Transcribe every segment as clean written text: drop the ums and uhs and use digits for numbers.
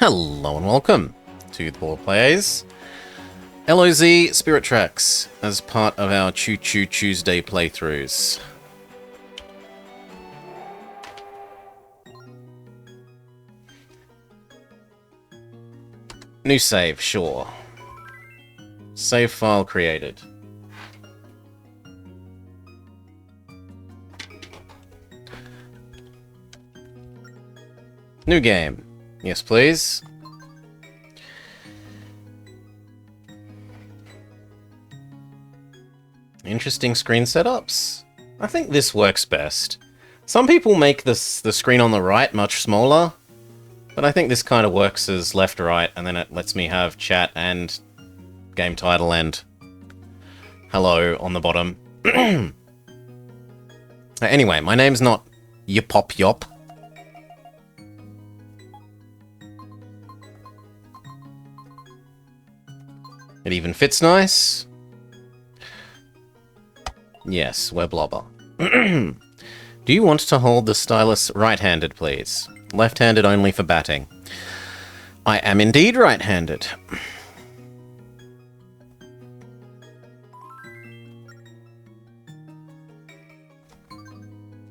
Hello and welcome to the Ball Players LoZ Spirit Tracks as part of our Choo Choo Tuesday playthroughs. New save, sure. Save file created. New game. Yes, please. Interesting screen setups. I think this works best. Some people make the screen on the right much smaller, but I think this kind of works as left-right, and then it lets me have chat and game title and hello on the bottom. Anyway, my name's not Yopop Yop. It even fits nice. Yes, we're Blobber. Do you want to hold the stylus right-handed, please? Left-handed only for batting. I am indeed right-handed.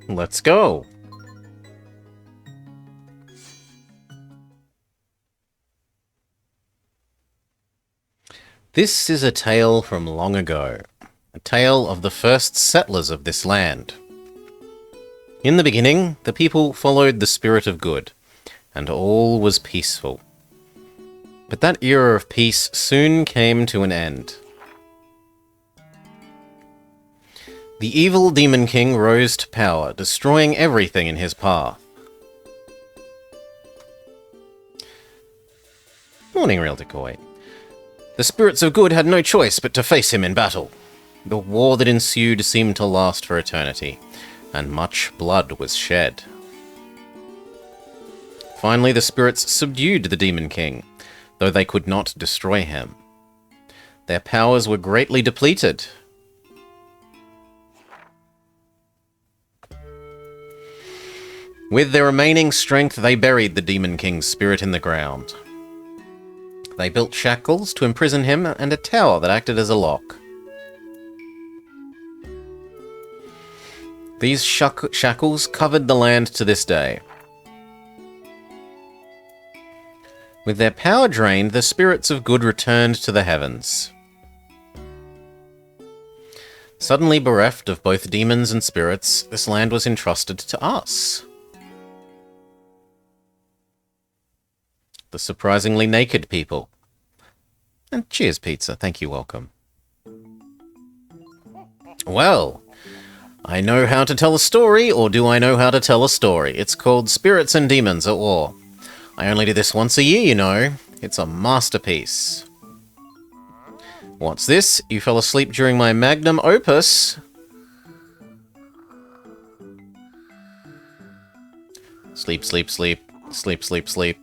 Let's go. This is a tale from long ago. A tale of the first settlers of this land. In the beginning, the people followed the spirit of good, and all was peaceful. But that era of peace soon came to an end. The evil Demon King rose to power, destroying everything in his path. Morning, Real Decoy. The spirits of good had no choice but to face him in battle. The war that ensued seemed to last for eternity, and much blood was shed. Finally, the spirits subdued the Demon King, though they could not destroy him. Their powers were greatly depleted. With their remaining strength, they buried the Demon King's spirit in the ground. They built shackles to imprison him and a tower that acted as a lock. These shackles covered the land to this day. With their power drained, the spirits of good returned to the heavens. Suddenly bereft of both demons and spirits, this land was entrusted to us. The surprisingly naked people. And cheers, pizza. Thank you, welcome. Well, I know how to tell a story, or do I know how to tell a story? It's called Spirits and Demons at War. I only do this once a year, you know. It's a masterpiece. What's this? You fell asleep during my magnum opus. Sleep, sleep, sleep. Sleep, sleep, sleep.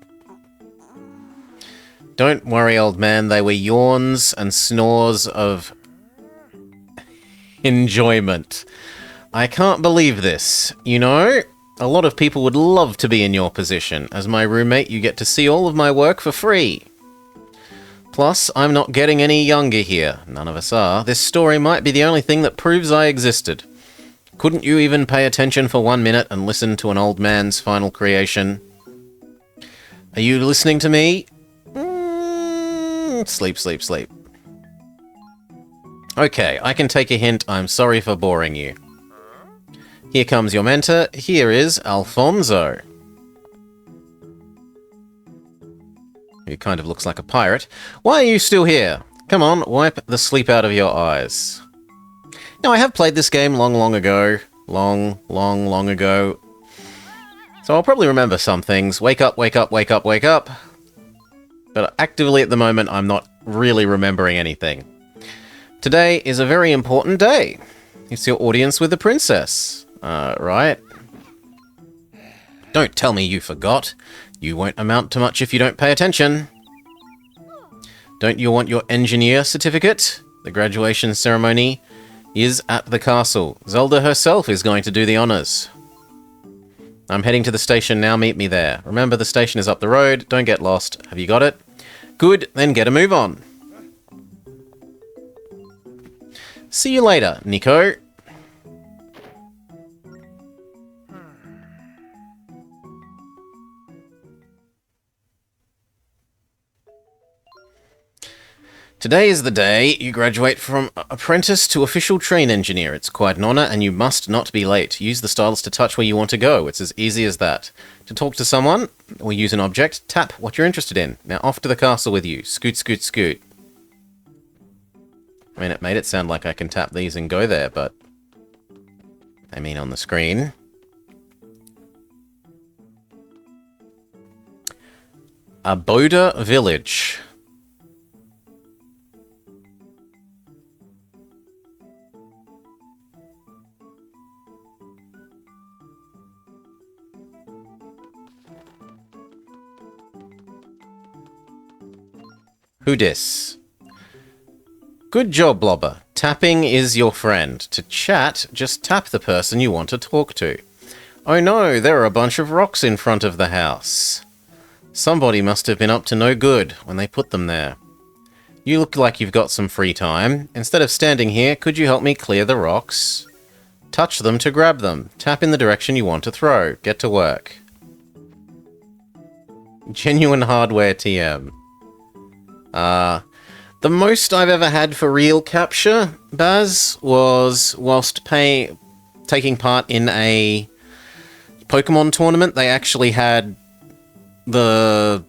Don't worry, old man, they were yawns and snores of enjoyment. I can't believe this. You know, a lot of people would love to be in your position. As my roommate, you get to see all of my work for free. Plus, I'm not getting any younger here. None of us are. This story might be the only thing that proves I existed. Couldn't you even pay attention for 1 minute and listen to an old man's final creation? Are you listening to me? Sleep, sleep, sleep. Okay, I can take a hint. I'm sorry for boring you. Here comes your mentor. Here is Alfonso. Who kind of looks like a pirate. Why are you still here? Come on, wipe the sleep out of your eyes. Now, I have played this game long ago. Long ago. So I'll probably remember some things. Wake up, wake up, wake up, wake up. But actively at the moment, I'm not really remembering anything. Today is a very important day. It's your audience with the princess. Right? Don't tell me you forgot. You won't amount to much if you don't pay attention. Don't you want your engineer certificate? The graduation ceremony is at the castle. Zelda herself is going to do the honors. I'm heading to the station now, meet me there. Remember, the station is up the road, don't get lost. Have you got it? Good, then get a move on. See you later, Nico. Today is the day you graduate from apprentice to official train engineer. It's quite an honour, and you must not be late. Use the stylus to touch where you want to go. It's as easy as that. To talk to someone, or use an object, tap what you're interested in. Now off to the castle with you. Scoot, scoot, scoot. I mean, it made it sound like I can tap these and go there, but... I mean, on the screen. Aboda Village. Who dis? Good job, Blobber. Tapping is your friend. To chat, just tap the person you want to talk to. Oh no, there are a bunch of rocks in front of the house. Somebody must have been up to no good when they put them there. You look like you've got some free time. Instead of standing here, could you help me clear the rocks? Touch them to grab them. Tap in the direction you want to throw. Get to work. Genuine hardware TM. The most I've ever had for real capture, Baz, was whilst taking part in a Pokemon tournament. They actually had the,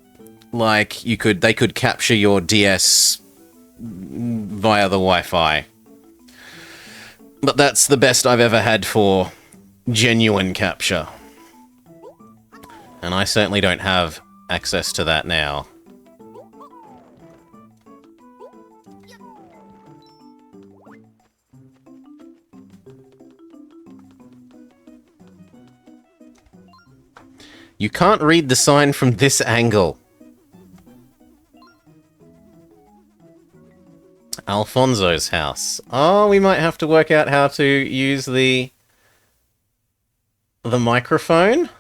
like, they could capture your DS via the Wi-Fi. But that's the best I've ever had for genuine capture. And I certainly don't have access to that now. You can't read the sign from this angle. Alfonso's house. Oh, we might have to work out how to use the microphone?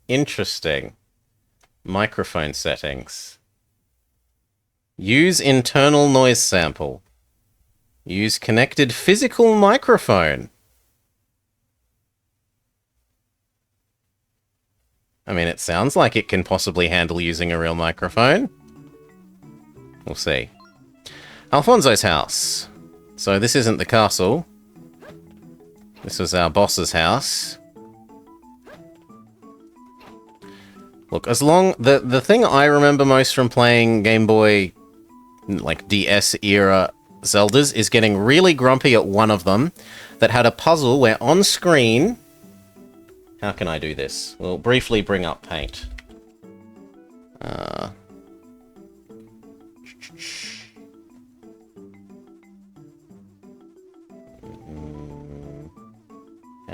Interesting. Microphone settings. Use internal noise sample. Use connected physical microphone. I mean, it sounds like it can possibly handle using a real microphone. We'll see. Alfonso's house. So this isn't the castle. This was our boss's house. Look, as long... The thing I remember most from playing Game Boy, like DS era Zeldas, is getting really grumpy at one of them that had a puzzle where on screen... How can I do this? We'll briefly bring up paint. How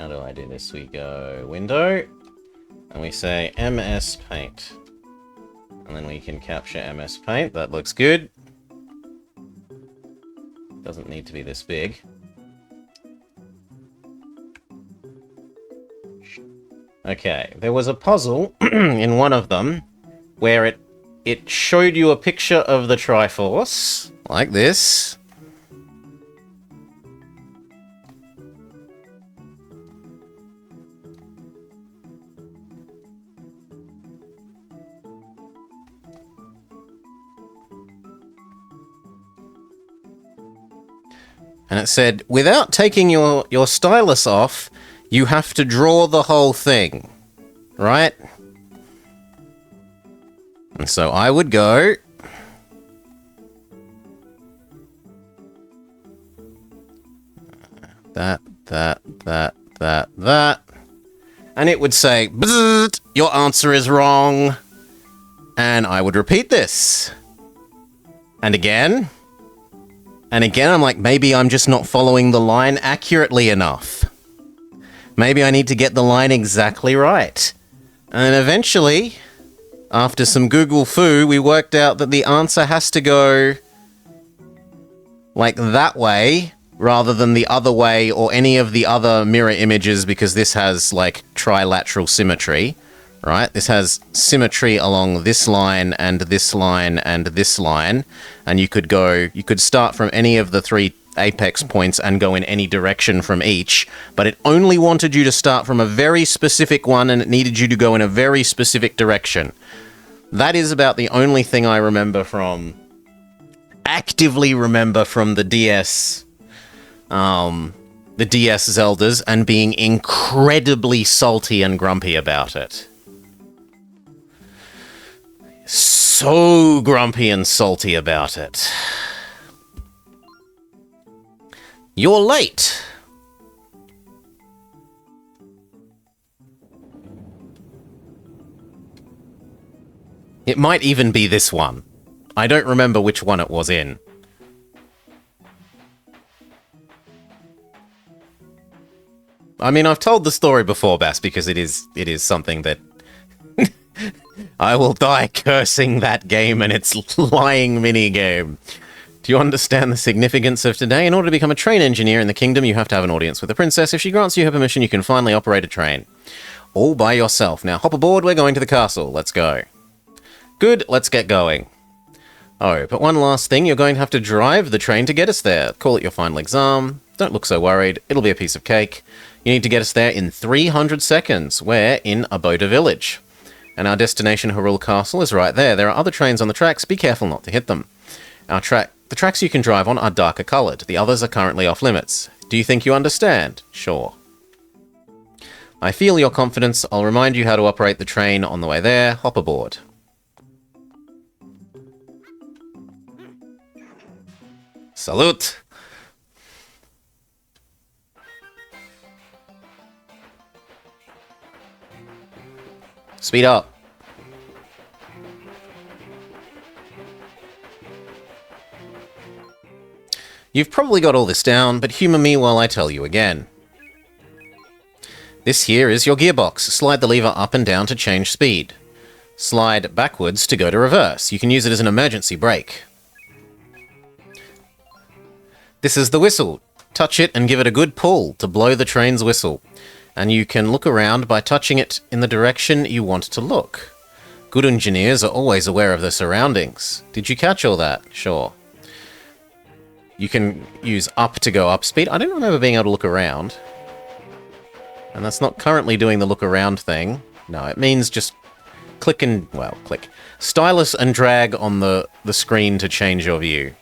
do I do this? We go window, and we say MS Paint. And then we can capture MS Paint. That looks good. Doesn't need to be this big. Okay, there was a puzzle in one of them where it showed you a picture of the Triforce, like this. And it said, without taking your stylus off, you have to draw the whole thing, right? And so I would go... that. And it would say, Bzzzt, your answer is wrong. And I would repeat this. And again. And again, I'm like, maybe I'm just not following the line accurately enough. Maybe I need to get the line exactly right. And eventually, after some Google foo, we worked out that the answer has to go like that way, rather than the other way or any of the other mirror images, because this has, like, trilateral symmetry, right? This has symmetry along this line and this line and this line, and you could start from any of the 3 apex points and go in any direction from each, but it only wanted you to start from a very specific one, and it needed you to go in a very specific direction. That is about the only thing I actively remember from the DS Zeldas, and being incredibly salty and grumpy about it. So grumpy and salty about it. You're late. It might even be this one. I don't remember which one it was in. I mean, I've told the story before, Bass, because it is something that I will die cursing that game and its lying minigame. Do you understand the significance of today? In order to become a train engineer in the kingdom, you have to have an audience with the princess. If she grants you her permission, you can finally operate a train. All by yourself. Now, hop aboard, we're going to the castle. Let's go. Good, let's get going. Oh, but one last thing, you're going to have to drive the train to get us there. Call it your final exam. Don't look so worried, it'll be a piece of cake. You need to get us there in 300 seconds. We're in Aboda Village. And our destination, Hyrule Castle, is right there. There are other trains on the tracks, be careful not to hit them. The tracks you can drive on are darker coloured. The others are currently off limits. Do you think you understand? Sure. I feel your confidence. I'll remind you how to operate the train on the way there. Hop aboard. Salute! Speed up. You've probably got all this down, but humour me while I tell you again. This here is your gearbox. Slide the lever up and down to change speed. Slide backwards to go to reverse. You can use it as an emergency brake. This is the whistle. Touch it and give it a good pull to blow the train's whistle. And you can look around by touching it in the direction you want to look. Good engineers are always aware of their surroundings. Did you catch all that? Sure. You can use up to go up speed. I don't remember being able to look around. And that's not currently doing the look around thing. No, it means just click and... well, click. Stylus and drag on the screen to change your view.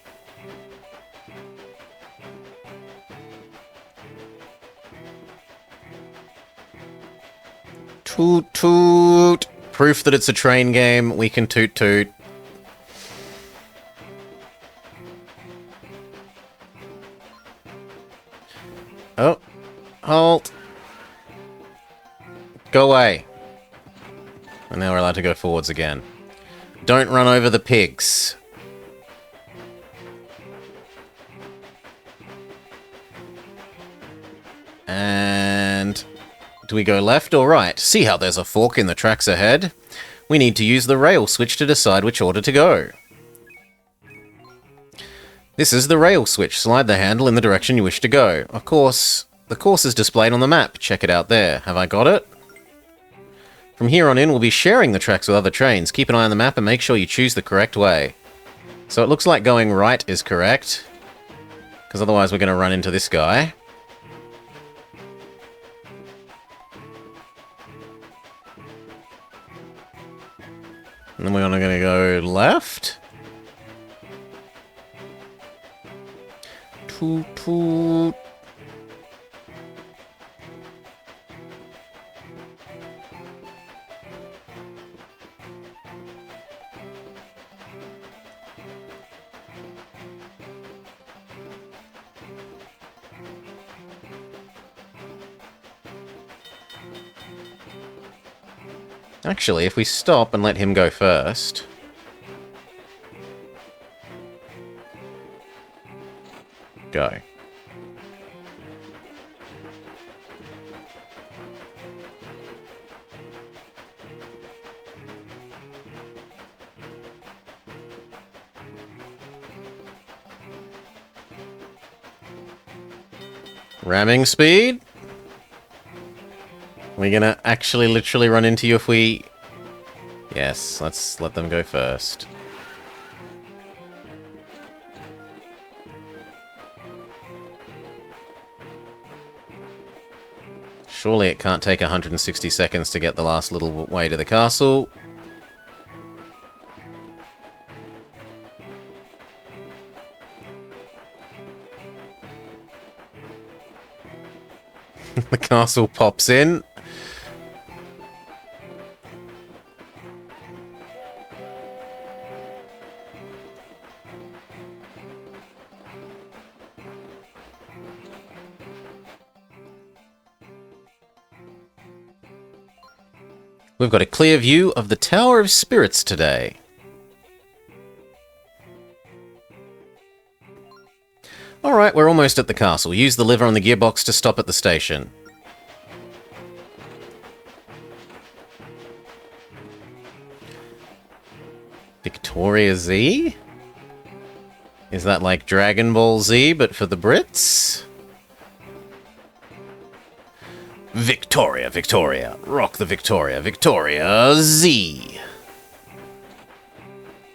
Toot toot. Proof that it's a train game. We can toot toot. Oh. Halt. Go away. And now we're allowed to go forwards again. Don't run over the pigs. And... do we go left or right? See how there's a fork in the tracks ahead? We need to use the rail switch to decide which order to go. This is the rail switch. Slide the handle in the direction you wish to go. Of course, the course is displayed on the map. Check it out there. Have I got it? From here on in, we'll be sharing the tracks with other trains. Keep an eye on the map and make sure you choose the correct way. So it looks like going right is correct, because otherwise we're going to run into this guy. And then we're going to go left. Toot toot. Actually, if we stop and let him go first... go. Ramming speed? We're gonna actually literally run into you if we... Yes, let's let them go first. Surely it can't take 160 seconds to get the last little way to the castle. The castle pops in. We've got a clear view of the Tower of Spirits today. Alright, we're almost at the castle. Use the lever on the gearbox to stop at the station. Victoria Z? Is that like Dragon Ball Z, but for the Brits? Victoria, Victoria. Rock the Victoria. Victoria Z.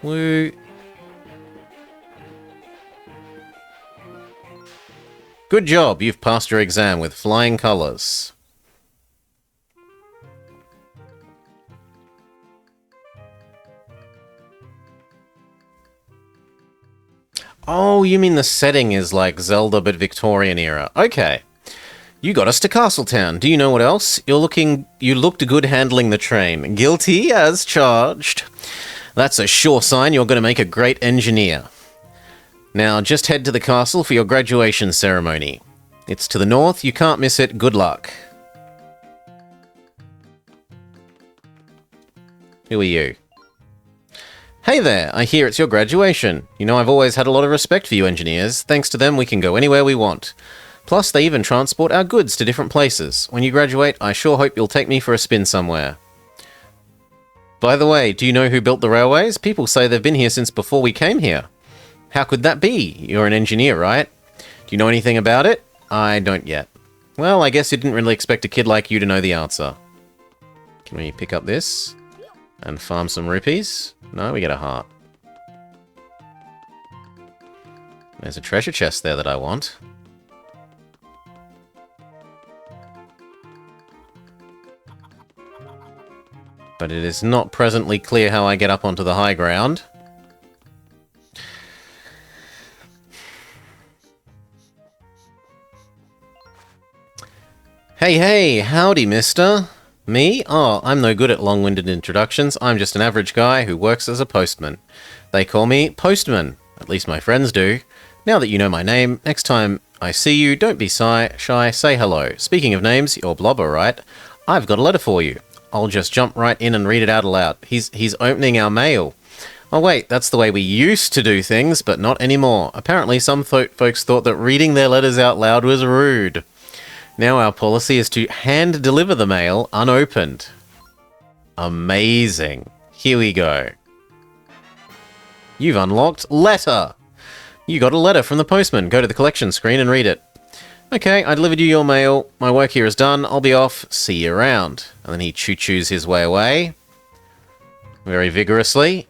Woo. Good job, you've passed your exam with flying colours. Oh, you mean the setting is like Zelda but Victorian era. Okay. You got us to Castletown. Do you know what else? You looked good handling the train. Guilty as charged. That's a sure sign you're going to make a great engineer. Now, just head to the castle for your graduation ceremony. It's to the north, you can't miss it, good luck. Who are you? Hey there, I hear it's your graduation. You know I've always had a lot of respect for you engineers. Thanks to them we can go anywhere we want. Plus, they even transport our goods to different places. When you graduate, I sure hope you'll take me for a spin somewhere. By the way, do you know who built the railways? People say they've been here since before we came here. How could that be? You're an engineer, right? Do you know anything about it? I don't yet. Well, I guess you didn't really expect a kid like you to know the answer. Can we pick up this? And farm some rupees? No, we get a heart. There's a treasure chest there that I want. But it is not presently clear how I get up onto the high ground. Hey, howdy, mister. Me? Oh, I'm no good at long-winded introductions. I'm just an average guy who works as a postman. They call me Postman. At least my friends do. Now that you know my name, next time I see you, don't be shy, say hello. Speaking of names, you're Blobber, right? I've got a letter for you. I'll just jump right in and read it out aloud. He's opening our mail. Oh wait, that's the way we used to do things, but not anymore. Apparently some folks thought that reading their letters out loud was rude. Now our policy is to hand deliver the mail unopened. Amazing. Here we go. You've unlocked letter. You got a letter from the postman. Go to the collection screen and read it. Okay, I delivered you your mail. My work here is done. I'll be off. See you around. And then he choo-choos his way away. Very vigorously.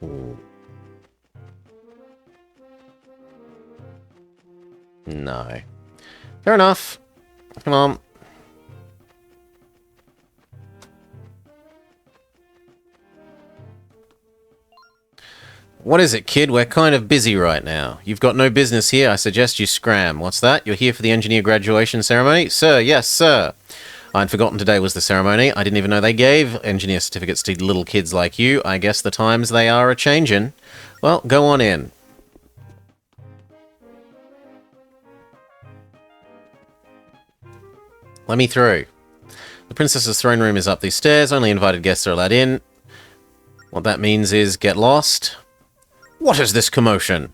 Ooh. No. Fair enough. Come on. What is it, kid? We're kind of busy right now. You've got no business here. I suggest you scram. What's that? You're here for the engineer graduation ceremony? Sir, yes, sir. I'd forgotten today was the ceremony. I didn't even know they gave engineer certificates to little kids like you. I guess the times they are a-changin'. Well, go on in. Let me through. The princess's throne room is up these stairs. Only invited guests are allowed in. What that means is get lost. What is this commotion?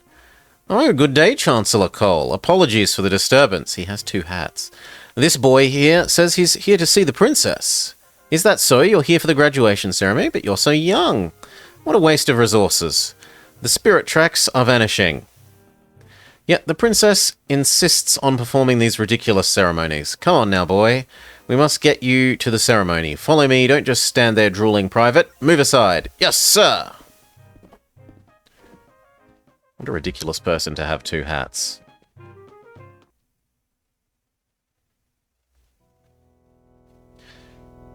Oh, good day, Chancellor Cole. Apologies for the disturbance. He has two hats. This boy here says he's here to see the princess. Is that so? You're here for the graduation ceremony, but you're so young. What a waste of resources. The spirit tracks are vanishing. Yet the princess insists on performing these ridiculous ceremonies. Come on now, boy. We must get you to the ceremony. Follow me, don't just stand there drooling private. Move aside. Yes, sir! What a ridiculous person to have two hats.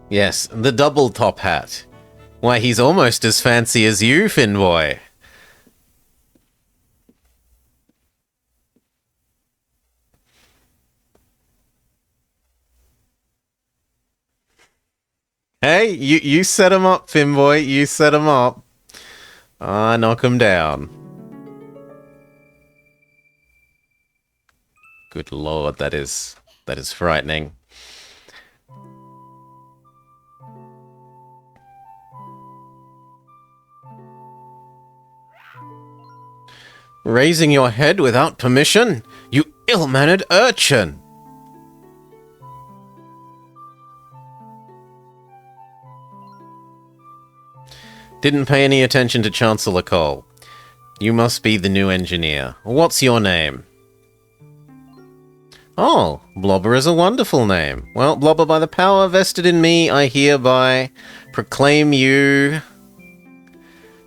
Yes, the double top hat. Why, he's almost as fancy as you, Finboy. Hey, you set him up, Finboy. You set him up. Ah, knock him down. Good lord, that is frightening. Raising your head without permission? You ill-mannered urchin! Didn't pay any attention to Chancellor Cole. You must be the new engineer. What's your name? Oh, Blobber is a wonderful name. Well, Blobber, by the power vested in me, I hereby proclaim you...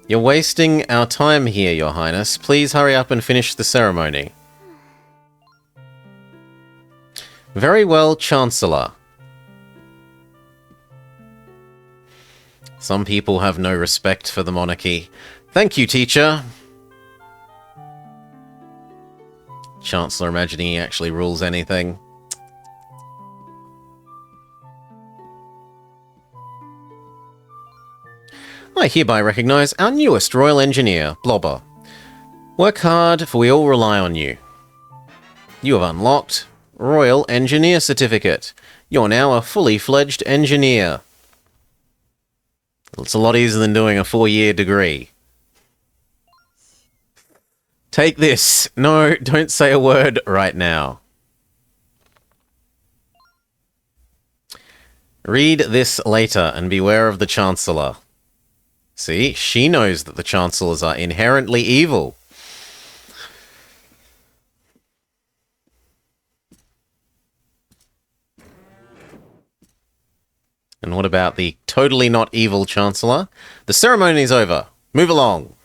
You're wasting our time here, Your Highness. Please hurry up and finish the ceremony. Very well, Chancellor. Some people have no respect for the monarchy. Thank you, teacher. Chancellor imagining he actually rules anything. I hereby recognise our newest Royal Engineer, Blobber. Work hard, for we all rely on you. You have unlocked Royal Engineer Certificate. You're now a fully fledged engineer. It's a lot easier than doing a 4-year degree. Take this. No, don't say a word right now. Read this later and beware of the Chancellor. See, she knows that the Chancellors are inherently evil. And what about the totally not evil Chancellor? The ceremony's over. Move along.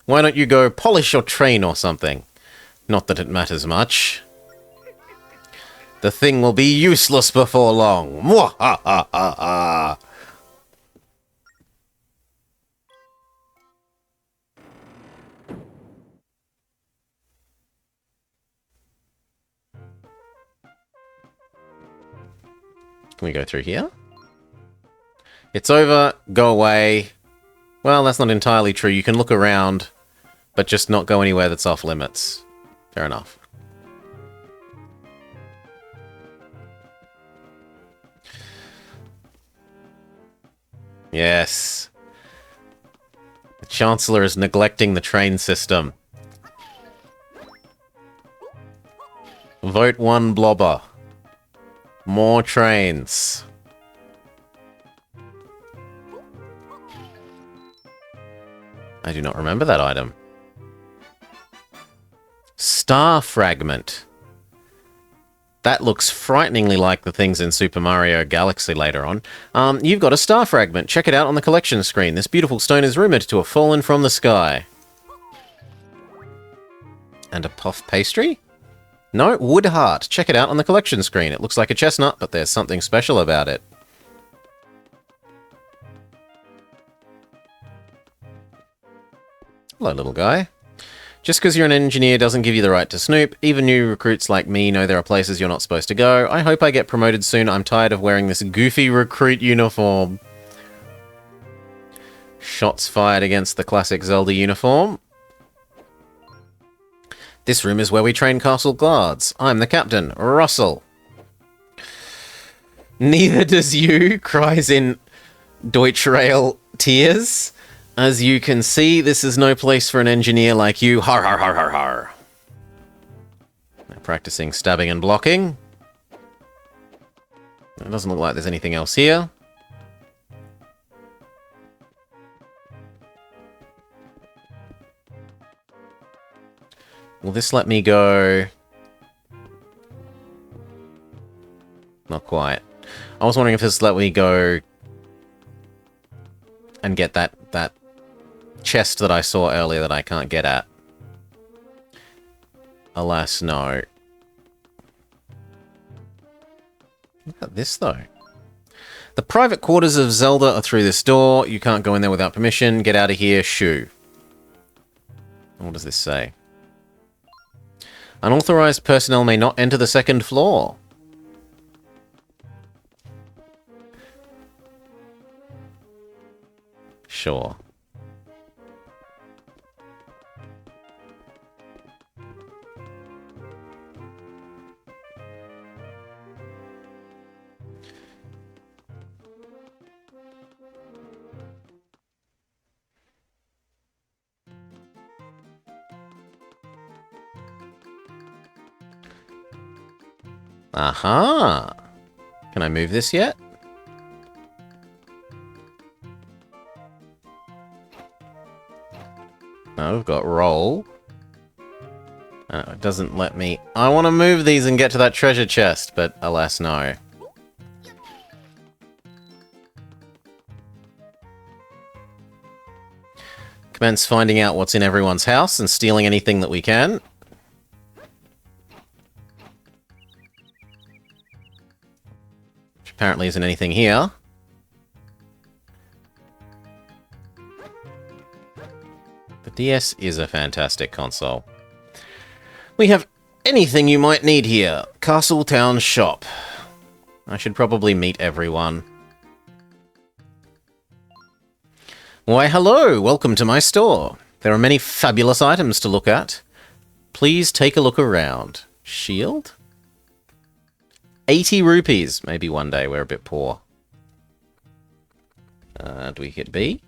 Why don't you go polish your train or something? Not that it matters much. The thing will be useless before long. Mwahahaha. Can we go through here? It's over. Go away. Well, that's not entirely true. You can look around, but just not go anywhere that's off limits. Fair enough. Yes. The Chancellor is neglecting the train system. Vote 1 Blobber. More trains. I do not remember that item. Star Fragment. That looks frighteningly like the things in Super Mario Galaxy later on. You've got a Star Fragment. Check it out on the collection screen. This beautiful stone is rumored to have fallen from the sky. And a puff pastry? No, wood heart. Check it out on the collection screen. It looks like a chestnut, but there's something special about it. Hello, little guy. Just because you're an engineer doesn't give you the right to snoop. Even new recruits like me know there are places you're not supposed to go. I hope I get promoted soon. I'm tired of wearing this goofy recruit uniform. Shots fired against the classic Zelda uniform. This room is where we train castle guards. I'm the captain, Russell. Neither does you, cries in Deutschrail tears. As you can see, this is no place for an engineer like you. Har har har har har. Now practicing stabbing and blocking. It doesn't look like there's anything else here. Will this let me go? Not quite. I was wondering if this let me go and get that chest that I saw earlier that I can't get at. Alas, no. Look at this, though. The private quarters of Zelda are through this door. You can't go in there without permission. Get out of here, shoo. What does this say? Unauthorized personnel may not enter the second floor. Sure. Aha! Can I move this yet? No, we've got roll. It doesn't let me... I want to move these and get to that treasure chest, but alas, no. Commence finding out what's in everyone's house and stealing anything that we can. Which apparently isn't anything here. The DS is a fantastic console. We have anything you might need here. Castle Town Shop. I should probably meet everyone. Why, hello! Welcome to my store. There are many fabulous items to look at. Please take a look around. Shield? 80 rupees. Maybe one day we're a bit poor. Do we hit B?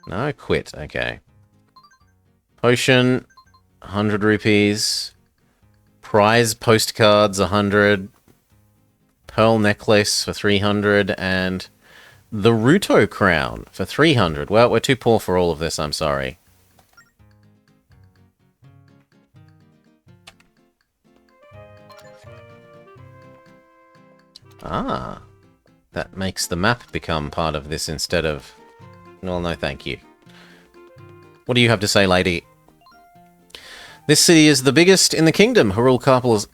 No, quit. Okay. Potion, 100 rupees. Prize postcards, 100. Pearl necklace for 300. And the Ruto crown for 300. Well, we're too poor for all of this, I'm sorry. Ah. That makes the map become part of this instead of... Well, no thank you. What do you have to say, lady? This city is the biggest in the kingdom. Hyrule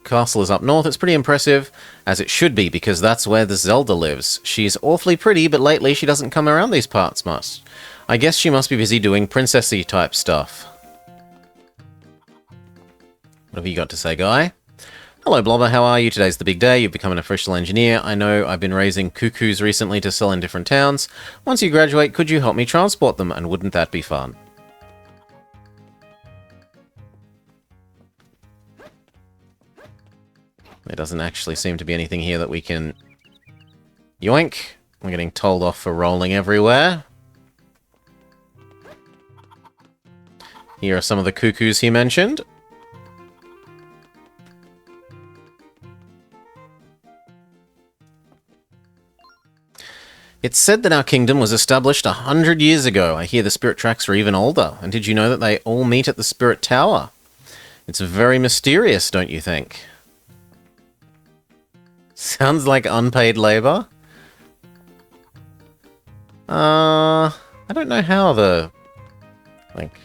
Castle is up north. It's pretty impressive, as it should be, because that's where the Zelda lives. She's awfully pretty, but lately she doesn't come around these parts much. I guess she must be busy doing princessy type stuff. What have you got to say, guy? Hello, Blobber. How are you? Today's the big day. You've become an official engineer. I know I've been raising cuckoos recently to sell in different towns. Once you graduate, could you help me transport them? And wouldn't that be fun? There doesn't actually seem to be anything here that we can... Yoink! We're getting told off for rolling everywhere. Here are some of the cuckoos he mentioned. It's said that our kingdom was established 100 years ago. I hear the spirit tracks are even older. And did you know that they all meet at the Spirit Tower? It's very mysterious, don't you think? Sounds like unpaid labor. I don't know how the... Like...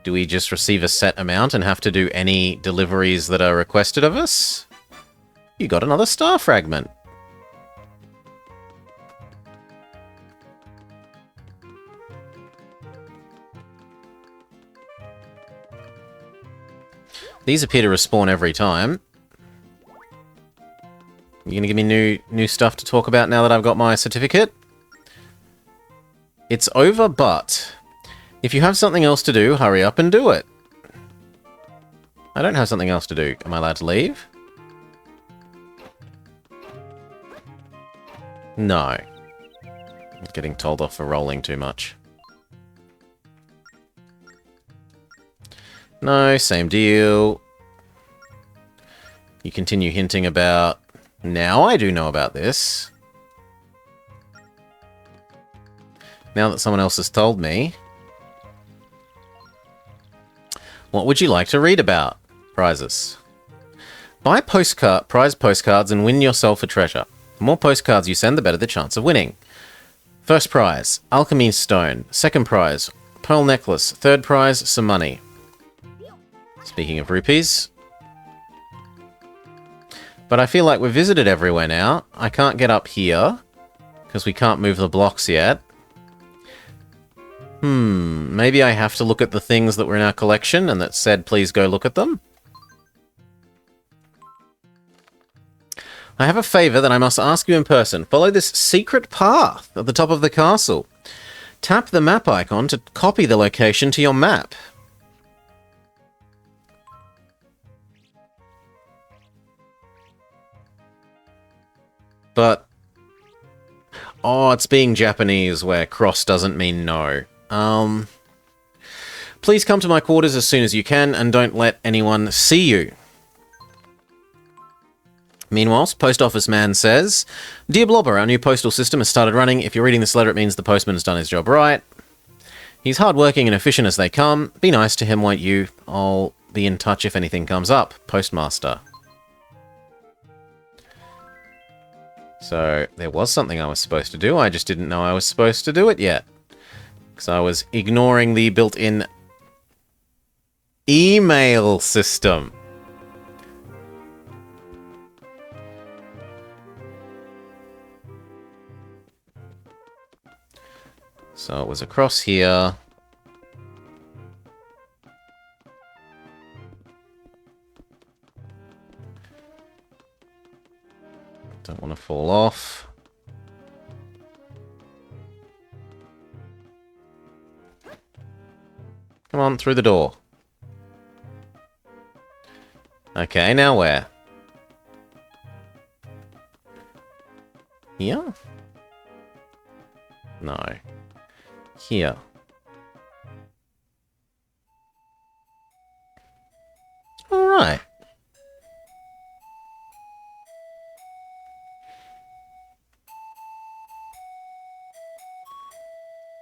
Do we just receive a set amount and have to do any deliveries that are requested of us? You got another star fragment. These appear to respawn every time. You gonna give me new stuff to talk about now that I've got my certificate? It's over, but if you have something else to do, hurry up and do it. I don't have something else to do. Am I allowed to leave? No. I'm getting told off for rolling too much. No, same deal. You continue hinting about... Now I do know about this. Now that someone else has told me. What would you like to read about? Prizes. Buy prize postcards and win yourself a treasure. The more postcards you send, the better the chance of winning. First prize, alchemy stone. Second prize, pearl necklace. Third prize, some money. Speaking of rupees. But I feel like we've visited everywhere now. I can't get up here because we can't move the blocks yet. Maybe I have to look at the things that were in our collection and that said please go look at them. I have a favour that I must ask you in person. Follow this secret path at the top of the castle. Tap the map icon to copy the location to your map. But... Oh, it's being Japanese where cross doesn't mean no. Please come to my quarters as soon as you can and don't let anyone see you. Meanwhile, post office man says, Dear Blobber, our new postal system has started running. If you're reading this letter, it means the postman has done his job right. He's hardworking and efficient as they come. Be nice to him, won't you? I'll be in touch if anything comes up. Postmaster. So, there was something I was supposed to do. I just didn't know I was supposed to do it yet. Because I was ignoring the built-in email system. So it was across here. Don't want to fall off. Come on, through the door. Okay, now where? Here? No. Here. Alright.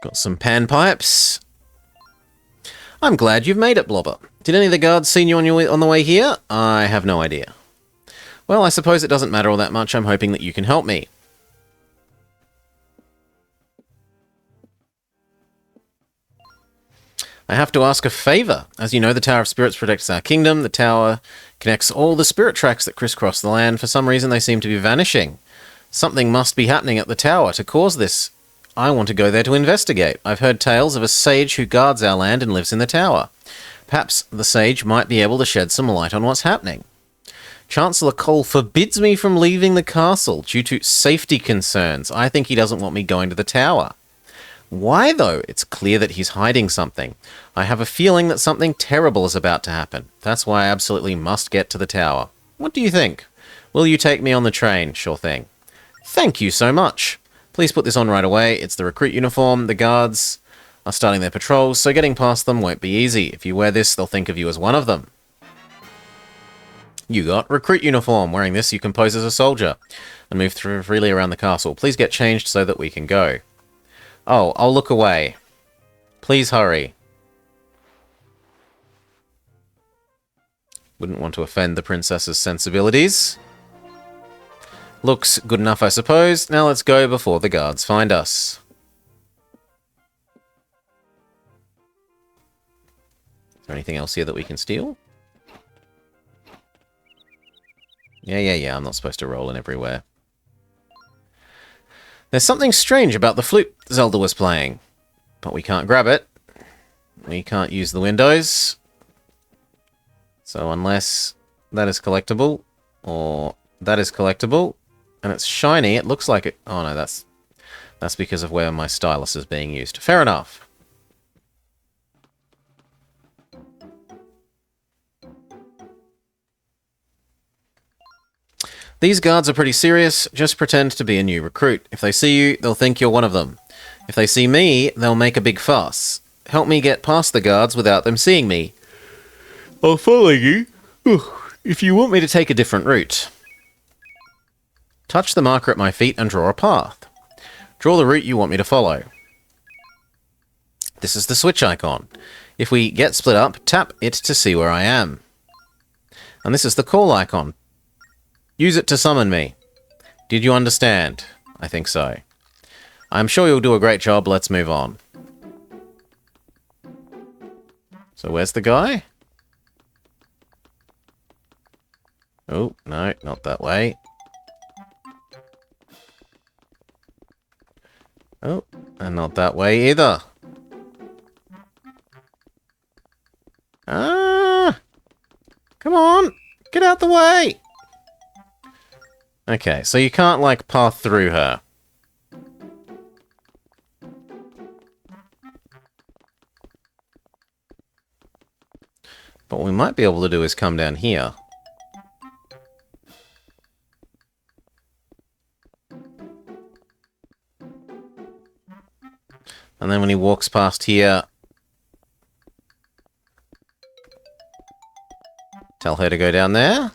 Got some panpipes. I'm glad you've made it, Blobber. Did any of the guards see you on the way here? I have no idea. Well, I suppose it doesn't matter all that much. I'm hoping that you can help me. I have to ask a favour. As you know, the Tower of Spirits protects our kingdom. The tower connects all the spirit tracks that crisscross the land. For some reason, they seem to be vanishing. Something must be happening at the tower to cause this. I want to go there to investigate. I've heard tales of a sage who guards our land and lives in the tower. Perhaps the sage might be able to shed some light on what's happening. Chancellor Cole forbids me from leaving the castle due to safety concerns. I think he doesn't want me going to the tower. Why, though? It's clear that he's hiding something. I have a feeling that something terrible is about to happen. That's why I absolutely must get to the tower. What do you think? Will you take me on the train? Sure thing. Thank you so much. Please put this on right away. It's the recruit uniform. The guards are starting their patrols, so getting past them won't be easy. If you wear this, they'll think of you as one of them. You got recruit uniform. Wearing this, you can pose as a soldier and move through freely around the castle. Please get changed so that we can go. Oh, I'll look away. Please hurry. Wouldn't want to offend the princess's sensibilities. Looks good enough, I suppose. Now let's go before the guards find us. Is there anything else here that we can steal? Yeah, I'm not supposed to roll in everywhere. There's something strange about the flute Zelda was playing, but we can't grab it. We can't use the windows. So unless that is collectible, or that is collectible, and it's shiny, it looks like it... Oh no, that's because of where my stylus is being used. Fair enough. These guards are pretty serious. Just pretend to be a new recruit. If they see you, they'll think you're one of them. If they see me, they'll make a big fuss. Help me get past the guards without them seeing me. I'll follow you. If you want me to take a different route, touch the marker at my feet and draw a path. Draw the route you want me to follow. This is the switch icon. If we get split up, tap it to see where I am. And this is the call icon. Use it to summon me. Did you understand? I think so. I'm sure you'll do a great job. Let's move on. So where's the guy? Oh, no, not that way. Oh, and not that way either. Ah! Come on! Get out the way! Okay, so you can't, like, path through her. But what we might be able to do is come down here. And then when he walks past here, tell her to go down there.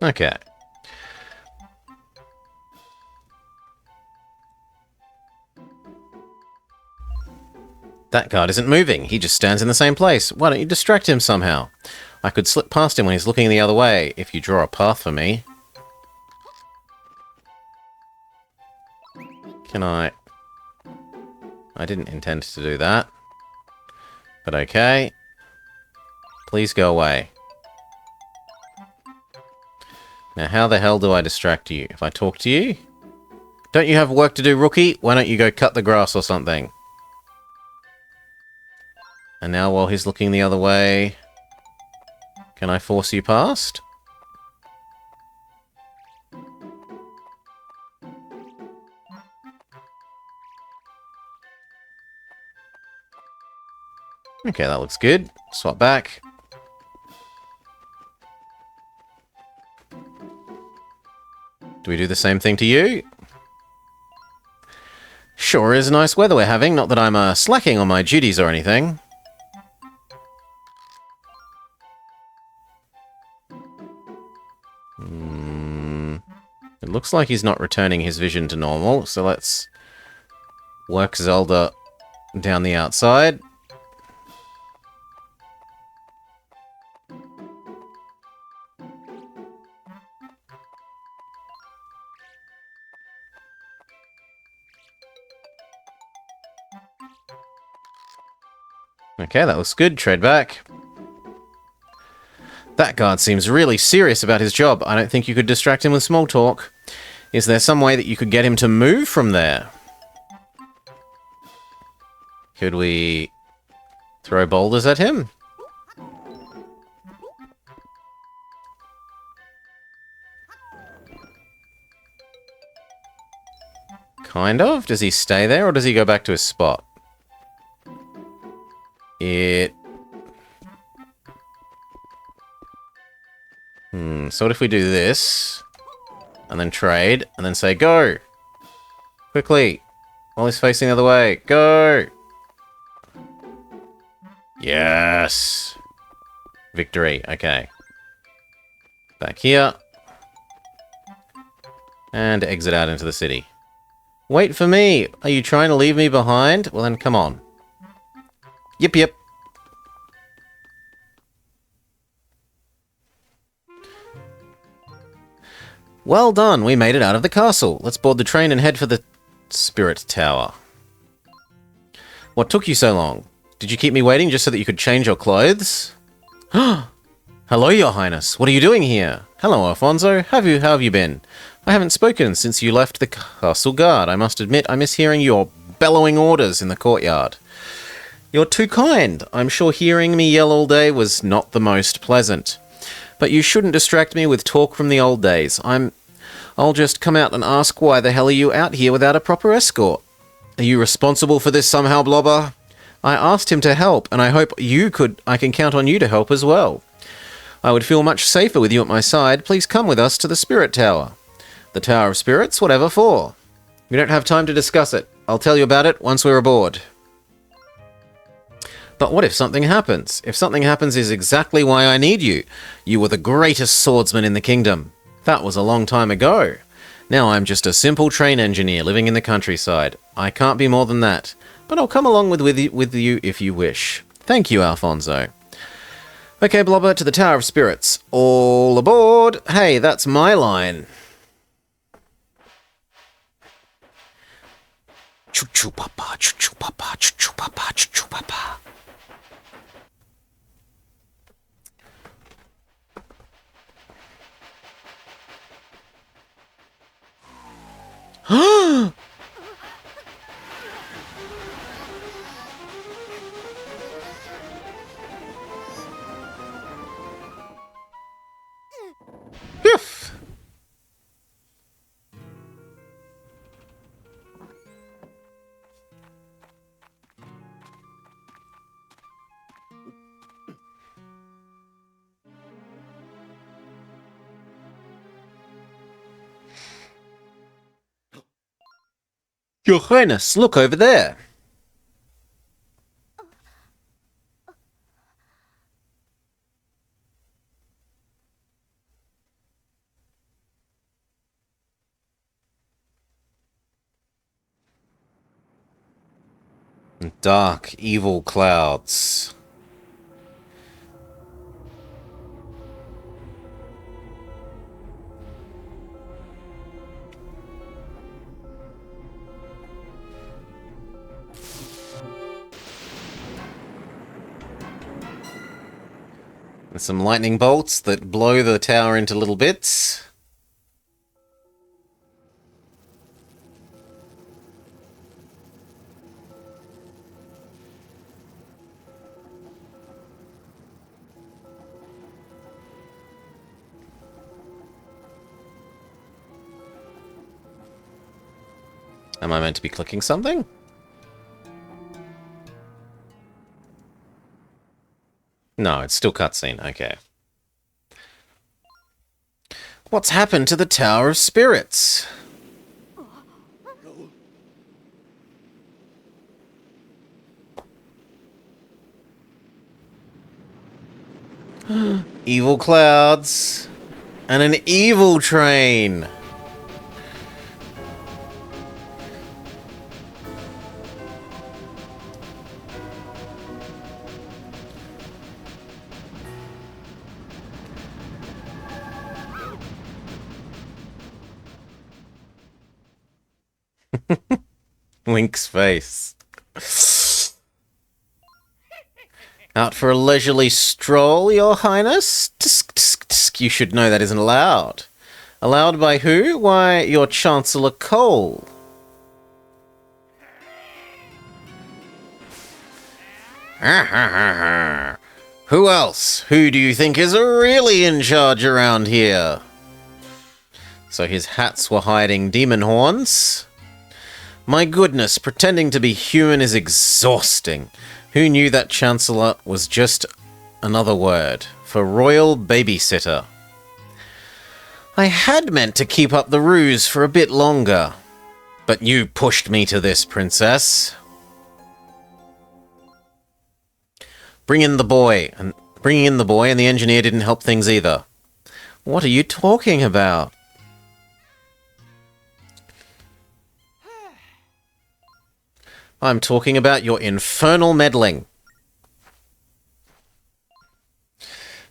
Okay. That guard isn't moving. He just stands in the same place. Why don't you distract him somehow? I could slip past him when he's looking the other way, if you draw a path for me. Can I... I didn't intend to do that. But okay. Please go away. Now, how the hell do I distract you? If I talk to you? Don't you have work to do, rookie? Why don't you go cut the grass or something? And now, while he's looking the other way, can I force you past? Okay, that looks good. Swap back. Do we do the same thing to you? Sure is nice weather we're having. Not that I'm slacking on my duties or anything. It looks like he's not returning his vision to normal, so let's work Zelda down the outside. Okay, that looks good. Tread back. That guard seems really serious about his job. I don't think you could distract him with small talk. Is there some way that you could get him to move from there? Could we throw boulders at him? Kind of. Does he stay there or does he go back to his spot? So what if we do this, and then trade, and then say, go! Quickly! While he's facing the other way. Go! Yes! Victory. Okay. Back here. And exit out into the city. Wait for me! Are you trying to leave me behind? Well then, come on. Yep, yep. Well done, we made it out of the castle. Let's board the train and head for the Spirit Tower. What took you so long? Did you keep me waiting just so that you could change your clothes? Hello, Your Highness. What are you doing here? Hello, Alfonso. How have you been? I haven't spoken since you left the castle guard. I must admit, I miss hearing your bellowing orders in the courtyard. You're too kind. I'm sure hearing me yell all day was not the most pleasant. But you shouldn't distract me with talk from the old days. I'll just come out and ask why the hell are you out here without a proper escort? Are you responsible for this somehow, Blobber? I asked him to help, and I hope I can count on you to help as well. I would feel much safer with you at my side. Please come with us to the Spirit Tower. The Tower of Spirits, whatever for. We don't have time to discuss it. I'll tell you about it once we're aboard. But what if something happens? If something happens is exactly why I need you. You were the greatest swordsman in the kingdom. That was a long time ago. Now I'm just a simple train engineer living in the countryside. I can't be more than that. But I'll come along with you if you wish. Thank you, Alfonso. Okay, Blobber, to the Tower of Spirits. All aboard! Hey, that's my line. Choo choo papa, choo choo papa, choo choo papa, choo choo papa. Phew. Your Highness, look over there. Dark, evil clouds. And some lightning bolts that blow the tower into little bits. Am I meant to be clicking something? No, it's still cutscene. Okay. What's happened to the Tower of Spirits? Evil clouds. And an evil train. Wink's face. Out for a leisurely stroll, Your Highness? Tsk, tsk, tsk. You should know that isn't allowed. Allowed by who? Why, your Chancellor Cole. Who else? Who do you think is really in charge around here? So his hats were hiding demon horns? My goodness, pretending to be human is exhausting. Who knew that Chancellor was just another word for royal babysitter? I had meant to keep up the ruse for a bit longer, but you pushed me to this, Princess. Bringing in the boy, and the engineer didn't help things either. What are you talking about? I'm talking about your infernal meddling.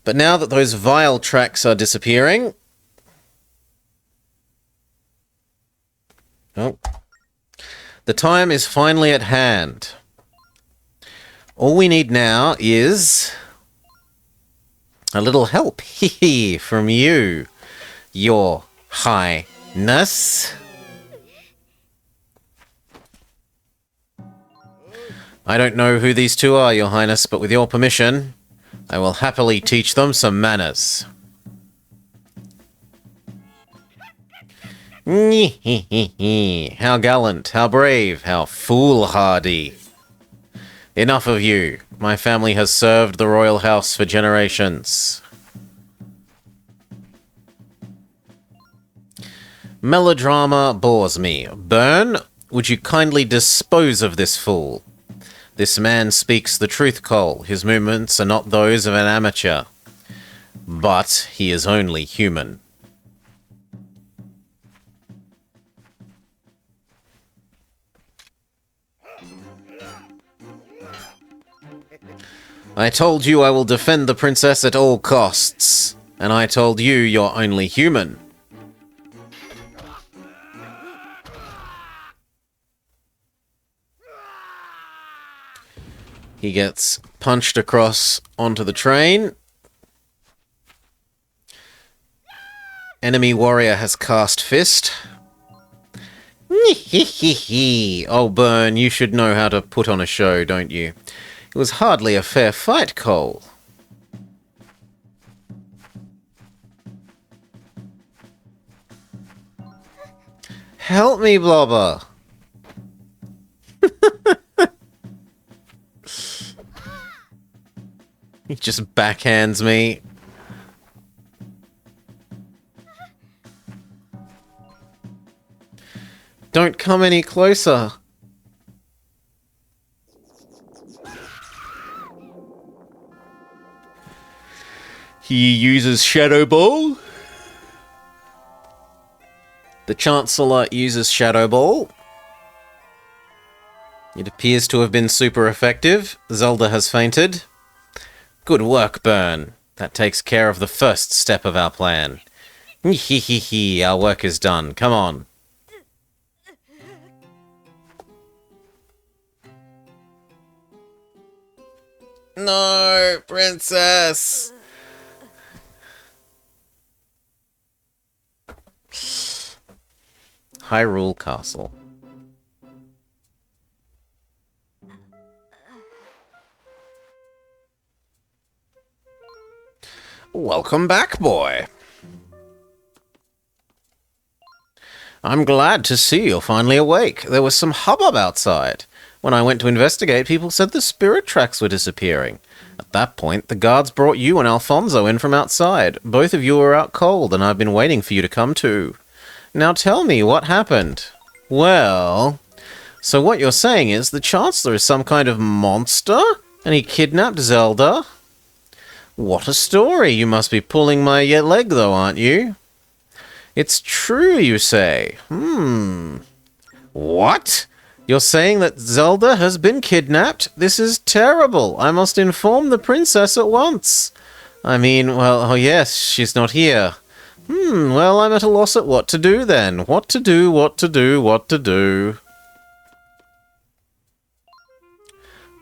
But now that those vile tracks are disappearing... Oh. The time is finally at hand. All we need now is... a little help, from you, Your Highness. I don't know who these two are, Your Highness, but with your permission, I will happily teach them some manners. How gallant, how brave, how foolhardy. Enough of you. My family has served the royal house for generations. Melodrama bores me. Burn, would you kindly dispose of this fool? This man speaks the truth, Cole. His movements are not those of an amateur. But he is only human. I told you I will defend the princess at all costs. And I told you you're only human. He gets punched across onto the train. Enemy warrior has cast fist. Oh, Burn, you should know how to put on a show, don't you? It was hardly a fair fight, Cole. Help me, Blobber. He just backhands me. Don't come any closer. He uses Shadow Ball. The Chancellor uses Shadow Ball. It appears to have been super effective. Zelda has fainted. Good work, Burn. That takes care of the first step of our plan. Hee, our work is done. Come on. No, Princess! Hyrule Castle. Welcome back, boy. I'm glad to see you're finally awake. There was some hubbub outside. When I went to investigate, people said the spirit tracks were disappearing. At that point, the guards brought you and Alfonso in from outside. Both of you are out cold, and I've been waiting for you to come to. Now tell me, what happened? Well, so what you're saying is the Chancellor is some kind of monster? And he kidnapped Zelda? What a story! You must be pulling my leg, though, aren't you? It's true, you say. What? You're saying that Zelda has been kidnapped? This is terrible. I must inform the princess at once. I mean, well, oh yes, she's not here. Well, I'm at a loss at what to do then. What to do, what to do, what to do.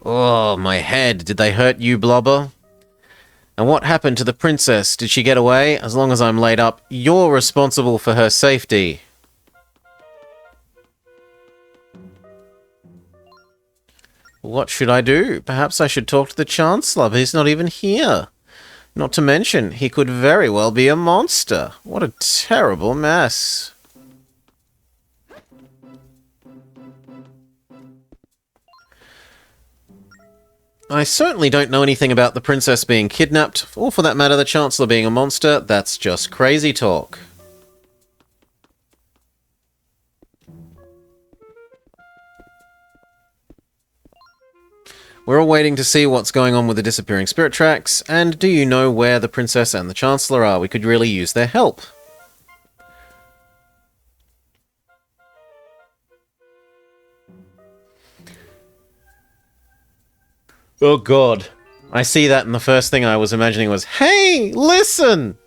Oh, my head. Did they hurt you, Blobber? And what happened to the princess? Did she get away? As long as I'm laid up, you're responsible for her safety. What should I do? Perhaps I should talk to the Chancellor, but he's not even here. Not to mention, he could very well be a monster. What a terrible mess. I certainly don't know anything about the princess being kidnapped, or for that matter the Chancellor being a monster. That's just crazy talk. We're all waiting to see what's going on with the disappearing spirit tracks, and do you know where the princess and the Chancellor are? We could really use their help. Oh god. I see that and the first thing I was imagining was, hey, listen!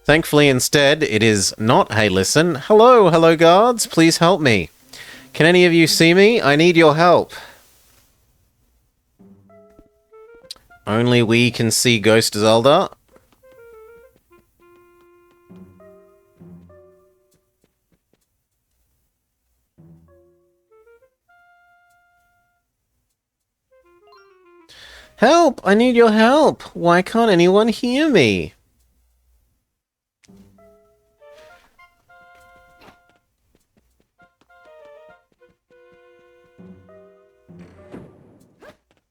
Thankfully instead, it is not, hey, listen. Hello, hello guards, please help me. Can any of you see me? I need your help. Only we can see Ghost Zelda. Help! I need your help! Why can't anyone hear me?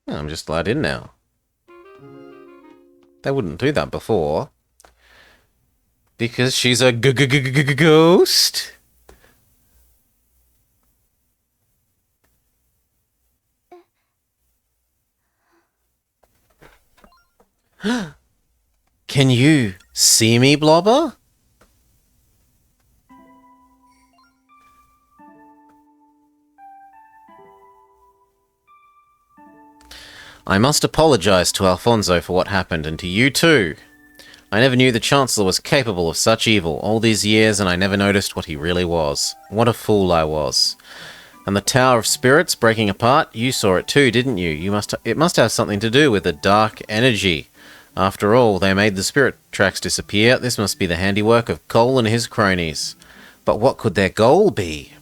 I'm just let in now. They wouldn't do that before. Because she's a ghost? Can you see me, Blobber? I must apologize to Alfonso for what happened, and to you too. I never knew the Chancellor was capable of such evil all these years, and I never noticed what he really was. What a fool I was. And the Tower of Spirits breaking apart, you saw it too, didn't you? It must have something to do with the dark energy. After all, they made the spirit tracks disappear. This must be the handiwork of Cole and his cronies. But what could their goal be?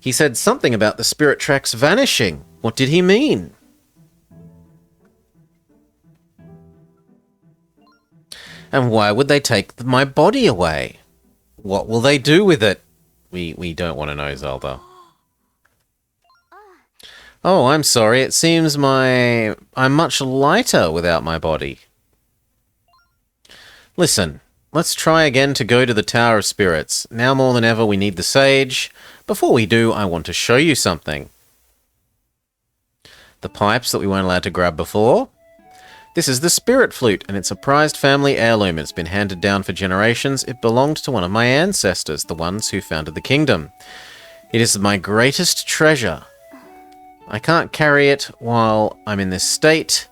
He said something about the spirit tracks vanishing. What did he mean? And why would they take my body away? What will they do with it? We don't want to know, Zelda. Oh, I'm sorry. It seems I'm much lighter without my body. Listen, let's try again to go to the Tower of Spirits. Now more than ever, we need the sage. Before we do, I want to show you something. The pipes that we weren't allowed to grab before. This is the spirit flute, and it's a prized family heirloom. It's been handed down for generations. It belonged to one of my ancestors, the ones who founded the kingdom. It is my greatest treasure. I can't carry it while I'm in this state.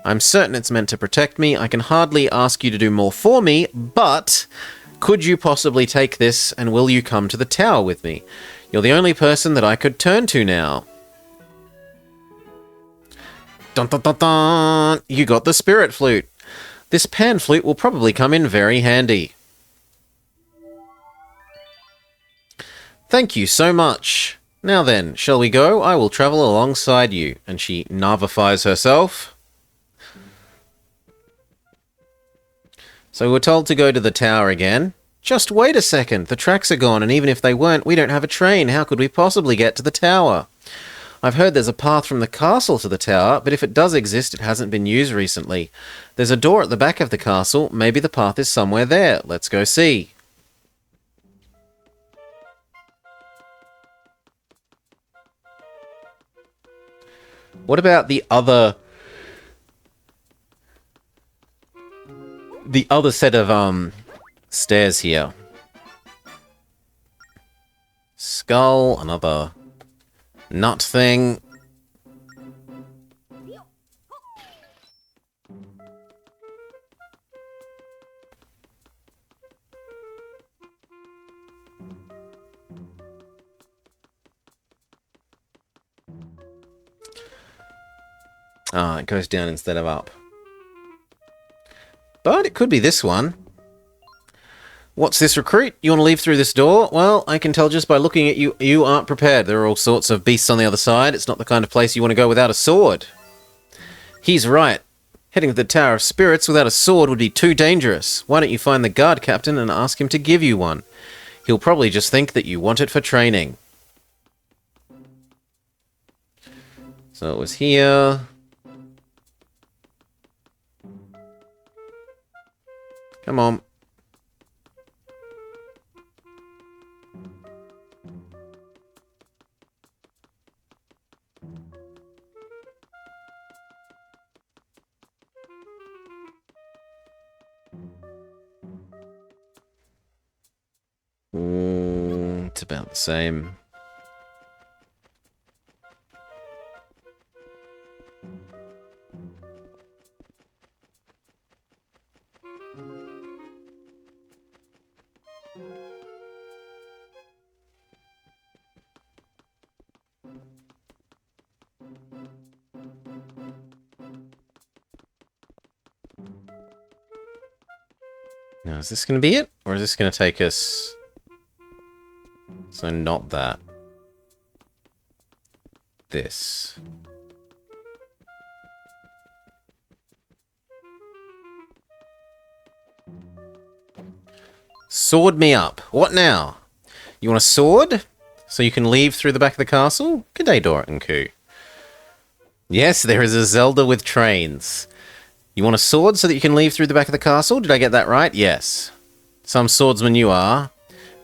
I'm certain it's meant to protect me. I can hardly ask you to do more for me, but could you possibly take this, and will you come to the tower with me? You're the only person that I could turn to now. Dun dun dun dun! You got the spirit flute. This pan flute will probably come in very handy. Thank you so much. Now then, shall we go? I will travel alongside you. And she navifies herself. So we're told to go to the tower again. Just wait a second. The tracks are gone, and even if they weren't, we don't have a train. How could we possibly get to the tower? I've heard there's a path from the castle to the tower, but if it does exist, it hasn't been used recently. There's a door at the back of the castle. Maybe the path is somewhere there. Let's go see. What about the other set of stairs here? Skull, another nut thing. Ah, it goes down instead of up. But it could be this one. What's this, recruit? You want to leave through this door? Well, I can tell just by looking at you, you aren't prepared. There are all sorts of beasts on the other side. It's not the kind of place you want to go without a sword. He's right. Heading to the Tower of Spirits without a sword would be too dangerous. Why don't you find the guard captain and ask him to give you one? He'll probably just think that you want it for training. So it was here. Come on. It's about the same. Now, is this going to be it? Or is this going to take us... So not that. This. Sword me up. What now? You want a sword? So you can leave through the back of the castle? Good day, Dora and Koo. Yes, there is a Zelda with trains. You want a sword so that you can leave through the back of the castle? Did I get that right? Yes. Some swordsman you are.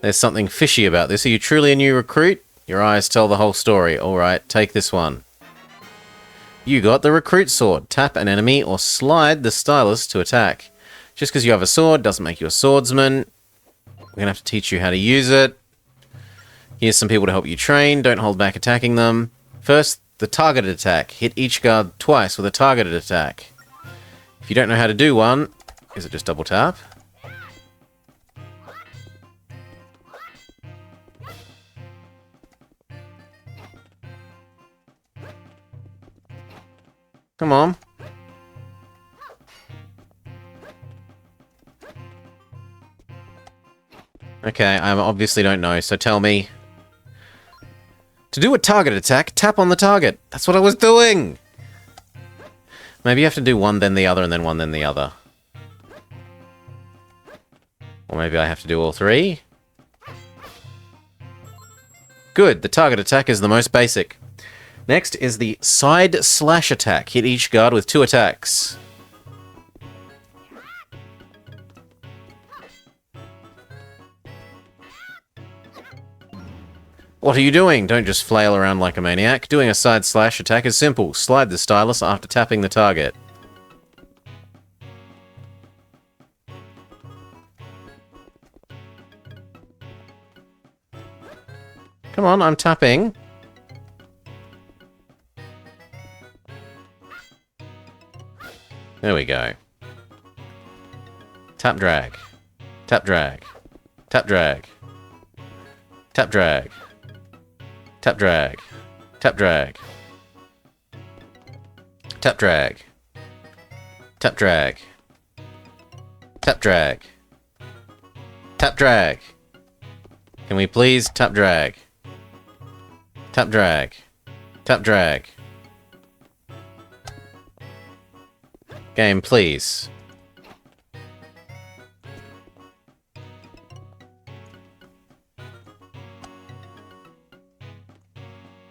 There's something fishy about this. Are you truly a new recruit? Your eyes tell the whole story. Alright, take this one. You got the recruit sword. Tap an enemy or slide the stylus to attack. Just because you have a sword doesn't make you a swordsman. We're going to have to teach you how to use it. Here's some people to help you train. Don't hold back attacking them. First, the targeted attack. Hit each guard twice with a targeted attack. If you don't know how to do one, is it just double tap? Come on. Okay, I obviously don't know, so tell me. To do a target attack, tap on the target. That's what I was doing! Maybe you have to do one, then the other, and then one, then the other. Or maybe I have to do all three? Good, the target attack is the most basic. Next is the side slash attack. Hit each guard with 2 attacks. What are you doing? Don't just flail around like a maniac. Doing a side slash attack is simple. Slide the stylus after tapping the target. Come on, I'm tapping. There we go. Tap drag. Tap drag. Tap drag. Tap drag. Tap drag. Tap drag. Tap drag. Tap drag. Tap drag. Tap drag. Can we please tap drag? Tap drag. Tap drag. Game, please.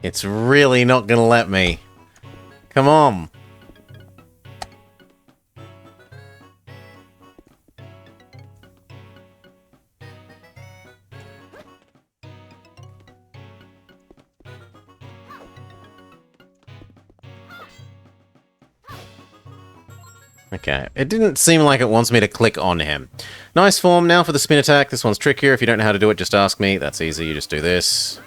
It's really not gonna let me. Come on. Okay, it didn't seem like it wants me to click on him. Nice form. Now for the spin attack. This one's trickier. If you don't know how to do it, just ask me. That's easy. You just do this.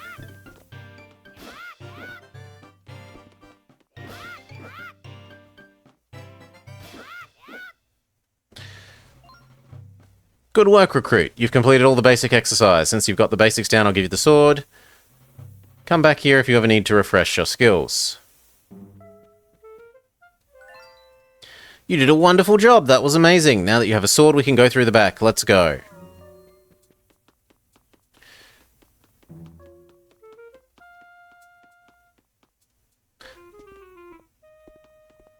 Good work, Recruit. You've completed all the basic exercise. Since you've got the basics down, I'll give you the sword. Come back here if you ever need to refresh your skills. You did a wonderful job. That was amazing. Now that you have a sword, we can go through the back. Let's go.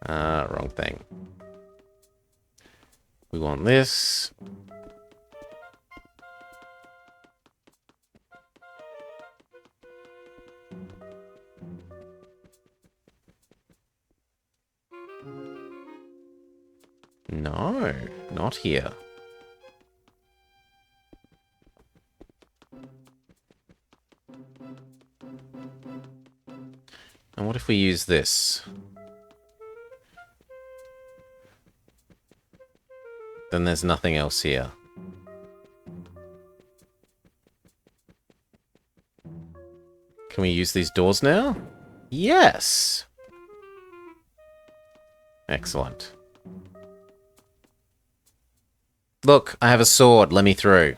Wrong thing. We want this. No, not here. And what if we use this? Then there's nothing else here. Can we use these doors now? Yes! Excellent. Look, I have a sword. Let me through.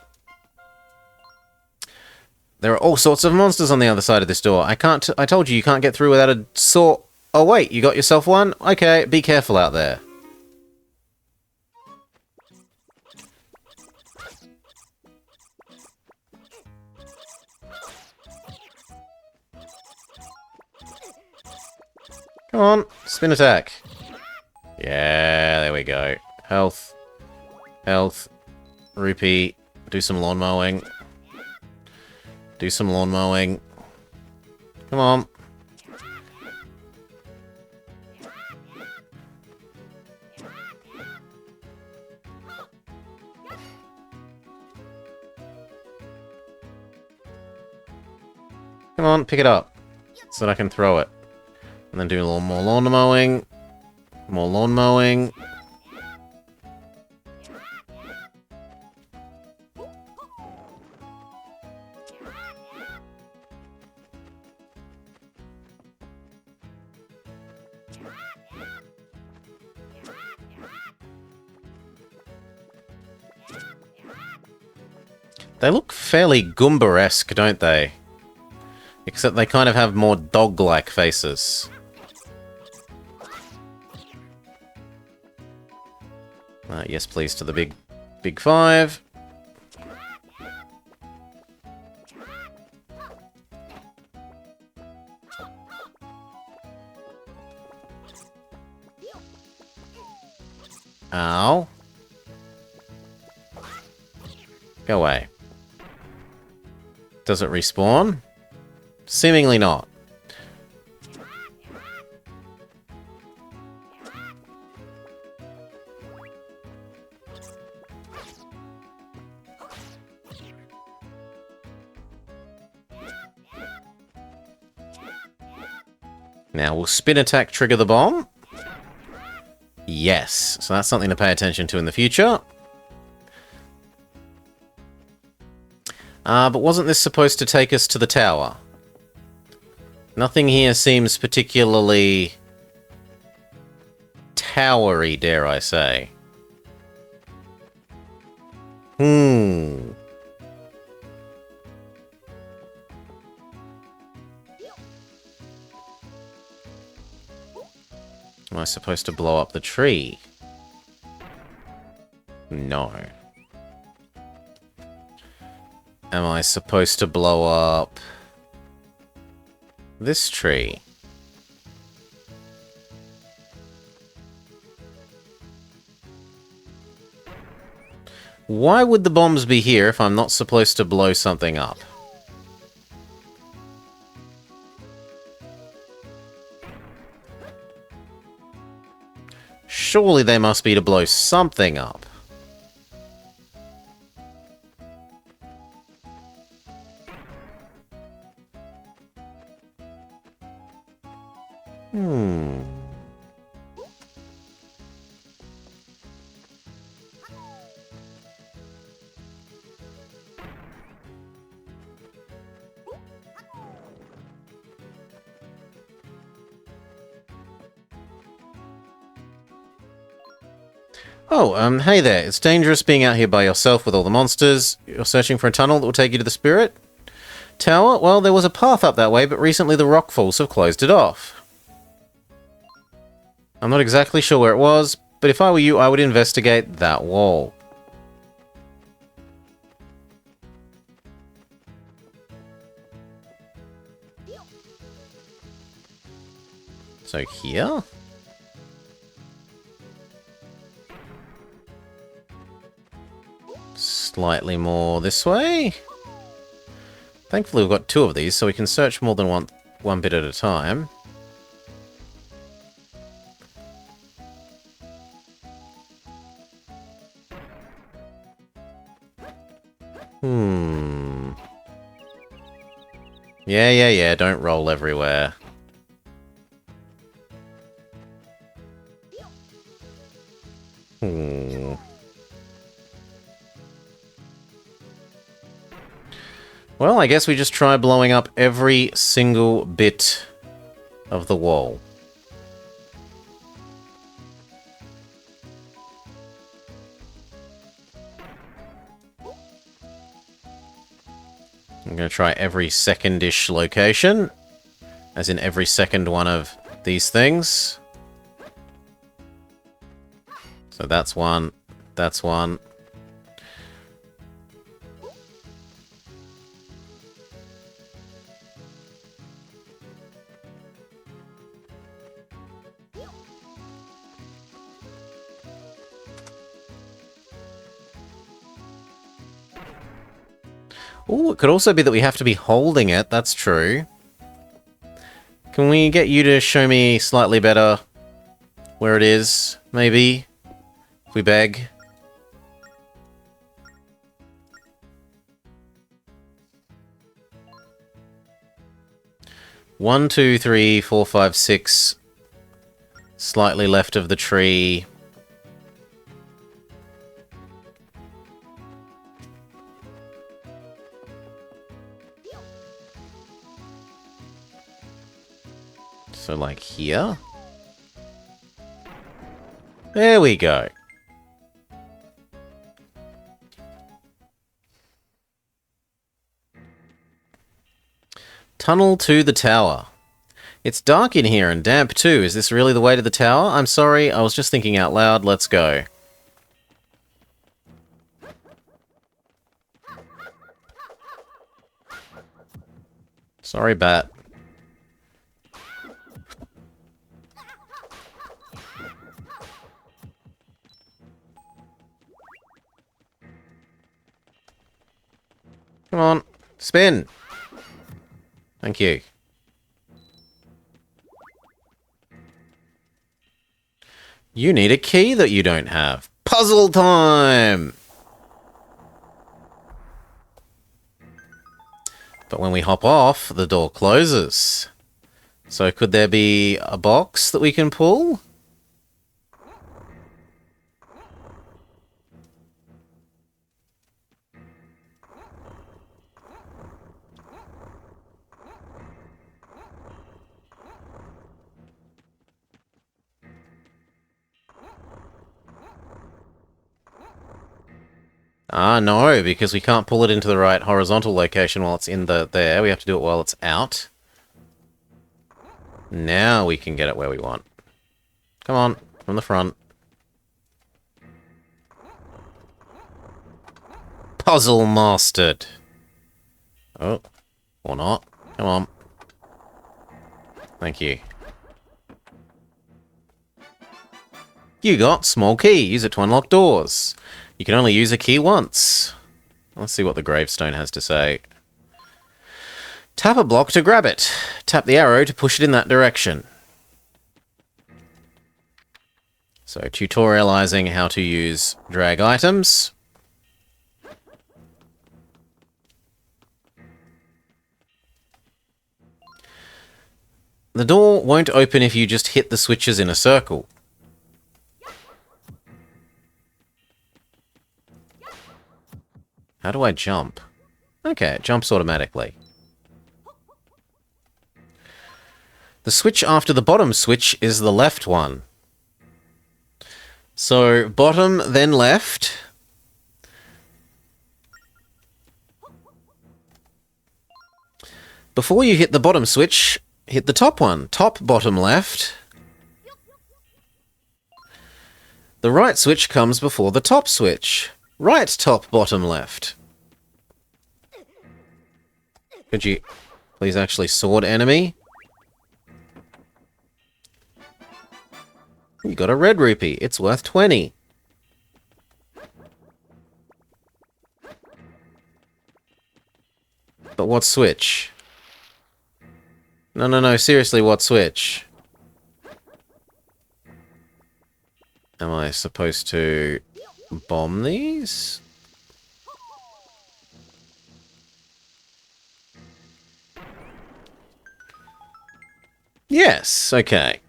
There are all sorts of monsters on the other side of this door. I told you can't get through without a sword. Oh wait, you got yourself one? Okay, be careful out there. Come on, spin attack. Yeah, there we go. Health. Health. Rupee. Do some lawn mowing. Do some lawn mowing. Come on. Come on, pick it up. So that I can throw it. And then do a little more lawn mowing. More lawn mowing. They look fairly Goomba-esque, don't they? Except they kind of have more dog-like faces. Yes, please, to the big five. Ow. Go away. Does it respawn? Seemingly not. Now, will spin attack trigger the bomb? Yes. So that's something to pay attention to in the future. But wasn't this supposed to take us to the tower? Nothing here seems particularly towery, dare I say. Am I supposed to blow up the tree? No. Am I supposed to blow up this tree? Why would the bombs be here if I'm not supposed to blow something up? Surely they must be to blow something up. Oh, hey there. It's dangerous being out here by yourself with all the monsters. You're searching for a tunnel that will take you to the spirit tower? Well, there was a path up that way, but recently the rockfalls have closed it off. I'm not exactly sure where it was, but if I were you, I would investigate that wall. So here? Slightly more this way. Thankfully we've got two of these, so we can search more than one bit at a time. Yeah, don't roll everywhere. Well, I guess we just try blowing up every single bit of the wall. I'm going to try every second-ish location, as in every second one of these things. So that's one, that's one. Ooh, it could also be that we have to be holding it, that's true. Can we get you to show me slightly better where it is, maybe? If we beg. 1, 2, 3, 4, 5, 6. Slightly left of the tree. So, like here? There we go. Tunnel to the tower. It's dark in here and damp too. Is this really the way to the tower? I'm sorry, I was just thinking out loud. Let's go. Sorry, bat. Come on, spin. Thank you. You need a key that you don't have. Puzzle time! But when we hop off, the door closes. So could there be a box that we can pull? Ah, no, because we can't pull it into the right horizontal location while it's in there. We have to do it while it's out. Now we can get it where we want. Come on, from the front. Puzzle mastered. Oh, or not. Come on. Thank you. You got small key. Use it to unlock doors. You can only use a key once. Let's see what the gravestone has to say. Tap a block to grab it. Tap the arrow to push it in that direction. So, tutorializing how to use drag items. The door won't open if you just hit the switches in a circle. How do I jump? Okay, it jumps automatically. The switch after the bottom switch is the left one. So, bottom, then left. Before you hit the bottom switch, hit the top one. Top, bottom, left. The right switch comes before the top switch. Right, top, bottom, left. Could you please actually sword enemy? You got a red rupee. It's worth 20. But what switch? No, seriously, what switch? Am I supposed to bomb these? Yes, okay.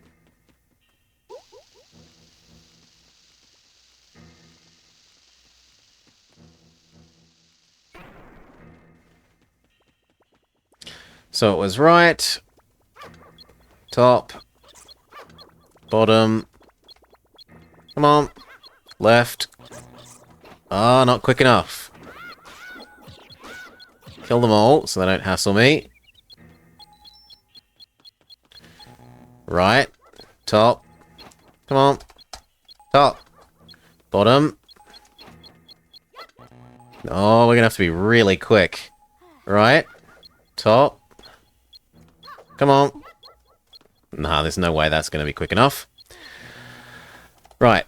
So it was right, top, bottom, come on, left. Ah, not quick enough. Kill them all so they don't hassle me. Right, top, come on, top, bottom. Oh, we're gonna have to be really quick. Right, top. Come on. Nah, there's no way that's going to be quick enough. Right.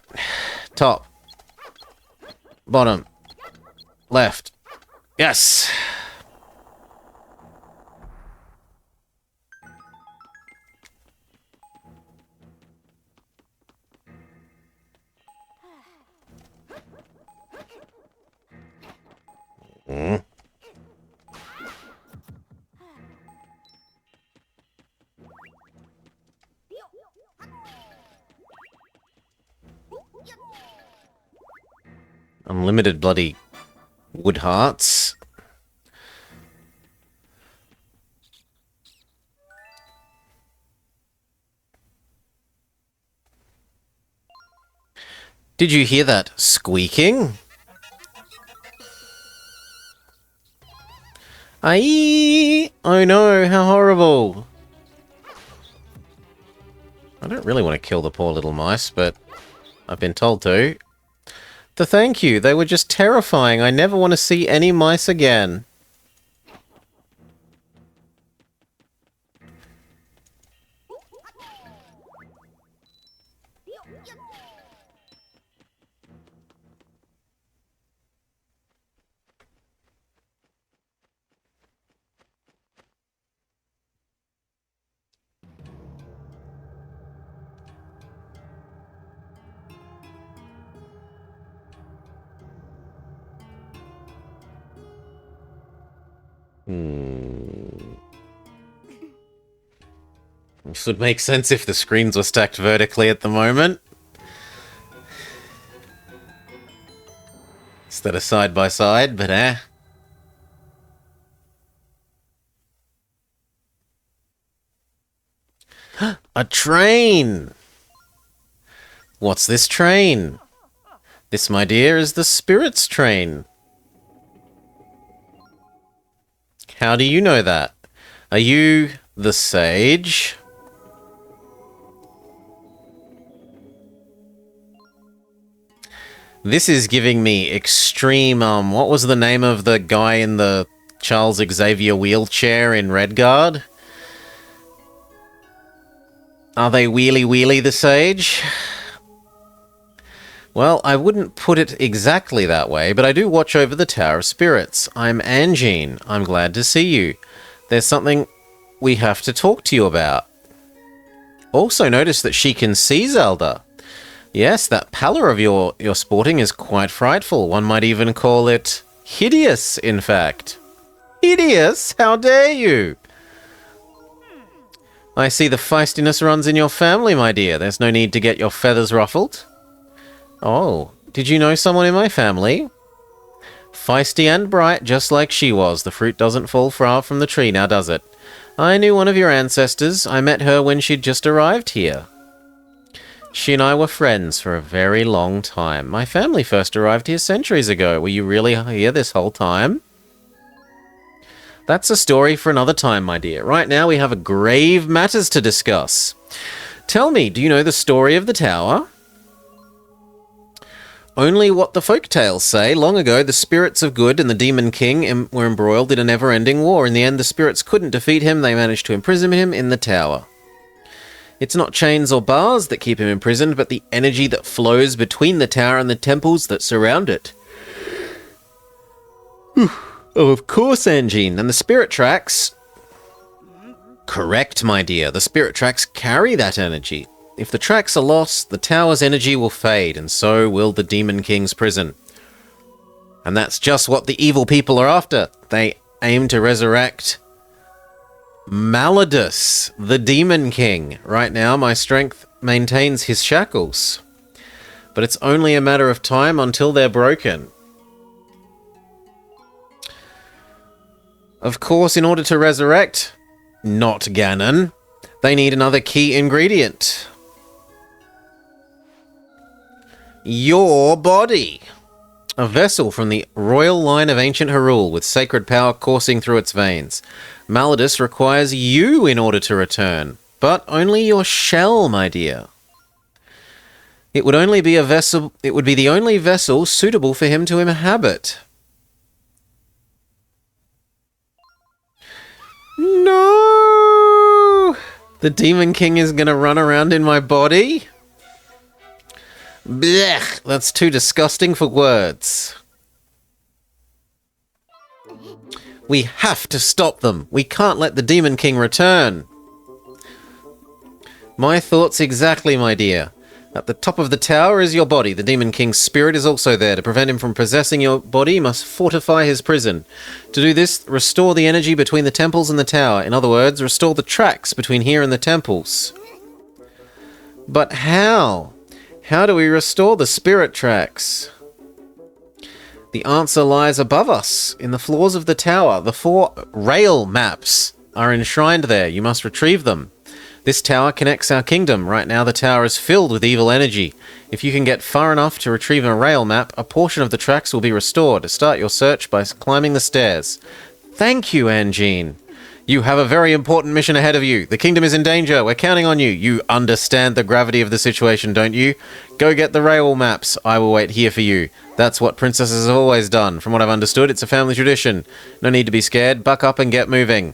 Top. Bottom. Left. Yes! Mm. Unlimited bloody wood hearts. Did you hear that squeaking? Aye! Oh no, how horrible! I don't really want to kill the poor little mice, but I've been told to. Thank you, they were just terrifying. I never want to see any mice again. This would make sense if the screens were stacked vertically at the moment. Instead of side by side, but A train! What's this train? This, my dear, is the Spirit's train. How do you know that? Are you the sage? This is giving me extreme, what was the name of the guy in the Charles Xavier wheelchair in Redguard? Are they wheelie the sage? Well, I wouldn't put it exactly that way, but I do watch over the Tower of Spirits. I'm Angine. I'm glad to see you. There's something we have to talk to you about. Also notice that she can see Zelda. Yes, that pallor of you're sporting is quite frightful. One might even call it hideous, in fact. Hideous? How dare you? I see the feistiness runs in your family, my dear. There's no need to get your feathers ruffled. Oh, did you know someone in my family? Feisty and bright, just like she was. The fruit doesn't fall far from the tree, now does it? I knew one of your ancestors. I met her when she'd just arrived here. She and I were friends for a very long time. My family first arrived here centuries ago. Were you really here this whole time? That's a story for another time, my dear. Right now we have grave matters to discuss. Tell me, do you know the story of the tower? Only what the folk tales say. Long ago, the spirits of good and the Demon King were embroiled in a never-ending war. In the end, the spirits couldn't defeat him. They managed to imprison him in the tower. It's not chains or bars that keep him imprisoned, but the energy that flows between the tower and the temples that surround it. Oh, of course, Angine. And the spirit tracks... Correct, my dear. The spirit tracks carry that energy. If the tracks are lost, the tower's energy will fade, and so will the Demon King's prison. And that's just what the evil people are after. They aim to resurrect Maladus, the Demon King. Right now, my strength maintains his shackles. But it's only a matter of time until they're broken. Of course, in order to resurrect, not Ganon, they need another key ingredient. Your body. A vessel from the royal line of ancient Hyrule with sacred power coursing through its veins. Maladus requires you in order to return, but only your shell, my dear. It would only be a vessel. It would be the only vessel suitable for him to inhabit. No! The Demon King is gonna run around in my body? Blech! That's too disgusting for words. We have to stop them. We can't let the Demon King return. My thoughts exactly, my dear. At the top of the tower is your body. The Demon King's spirit is also there. To prevent him from possessing your body, you must fortify his prison. To do this, restore the energy between the temples and the tower. In other words, restore the tracks between here and the temples. But how? How do we restore the spirit tracks? The answer lies above us, in the floors of the tower. The 4 rail maps are enshrined there. You must retrieve them. This tower connects our kingdom. Right now the tower is filled with evil energy. If you can get far enough to retrieve a rail map, a portion of the tracks will be restored. Start your search by climbing the stairs. Thank you, Angine. You have a very important mission ahead of you. The kingdom is in danger. We're counting on you. You understand the gravity of the situation, don't you? Go get the rail maps. I will wait here for you. That's what princesses have always done. From what I've understood, it's a family tradition. No need to be scared. Buck up and get moving.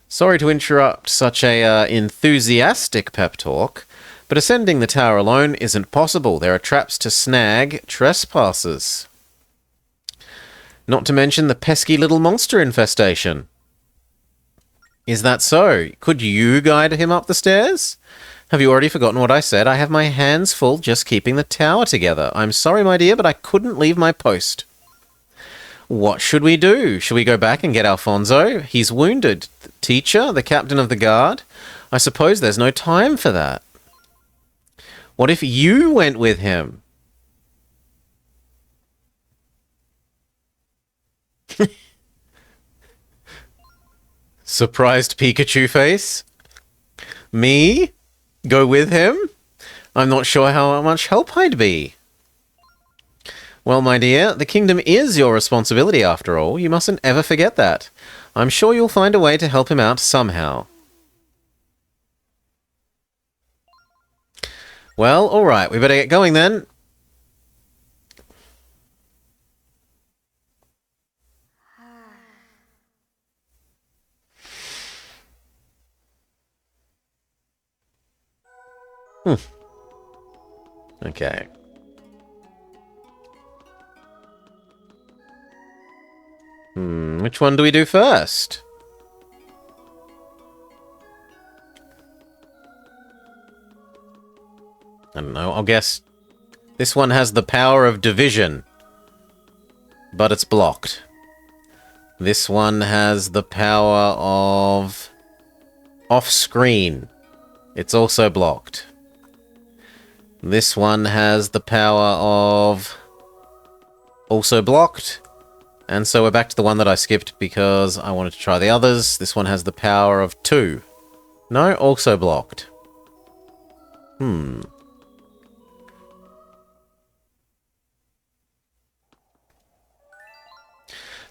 Sorry to interrupt such a enthusiastic pep talk, but ascending the tower alone isn't possible. There are traps to snag trespassers. Not to mention the pesky little monster infestation. Is that so? Could you guide him up the stairs? Have you already forgotten what I said? I have my hands full just keeping the tower together. I'm sorry, my dear, but I couldn't leave my post. What should we do? Should we go back and get Alfonso? He's wounded. The teacher? The captain of the guard? I suppose there's no time for that. What if you went with him? Surprised Pikachu face? Me? Go with him? I'm not sure how much help I'd be. Well, my dear, the kingdom is your responsibility after all. You mustn't ever forget that. I'm sure you'll find a way to help him out somehow. Well, alright, we better get going then. Okay. Which one do we do first? I don't know, I'll guess this one has the power of division, but it's blocked. This one has the power of off-screen. It's also blocked. This one has the power of also blocked. And so we're back to the one that I skipped because I wanted to try the others. This one has the power of 2. No, also blocked.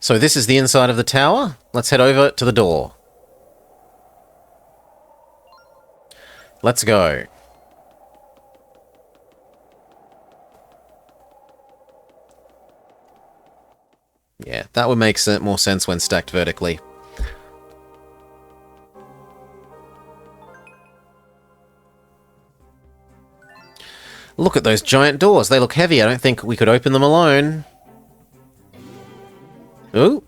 So this is the inside of the tower. Let's head over to the door. Let's go. Yeah, that would make more sense when stacked vertically. Look at those giant doors. They look heavy. I don't think we could open them alone. Ooh.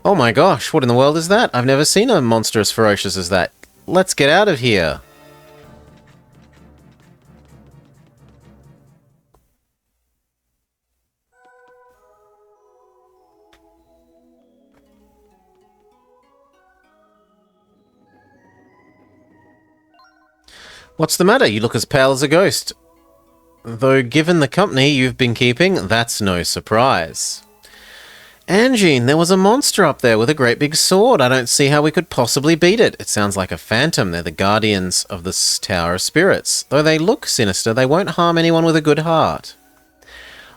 Oh my gosh, what in the world is that? I've never seen a monster as ferocious as that. Let's get out of here. What's the matter? You look as pale as a ghost. Though given the company you've been keeping, that's no surprise. Angine, there was a monster up there with a great big sword. I don't see how we could possibly beat it. It sounds like a phantom. They're the guardians of this Tower of Spirits. Though they look sinister, they won't harm anyone with a good heart.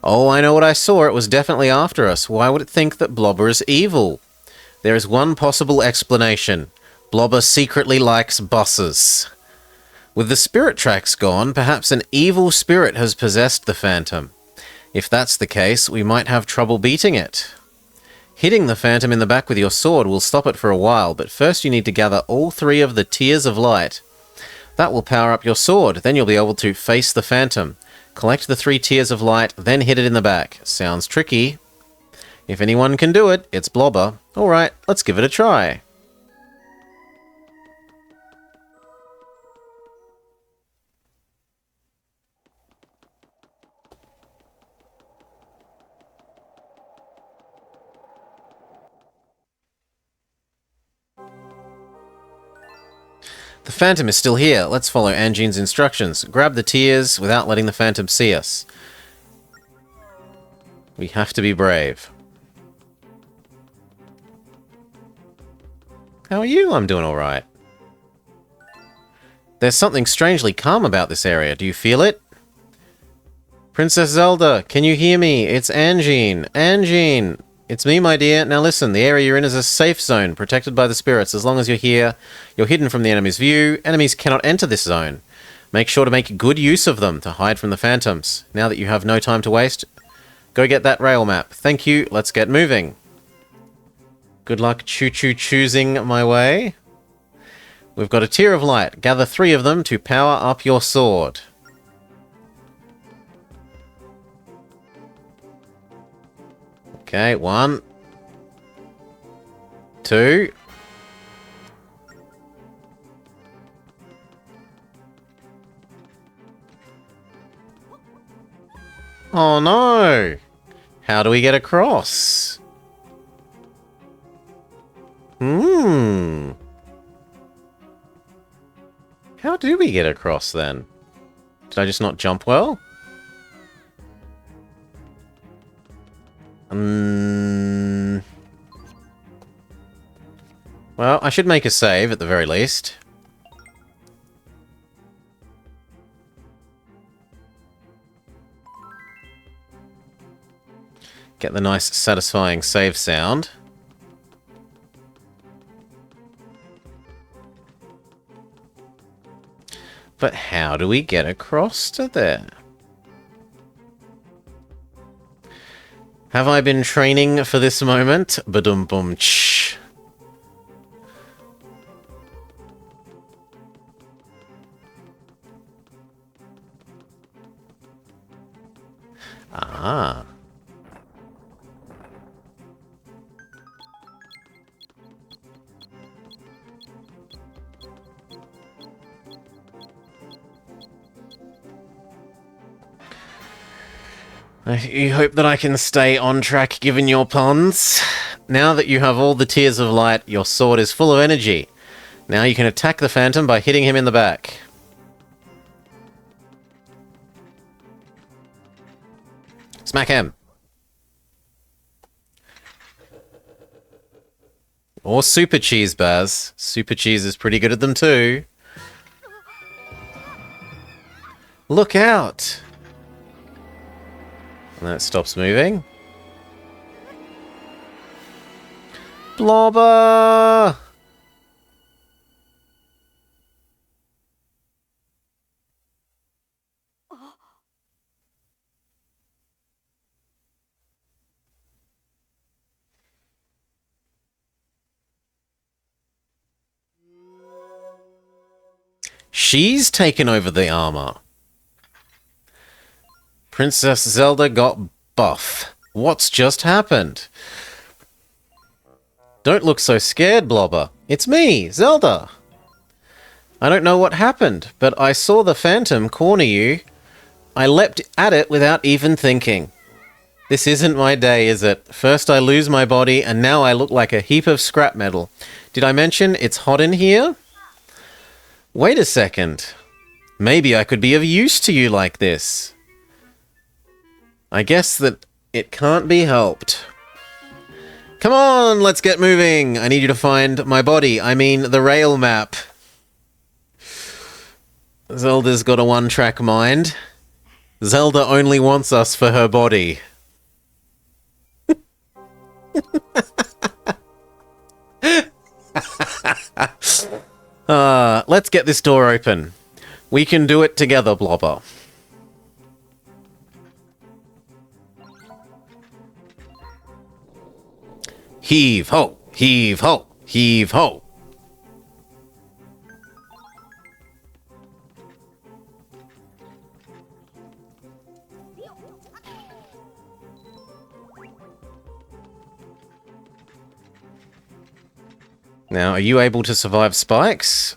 Oh, I know what I saw. It was definitely after us. Why would it think that Blobber is evil? There is one possible explanation. Blobber secretly likes buses. With the spirit tracks gone, perhaps an evil spirit has possessed the phantom. If that's the case, we might have trouble beating it. Hitting the phantom in the back with your sword will stop it for a while, but first you need to gather all 3 of the Tears of Light. That will power up your sword, then you'll be able to face the phantom. Collect the 3 Tears of Light, then hit it in the back. Sounds tricky. If anyone can do it, it's Blobber. Alright, let's give it a try. The phantom is still here. Let's follow Angine's instructions. Grab the tears without letting the phantom see us. We have to be brave. How are you? I'm doing alright. There's something strangely calm about this area. Do you feel it? Princess Zelda, can you hear me? It's Angine. Angine! It's me, my dear. Now listen, the area you're in is a safe zone, protected by the spirits. As long as you're here, you're hidden from the enemy's view. Enemies cannot enter this zone. Make sure to make good use of them to hide from the phantoms. Now that you have no time to waste, go get that rail map. Thank you. Let's get moving. Good luck, Choo Choo, choosing my way. We've got a tier of light. Gather 3 of them to power up your sword. Okay, 1, 2. Oh no! How do we get across? How do we get across then? Did I just not jump well? Well, I should make a save at the very least. Get the nice, satisfying save sound. But how do we get across to there? Have I been training for this moment? Badum-bum-ch. Ah. You hope that I can stay on track given your puns. Now that you have all the tiers of light, your sword is full of energy. Now you can attack the phantom by hitting him in the back. Smack him. Or Super Cheese, Baz. Super Cheese is pretty good at them too. Look out! And that stops moving. Blobber! She's taken over the armor. Princess Zelda got buff. What's just happened? Don't look so scared, Blobber. It's me, Zelda. I don't know what happened, but I saw the phantom corner you. I leapt at it without even thinking. This isn't my day, is it? First I lose my body, and now I look like a heap of scrap metal. Did I mention it's hot in here? Wait a second. Maybe I could be of use to you like this. I guess that it can't be helped. Come on, let's get moving. I need you to find my body. I mean, the rail map. Zelda's got a one-track mind. Zelda only wants us for her body. Let's get this door open. We can do it together, Blobber. Heave ho! Heave ho! Heave ho! Now, are you able to survive spikes?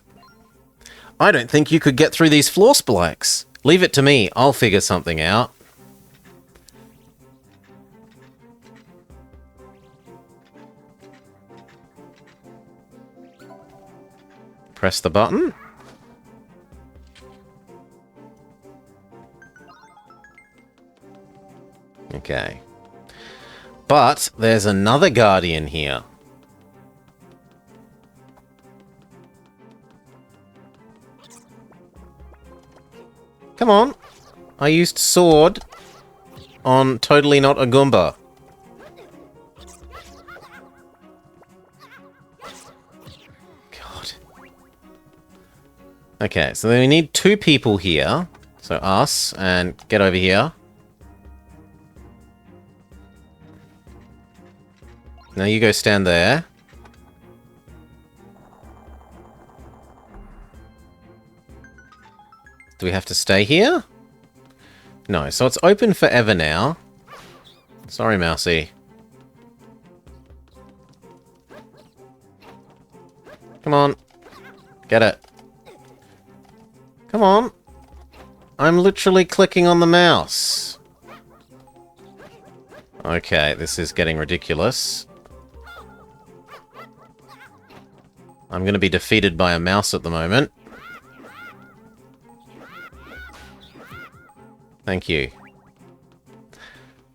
I don't think you could get through these floor spikes. Leave it to me. I'll figure something out. Press the button. Okay. But there's another guardian here. Come on. I used sword on totally not a Goomba. God. Okay, so then we need 2 people here. So us, and get over here. Now you go stand there. Do we have to stay here? No, so it's open forever now. Sorry, Mousy. Come on. Get it. Come on. I'm literally clicking on the mouse. Okay, this is getting ridiculous. I'm going to be defeated by a mouse at the moment. Thank you.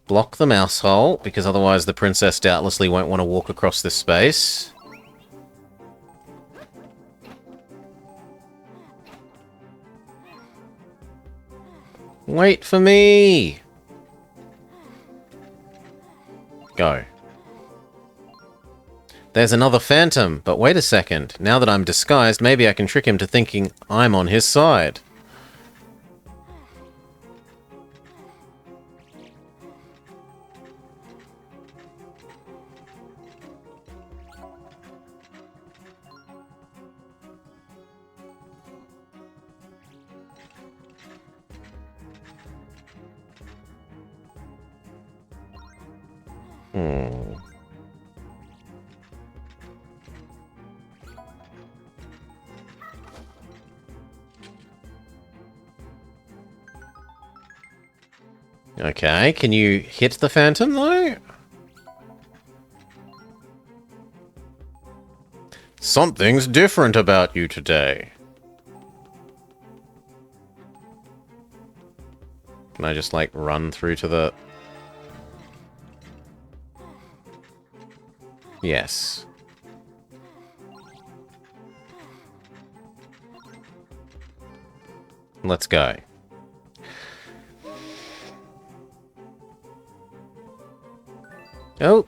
Block the mouse hole, because otherwise the princess doubtlessly won't want to walk across this space. Wait for me! Go. There's another phantom, but wait a second. Now that I'm disguised, maybe I can trick him to thinking I'm on his side. Okay, can you hit the phantom, though? Something's different about you today. Can I just, like, run through to the... Yes. Let's go. Oh.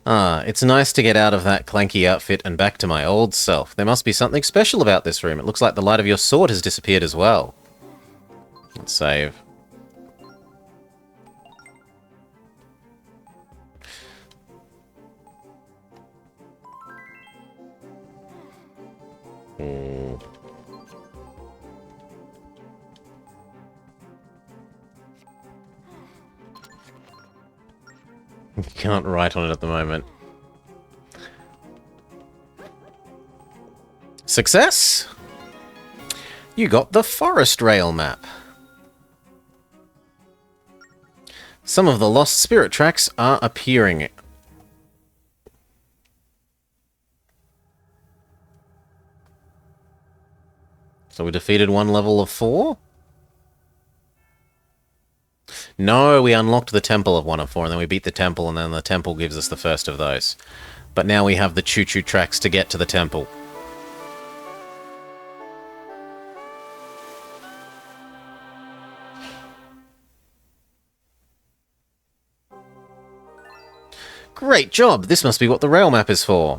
Ah, it's nice to get out of that clanky outfit and back to my old self. There must be something special about this room. It looks like the light of your sword has disappeared as well. Let's save. Can't write on it at the moment. Success! You got the forest rail map. Some of the lost spirit tracks are appearing. So we defeated one level of 4? No, we unlocked the temple of 1 of 4, and then we beat the temple, and then the temple gives us the first of those. But now we have the Choo Choo tracks to get to the temple. Great job! This must be what the rail map is for.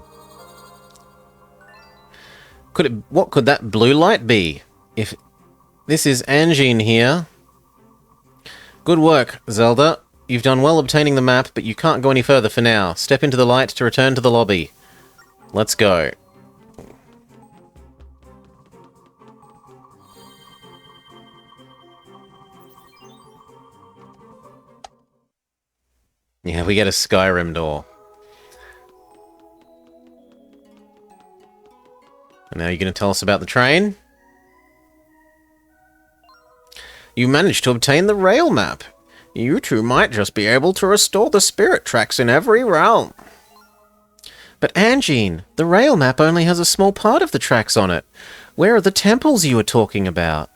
What could that blue light be? If this is Angine here. Good work, Zelda. You've done well obtaining the map, but you can't go any further for now. Step into the light to return to the lobby. Let's go. Yeah, we get a Skyrim door. And now you're going to tell us about the train? You managed to obtain the rail map. You two might just be able to restore the spirit tracks in every realm. But Angine, the rail map only has a small part of the tracks on it. Where are the temples you were talking about?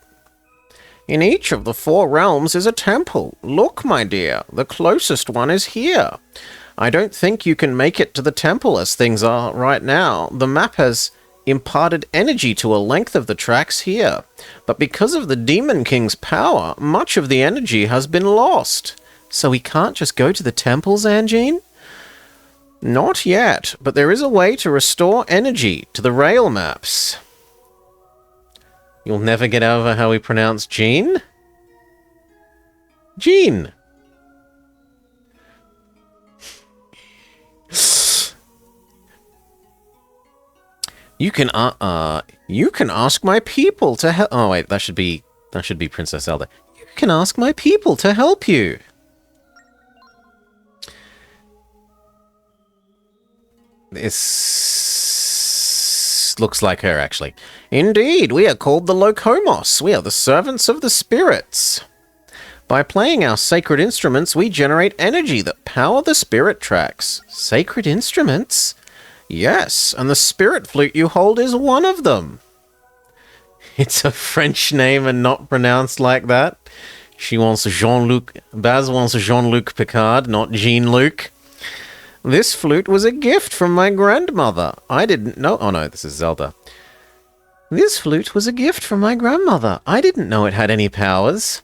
In each of the 4 realms is a temple. Look, my dear, the closest one is here. I don't think you can make it to the temple as things are right now. The map has imparted energy to a length of the tracks here, but because of the Demon King's power, much of the energy has been lost. So we can't just go to the temples, Anjean? Not yet, but there is a way to restore energy to the rail maps. You'll never get over how we pronounce Jean? Jean! You can ask my people to help. Oh wait, that should be Princess Zelda. You can ask my people to help you. This looks like her, actually. Indeed, we are called the Locomos. We are the servants of the spirits. By playing our sacred instruments, we generate energy that power the spirit tracks. Sacred instruments? Yes, and the spirit flute you hold is one of them. It's a French name and not pronounced like that. She wants Jean-Luc... Baz wants Jean-Luc Picard, not Jean-Luc. This flute was a gift from my grandmother. I didn't know... Oh no, this is Zelda. This flute was a gift from my grandmother. I didn't know it had any powers.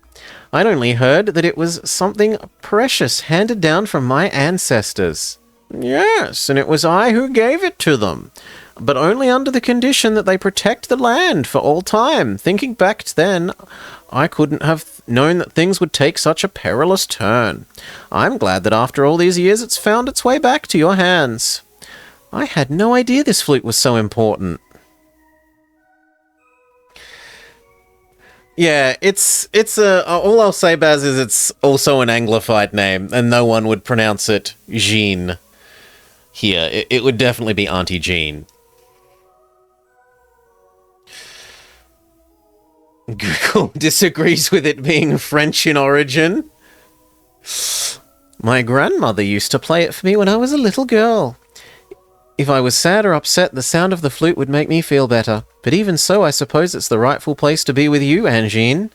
I'd only heard that it was something precious handed down from my ancestors. Yes, and it was I who gave it to them. But only under the condition that they protect the land for all time. Thinking back then, I couldn't have known that things would take such a perilous turn. I'm glad that after all these years it's found its way back to your hands. I had no idea this flute was so important. Yeah, all I'll say, Baz, is it's also an Anglified name, and no one would pronounce it Jean here. It would definitely be Auntie Jean. Google disagrees with it being French in origin. My grandmother used to play it for me when I was a little girl. If I was sad or upset, the sound of the flute would make me feel better. But even so, I suppose it's the rightful place to be with you, Anjean.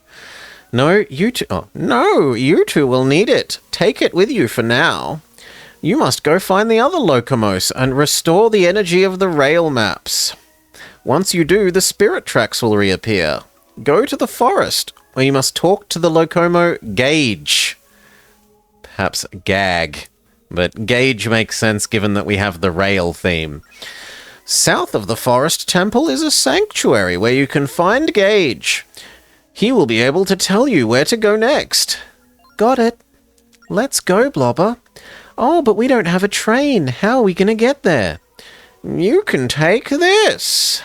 No, you two... Oh, no, you two will need it. Take it with you for now. You must go find the other Locomos and restore the energy of the rail maps. Once you do, the spirit tracks will reappear. Go to the forest, where you must talk to the Locomo Gage. Perhaps Gag. But Gage makes sense given that we have the rail theme. South of the Forest Temple is a sanctuary where you can find Gage. He will be able to tell you where to go next. Got it. Let's go, Blobber. Oh, but we don't have a train. How are we going to get there? You can take this.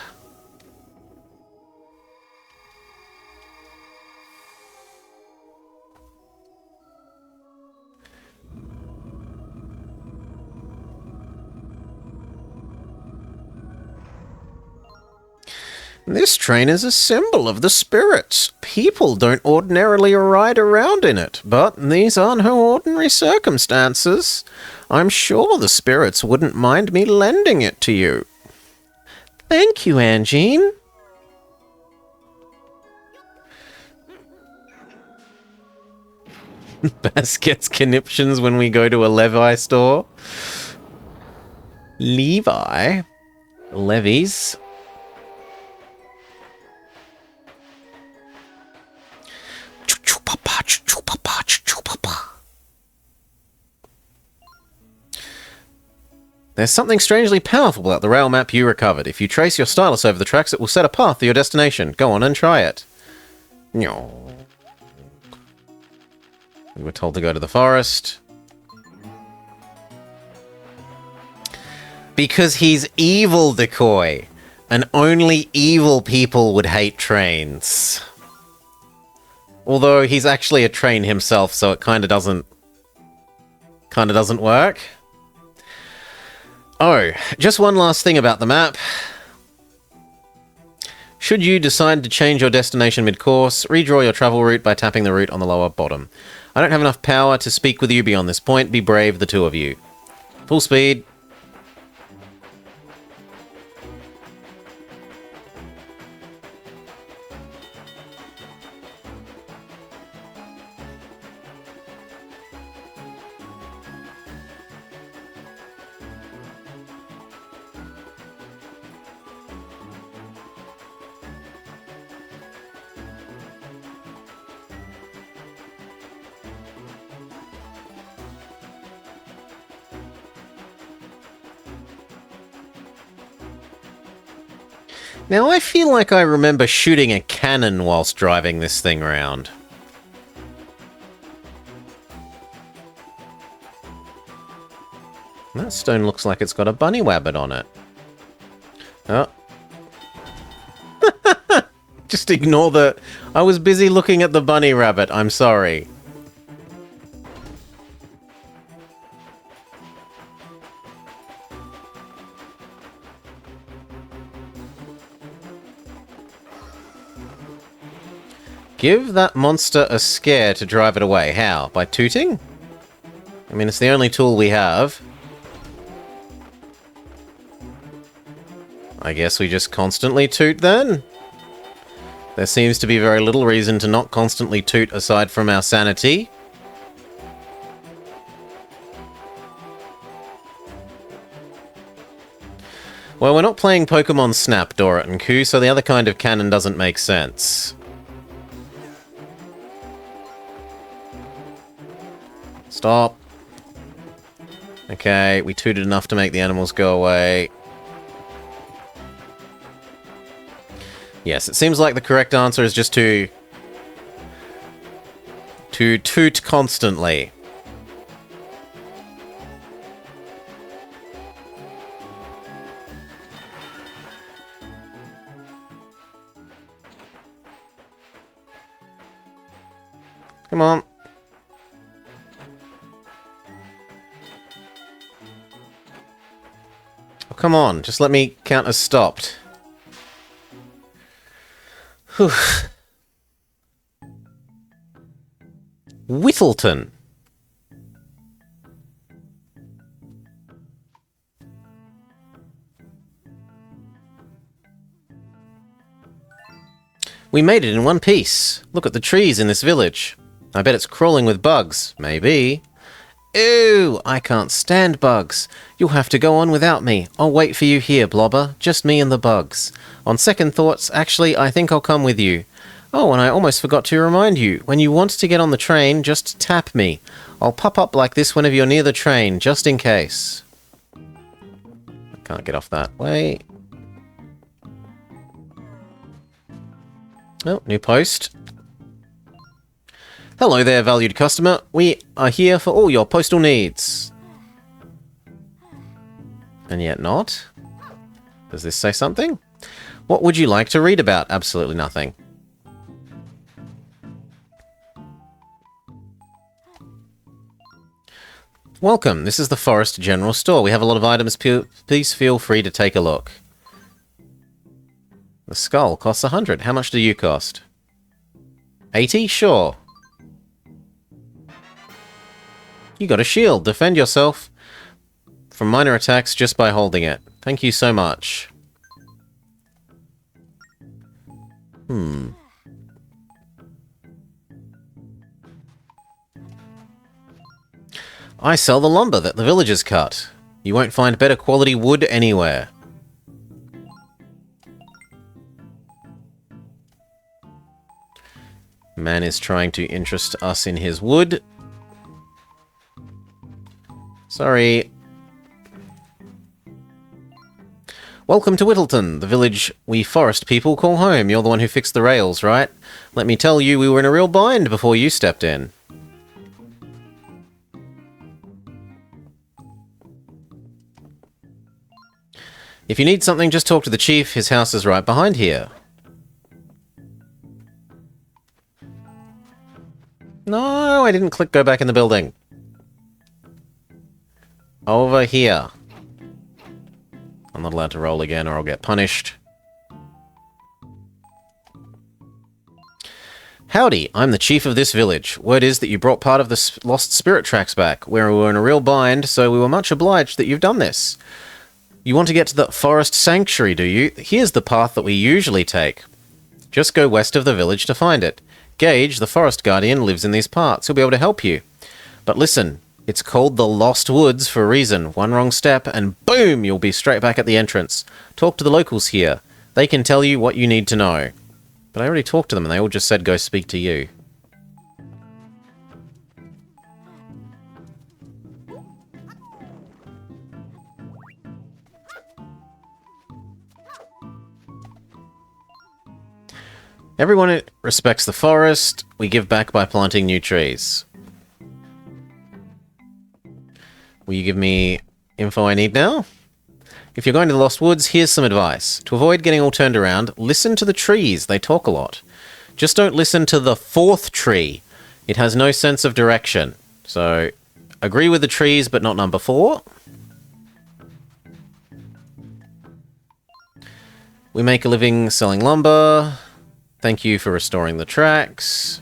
This train is a symbol of the spirits. People don't ordinarily ride around in it, but these are no ordinary circumstances. I'm sure the spirits wouldn't mind me lending it to you. Thank you, Anjean. Bass gets conniptions when we go to a Levi store. Levi? Levi's? There's something strangely powerful about the rail map you recovered. If you trace your stylus over the tracks, it will set a path to your destination. Go on and try it. We were told to go to the forest. Because he's evil, Decoy. And only evil people would hate trains. Although he's actually a train himself, so it kind of doesn't work. Oh, just one last thing about the map. Should you decide to change your destination mid-course, redraw your travel route by tapping the route on the lower bottom. I don't have enough power to speak with you beyond this point. Be brave, the two of you. Full speed. Now, I feel like I remember shooting a cannon whilst driving this thing around. That stone looks like it's got a bunny wabbit on it. Oh. Just ignore the... I was busy looking at the bunny rabbit, I'm sorry. Give that monster a scare to drive it away. How? By tooting? I mean, it's the only tool we have. I guess we just constantly toot then? There seems to be very little reason to not constantly toot aside from our sanity. Well, we're not playing Pokemon Snap, Dora and Koo, so the other kind of cannon doesn't make sense. Stop. Okay, we tooted enough to make the animals go away. Yes, it seems like the correct answer is just to toot constantly. Come on. Oh, come on, just let me count as stopped. Whew. Whittleton. We made it in one piece. Look at the trees in this village. I bet it's crawling with bugs. Maybe. Ew, I can't stand bugs. You'll have to go on without me. I'll wait for you here, Blobber. Just me and the bugs. On second thoughts, actually, I think I'll come with you. Oh, and I almost forgot to remind you. When you want to get on the train, just tap me. I'll pop up like this whenever you're near the train, just in case. I can't get off that way. Oh, new post. Hello there, valued customer. We are here for all your postal needs. And yet not. Does this say something? What would you like to read about? Absolutely nothing. Welcome, this is the Forest General Store. We have a lot of items, please feel free to take a look. The skull costs 100. How much do you cost? 80? Sure. You got a shield. Defend yourself from minor attacks just by holding it. Thank you so much. I sell the lumber that the villagers cut. You won't find better quality wood anywhere. Man is trying to interest us in his wood. Sorry. Welcome to Whittleton, the village we forest people call home. You're the one who fixed the rails, right? Let me tell you, we were in a real bind before you stepped in. If you need something, just talk to the chief. His house is right behind here. No, I didn't click go back in the building. Over here. I'm not allowed to roll again or I'll get punished. Howdy, I'm the chief of this village. Word is that you brought part of the lost spirit tracks back, where we were in a real bind, so we were much obliged that you've done this. You want to get to the forest sanctuary, do you? Here's the path that we usually take. Just go west of the village to find it. Gage, the forest guardian, lives in these parts. He'll be able to help you. But listen, it's called the Lost Woods for a reason. One wrong step, and boom, you'll be straight back at the entrance. Talk to the locals here. They can tell you what you need to know. But I already talked to them, and they all just said go speak to you. Everyone respects the forest. We give back by planting new trees. Will you give me info I need now? If you're going to the Lost Woods, here's some advice. To avoid getting all turned around, listen to the trees. They talk a lot. Just don't listen to the fourth tree. It has no sense of direction. So, agree with the trees, but not number 4. We make a living selling lumber. Thank you for restoring the tracks.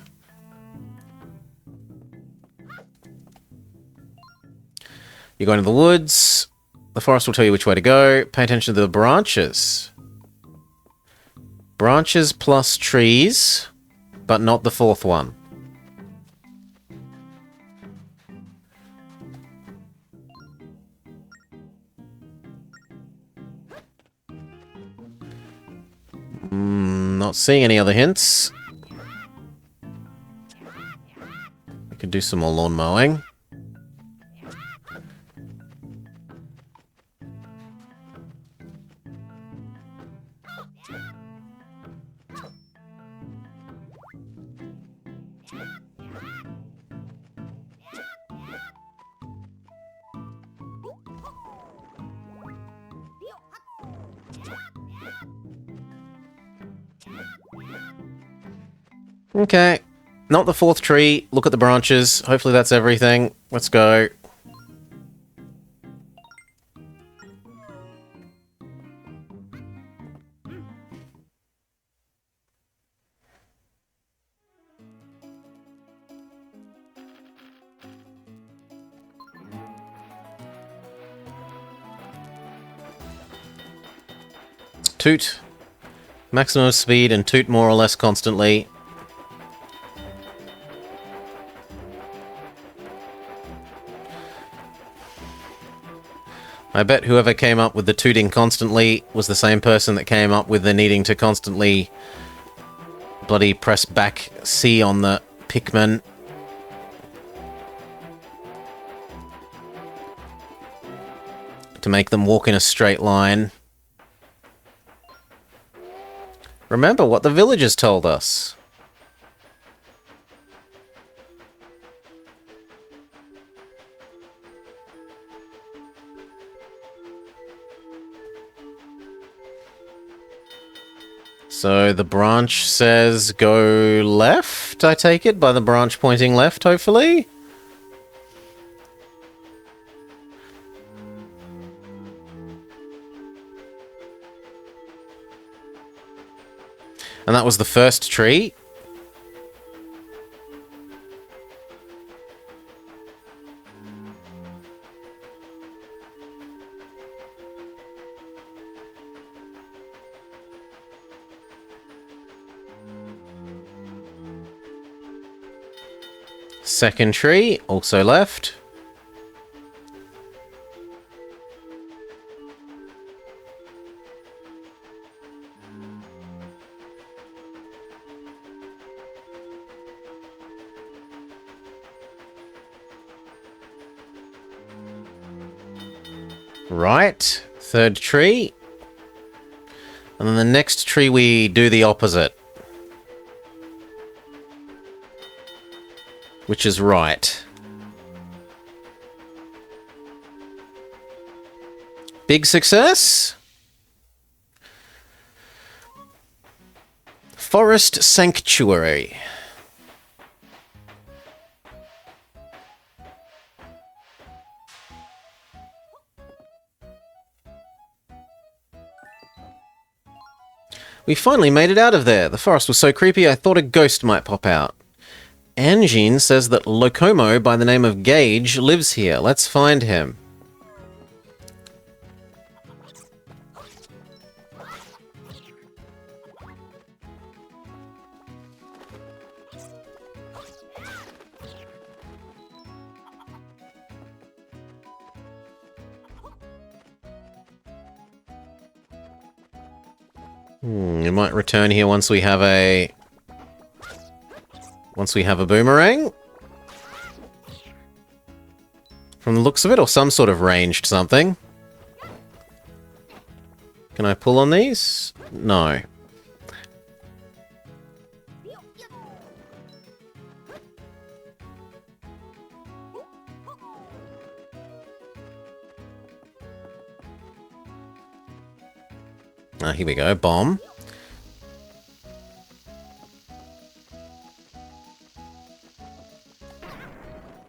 You're going to the woods. The forest will tell you which way to go. Pay attention to the branches. Branches plus trees, but not the fourth one. Not seeing any other hints. We could do some more lawn mowing. Okay. Not the fourth tree. Look at the branches. Hopefully that's everything. Let's go. Toot. Maximum speed and toot more or less constantly. I bet whoever came up with the tooting constantly was the same person that came up with the needing to constantly bloody press back C on the Pikmin. To make them walk in a straight line. Remember what the villagers told us. So the branch says go left, I take it, by the branch pointing left, hopefully? And that was the first tree. Second tree, also left. Right, third tree. And then the next tree we do the opposite. Which is right. Big success. Forest Sanctuary. We finally made it out of there. The forest was so creepy I thought a ghost might pop out. Angine says that Locomo by the name of Gage lives here. Let's find him. We might return here once we have a boomerang. From the looks of it, or some sort of ranged something. Can I pull on these? No. Ah, here we go. Bomb.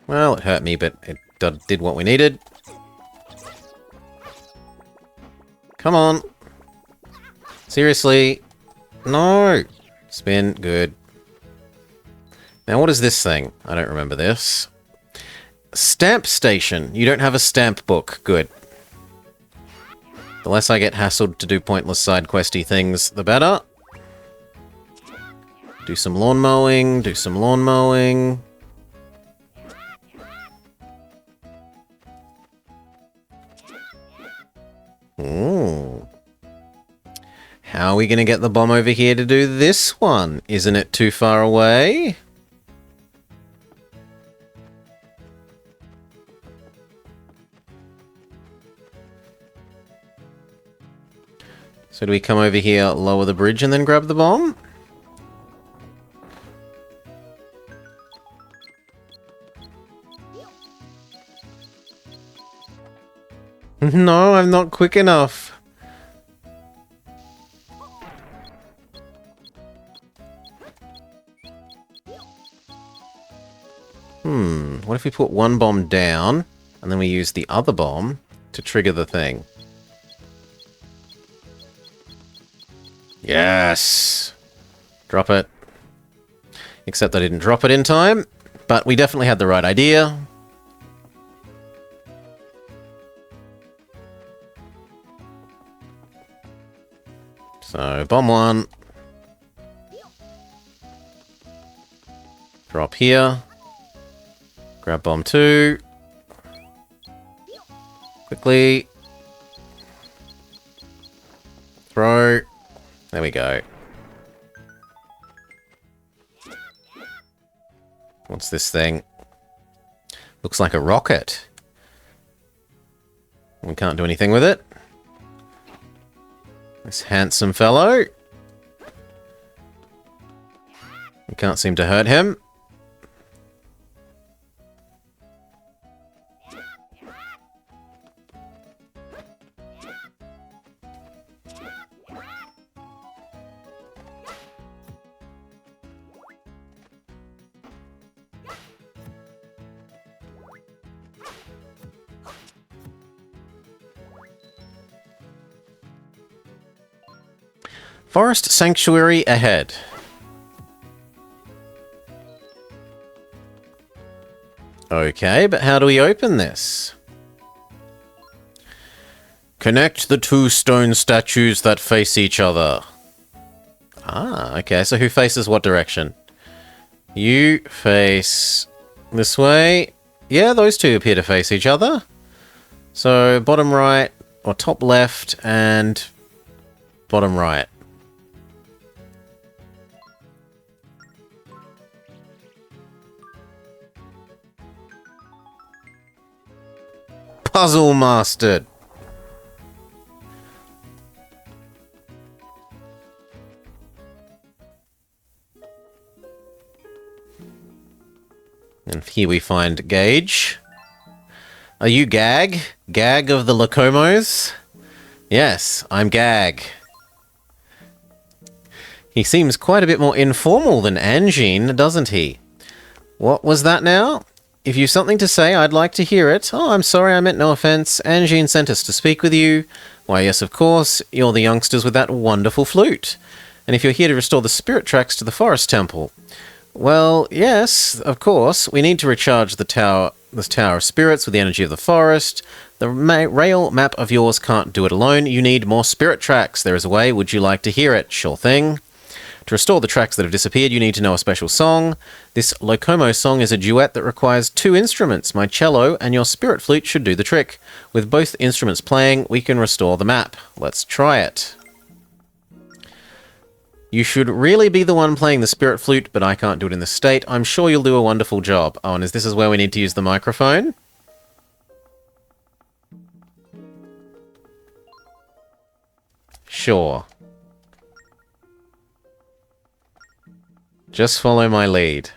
Well, it hurt me, but it did what we needed. Come on. Seriously. No. Spin. Good. Now, what is this thing? I don't remember this. Stamp station. You don't have a stamp book. Good. The less I get hassled to do pointless side questy things, the better. Do some lawn mowing. Do some lawn mowing. Ooh. How are we going to get the bomb over here to do this one? Isn't it too far away? So do we come over here, lower the bridge, and then grab the bomb? No, I'm not quick enough. What if we put one bomb down, and then we use the other bomb to trigger the thing? Yes! Drop it. Except I didn't drop it in time, but we definitely had the right idea. So, bomb one. Drop here. Grab bomb two. Quickly. Throw. There we go. What's this thing? Looks like a rocket. We can't do anything with it. This handsome fellow. We can't seem to hurt him. Forest Sanctuary ahead. Okay, but how do we open this? Connect the two stone statues that face each other. Ah, okay, so who faces what direction? You face this way. Yeah, those two appear to face each other. So, bottom right, or top left, and bottom right. Puzzle mastered. And here we find Gage. Are you Gag? Gag of the Lacomos? Yes, I'm Gag. He seems quite a bit more informal than Angine, doesn't he? What was that now? If you've something to say, I'd like to hear it. Oh, I'm sorry, I meant no offense. Angine sent us to speak with you. Why, yes, of course. You're the youngsters with that wonderful flute. And if you're here to restore the spirit tracks to the forest temple. Well, yes, of course. We need to recharge this Tower of Spirits with the energy of the forest. The rail map of yours can't do it alone. You need more spirit tracks. There is a way. Would you like to hear it? Sure thing. To restore the tracks that have disappeared, you need to know a special song. This Locomo song is a duet that requires two instruments. My cello and your spirit flute should do the trick. With both instruments playing, we can restore the map. Let's try it. You should really be the one playing the spirit flute, but I can't do it in this state. I'm sure you'll do a wonderful job. Oh, and this is where we need to use the microphone? Sure. Just follow my lead.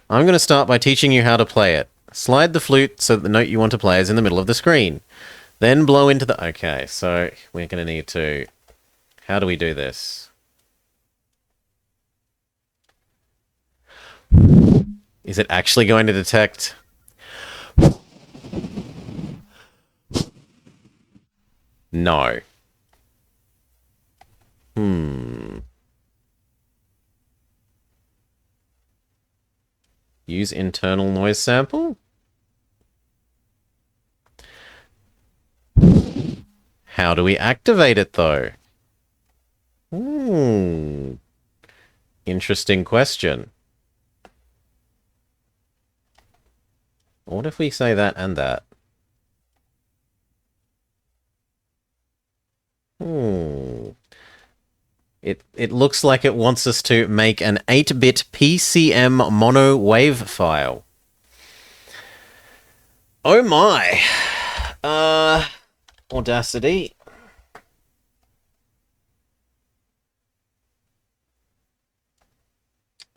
I'm going to start by teaching you how to play it. Slide the flute so that the note you want to play is in the middle of the screen. Then blow into the... Okay, so we're going to need to... How do we do this? Is it actually going to detect... No. Use internal noise sample? How do we activate it, though? Interesting question. What if we say that and that? It looks like it wants us to make an 8-bit PCM mono wave file. Oh my. Audacity.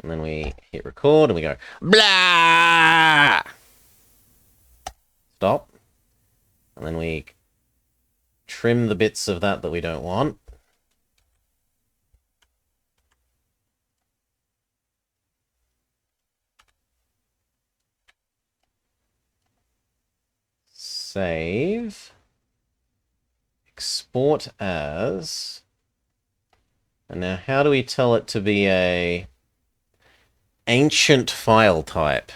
And then we hit record and we go, blah! Stop. And then we trim the bits of that we don't want. Save. Export as. And now how do we tell it to be a ancient file type?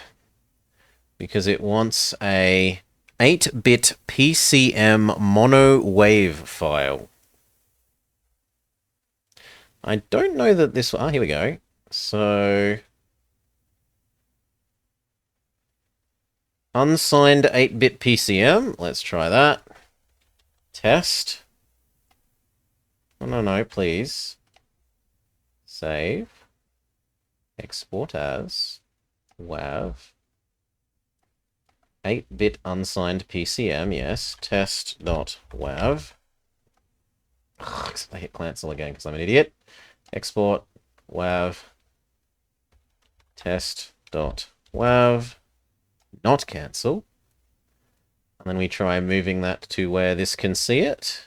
Because it wants a 8-bit PCM mono wave file. I don't know that this... Ah, here we go. So... Unsigned 8-bit PCM. Let's try that. Test. Oh, no, please. Save. Export as. WAV. 8-bit unsigned PCM, yes. Test.wav. I hit cancel again because I'm an idiot. Export. WAV. Test.wav. Not cancel. And then we try moving that to where this can see it.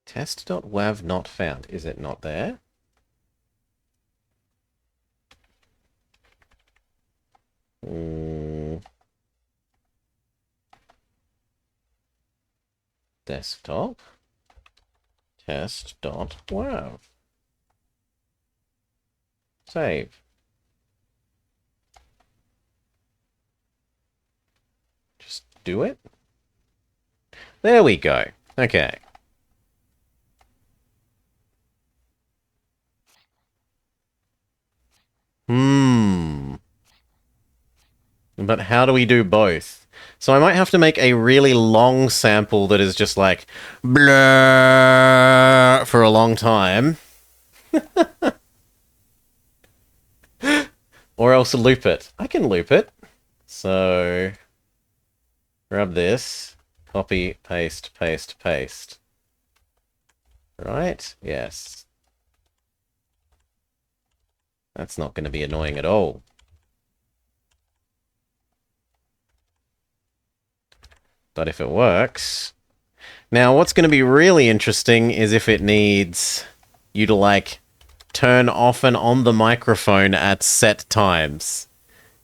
Test.wav not found. Is it not there? Desktop. Test.wav. Save. Just do it. There we go. Okay. But how do we do both? So I might have to make a really long sample that is just like blur for a long time. Or else loop it. I can loop it. So grab this, copy, paste, paste, paste. Right? Yes. That's not going to be annoying at all. But if it works... Now, what's going to be really interesting is if it needs you to, like, turn off and on the microphone at set times.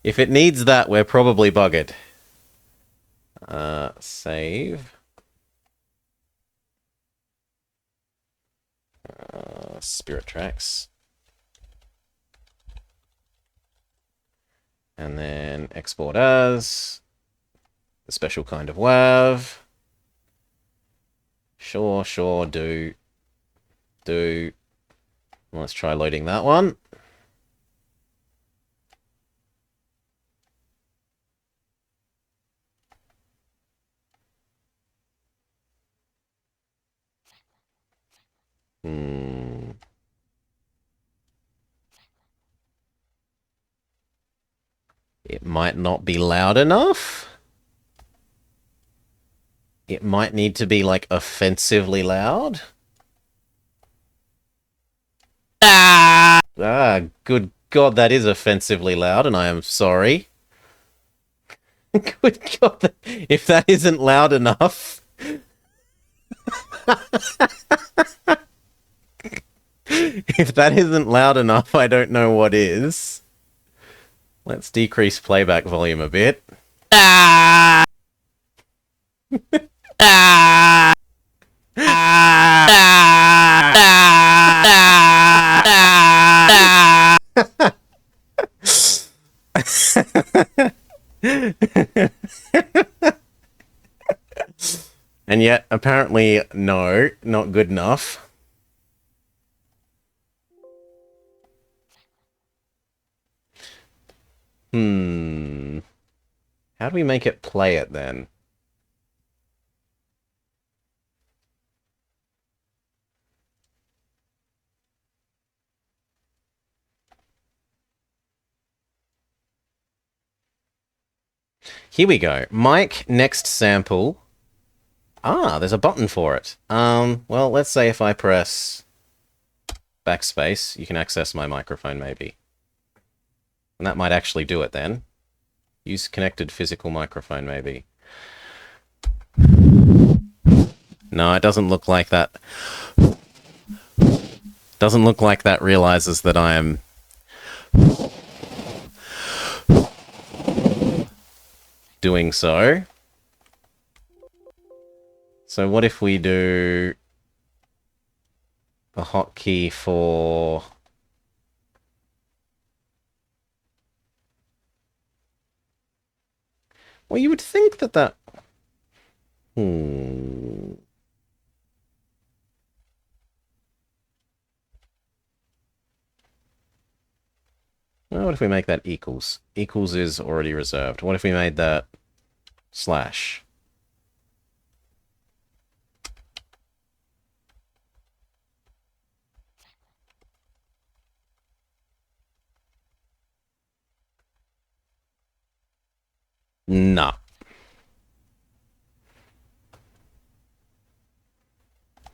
If it needs that, we're probably buggered. Save. Spirit tracks. And then export as the special kind of WAV. Sure, do. Let's try loading that one. It might not be loud enough. It might need to be, like, offensively loud. Ah, good God, that is offensively loud, and I am sorry. Good God, if that isn't loud enough... If that isn't loud enough, I don't know what is. Let's decrease playback volume a bit. And yet, apparently, no, not good enough. How do we make it play it, then? Here we go. Mic, next sample. Ah, there's a button for it. Well, let's say if I press backspace, you can access my microphone, maybe. And that might actually do it, then. Use connected physical microphone, maybe. No, it doesn't look like that. Doesn't look like that realizes that I am... doing so. So what if we do... the hotkey for... Well, you would think that that... Well, what if we make that equals? Equals is already reserved. What if we made that slash? Nah.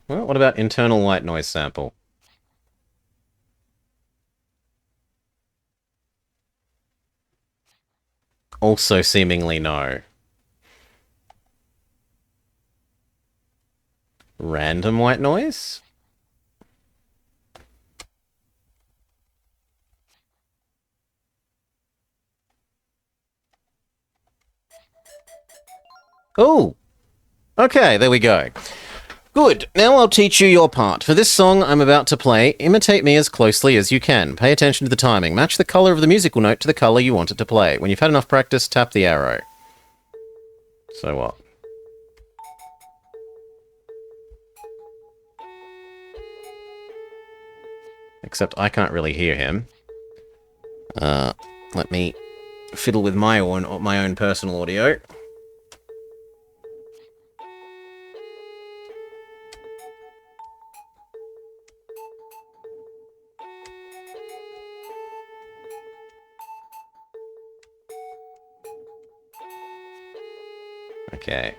Well, what about internal white noise sample? Also seemingly no. Random white noise? Oh! Okay, there we go. Good. Now I'll teach you your part. For this song I'm about to play, imitate me as closely as you can. Pay attention to the timing. Match the color of the musical note to the color you want it to play. When you've had enough practice, tap the arrow. So what? Except I can't really hear him. Let me fiddle with my own personal audio. Okay.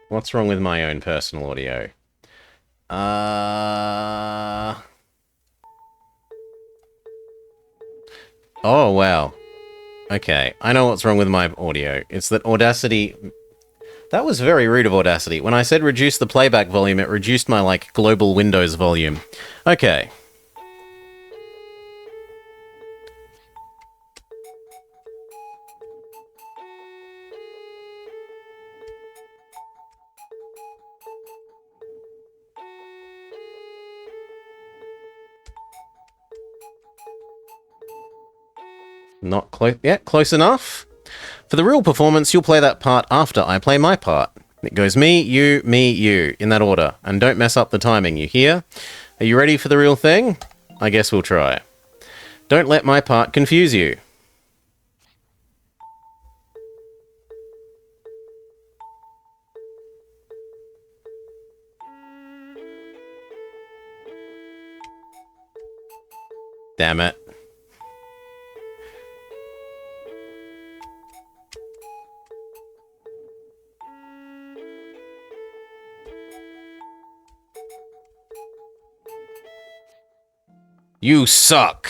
What's wrong with my own personal audio? Oh, wow. Okay, I know what's wrong with my audio. It's that Audacity... That was very rude of Audacity. When I said reduce the playback volume, it reduced my, like, global Windows volume. Okay. Not close... Yeah, close enough. For the real performance, you'll play that part after I play my part. It goes me, you, in that order. And don't mess up the timing, you hear? Are you ready for the real thing? I guess we'll try. Don't let my part confuse you. Damn it. You suck.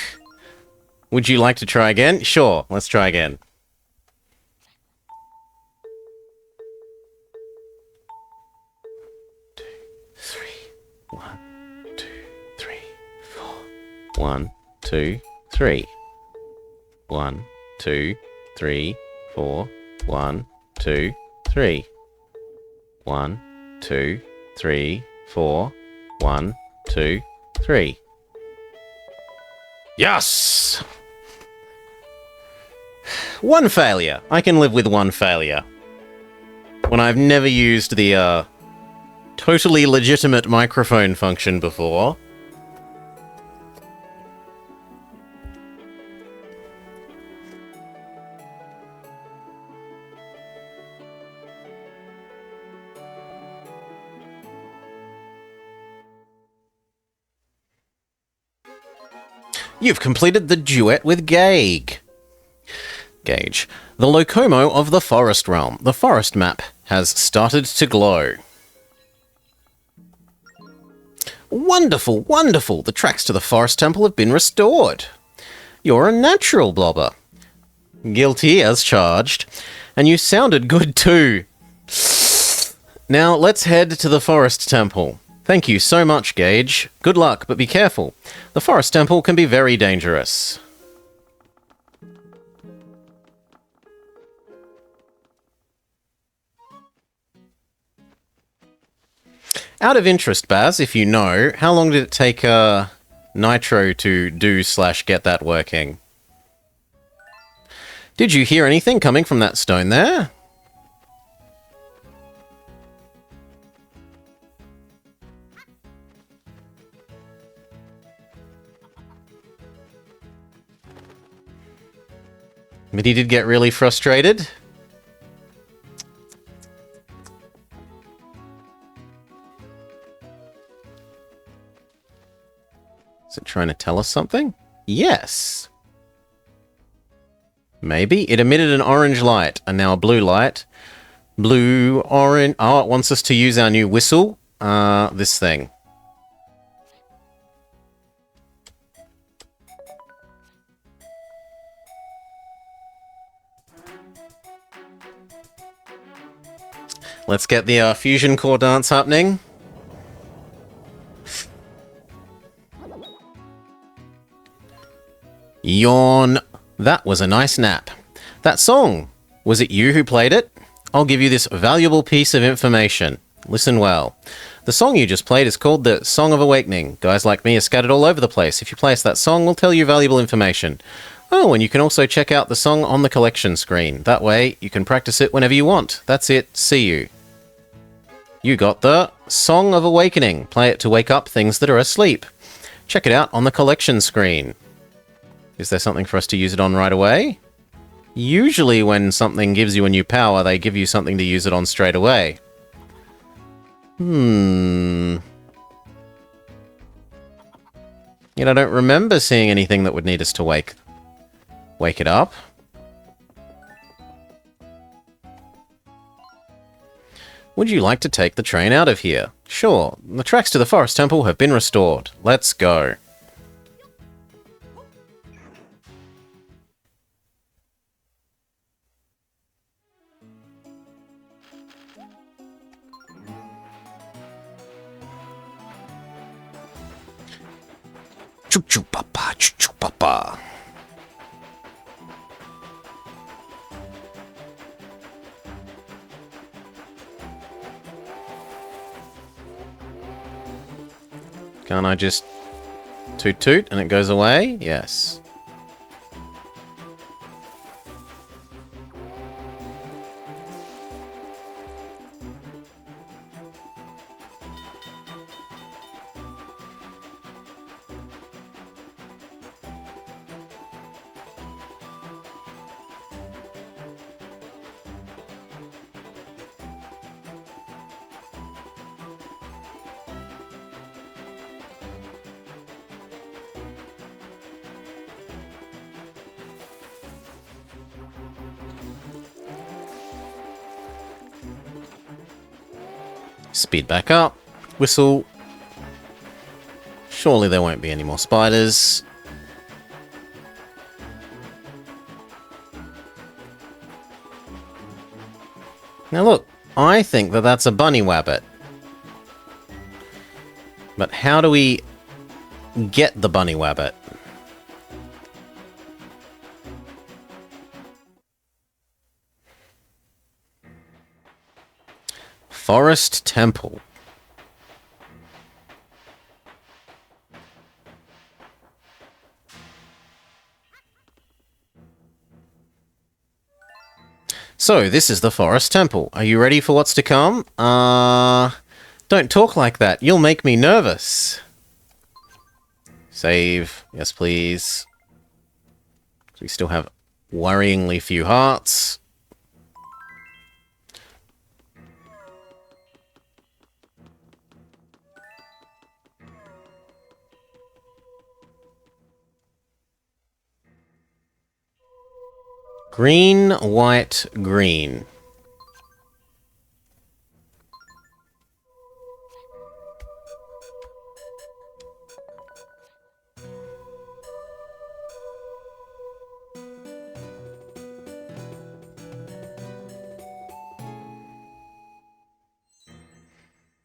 Would you like to try again? Sure, let's try again. One, two, three, four. 1, 2, 3. 1, 2, 3, 4. 1, 2, 3. 1, 2, 3, 4. 1, 2, 3. Yes! One failure. I can live with one failure. When I've never used the, totally legitimate microphone function before. You've completed the duet with Gage. Gage. The Locomo of the Forest Realm. The forest map has started to glow. Wonderful, wonderful. The tracks to the Forest Temple have been restored. You're a natural, Blobber. Guilty as charged. And you sounded good too. Now let's head to the Forest Temple. Thank you so much, Gage. Good luck, but be careful. The Forest Temple can be very dangerous. Out of interest, Baz, if you know, how long did it take Nitro to do/get that working? Did you hear anything coming from that stone there? But he did get really frustrated. Is it trying to tell us something? Yes. Maybe. It emitted an orange light, and now a blue light. Blue, orange. Oh, it wants us to use our new whistle. This thing. Let's get the fusion core dance happening. Yawn. That was a nice nap. That song, was it you who played it? I'll give you this valuable piece of information. Listen well. The song you just played is called the Song of Awakening. Guys like me are scattered all over the place. If you play us that song, we'll tell you valuable information. Oh, and you can also check out the song on the collection screen. That way, you can practice it whenever you want. That's it. See you. You got the Song of Awakening. Play it to wake up things that are asleep. Check it out on the collection screen. Is there something for us to use it on right away? Usually when something gives you a new power, they give you something to use it on straight away. Yet I don't remember seeing anything that would need us to wake it up. Would you like to take the train out of here? Sure. The tracks to the Forest Temple have been restored. Let's go. Choo choo papa, choo choo papa. Can't I just toot toot and it goes away? Yes. Speed back up. Whistle. Surely there won't be any more spiders. Now look, I think that that's a bunny wabbit. But how do we get the bunny wabbit? Forest Temple. So, this is the Forest Temple. Are you ready for what's to come? Don't talk like that. You'll make me nervous. Save. Yes, please. We still have worryingly few hearts. Green, white, green.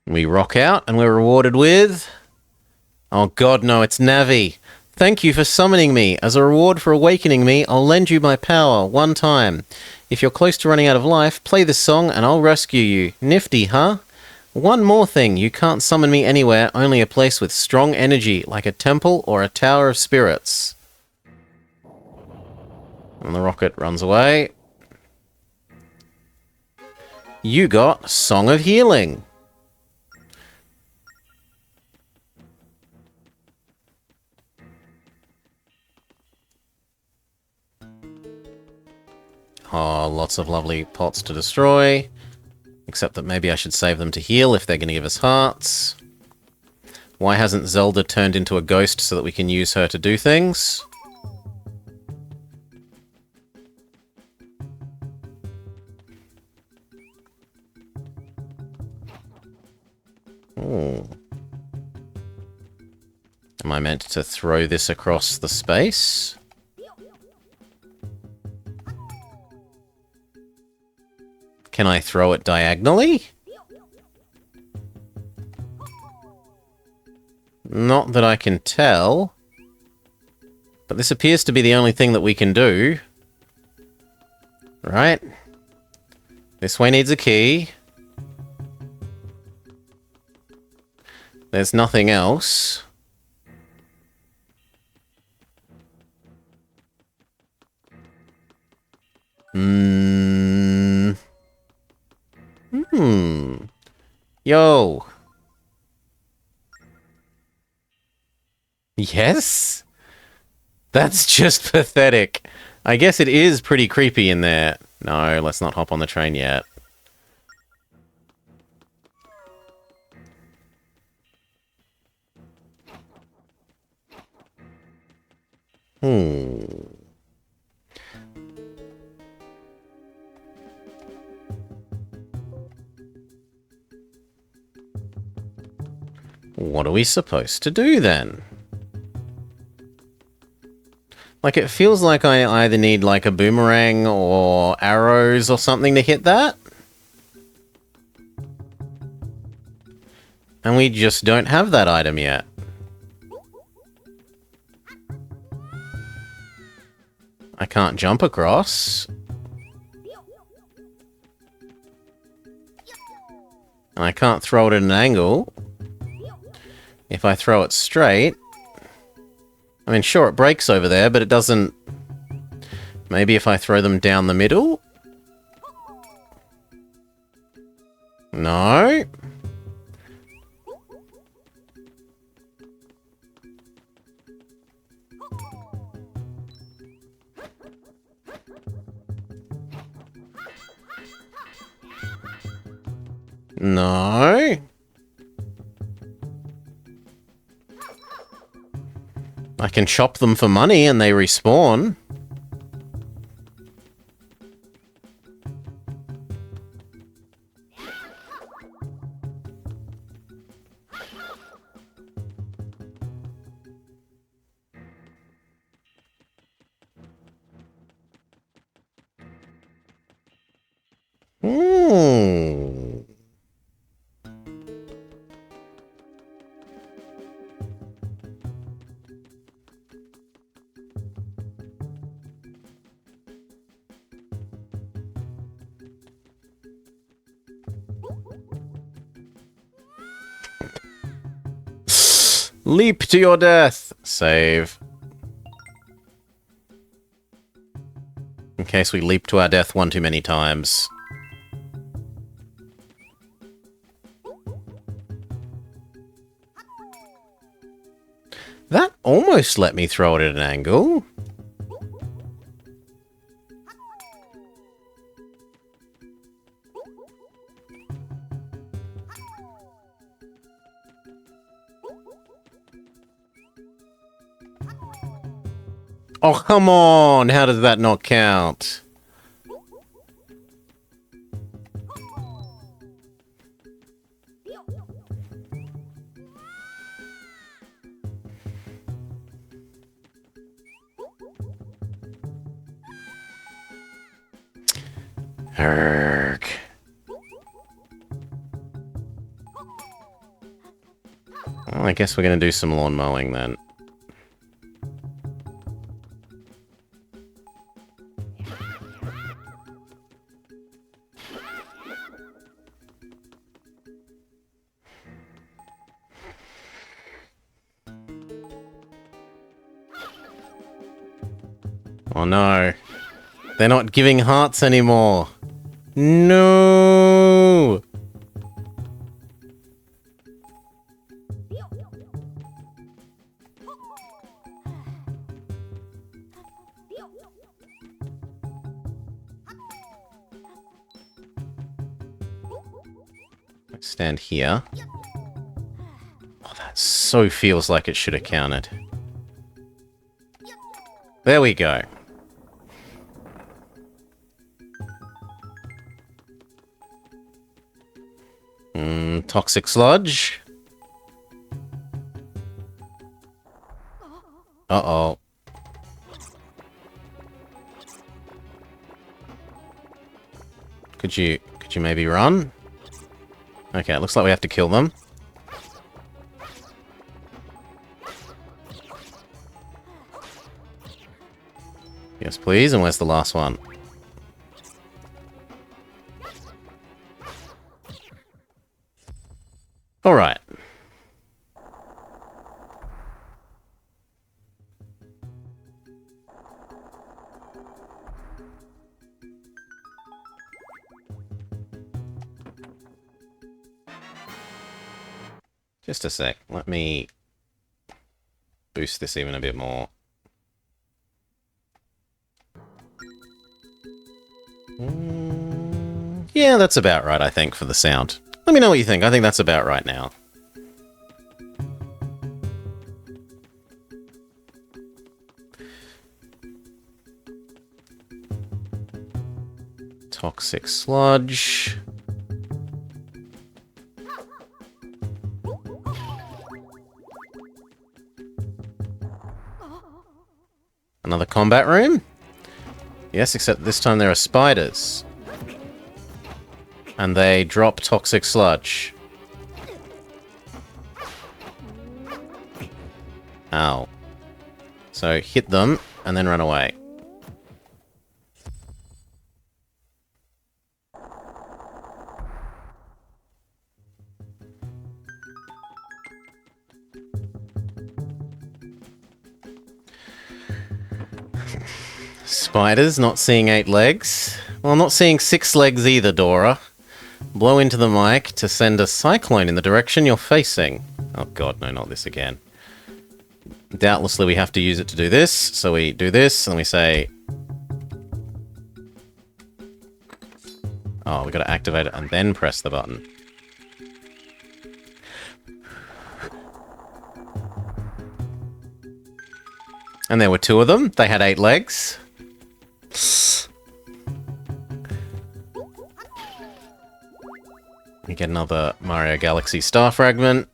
We rock out and we're rewarded with... Oh god, no, it's Navi. Thank you for summoning me. As a reward for awakening me, I'll lend you my power one time. If you're close to running out of life, play this song and I'll rescue you. Nifty, huh? One more thing, you can't summon me anywhere, only a place with strong energy, like a temple or a tower of spirits. And the rocket runs away. You got Song of Healing. Oh, lots of lovely pots to destroy. Except that maybe I should save them to heal if they're going to give us hearts. Why hasn't Zelda turned into a ghost so that we can use her to do things? Ooh. Am I meant to throw this across the space? Can I throw it diagonally? Not that I can tell. But this appears to be the only thing that we can do. Right? This way needs a key. There's nothing else. Yo. Yes? That's just pathetic. I guess it is pretty creepy in there. No, let's not hop on the train yet. What are we supposed to do then? Like, it feels like I either need, like, a boomerang or arrows or something to hit that. And we just don't have that item yet. I can't jump across. And I can't throw it at an angle. If I throw it straight... I mean, sure, it breaks over there, but it doesn't... Maybe if I throw them down the middle? No? No? I can chop them for money and they respawn. Hmm. Leap to your death. Save. In case we leap to our death one too many times. That almost let me throw it at an angle. Oh, come on! How does that not count? Arrgh. Well, I guess we're gonna do some lawn mowing then. Oh no. They're not giving hearts anymore. No! Let's stand here. Oh, that so feels like it should have counted. There we go. Toxic sludge. Uh-oh. Could you maybe run? Okay, it looks like we have to kill them. Yes, please. And where's the last one? All right. Just a sec. Let me boost this even a bit more. Yeah, that's about right, I think, for the sound. Let me know what you think. I think that's about right now. Toxic sludge. Another combat room? Yes, except this time there are spiders. And they drop toxic sludge. Ow. So hit them and then run away. Spiders not seeing 8 legs. Well, not seeing 6 legs either, Dora. Blow into the mic to send a cyclone in the direction you're facing. Oh god, no, not this again. Doubtlessly we have to use it to do this, so we do this, and we say... Oh, we gotta activate it and then press the button. And there were 2 of them. They had 8 legs. We get another Mario Galaxy star fragment.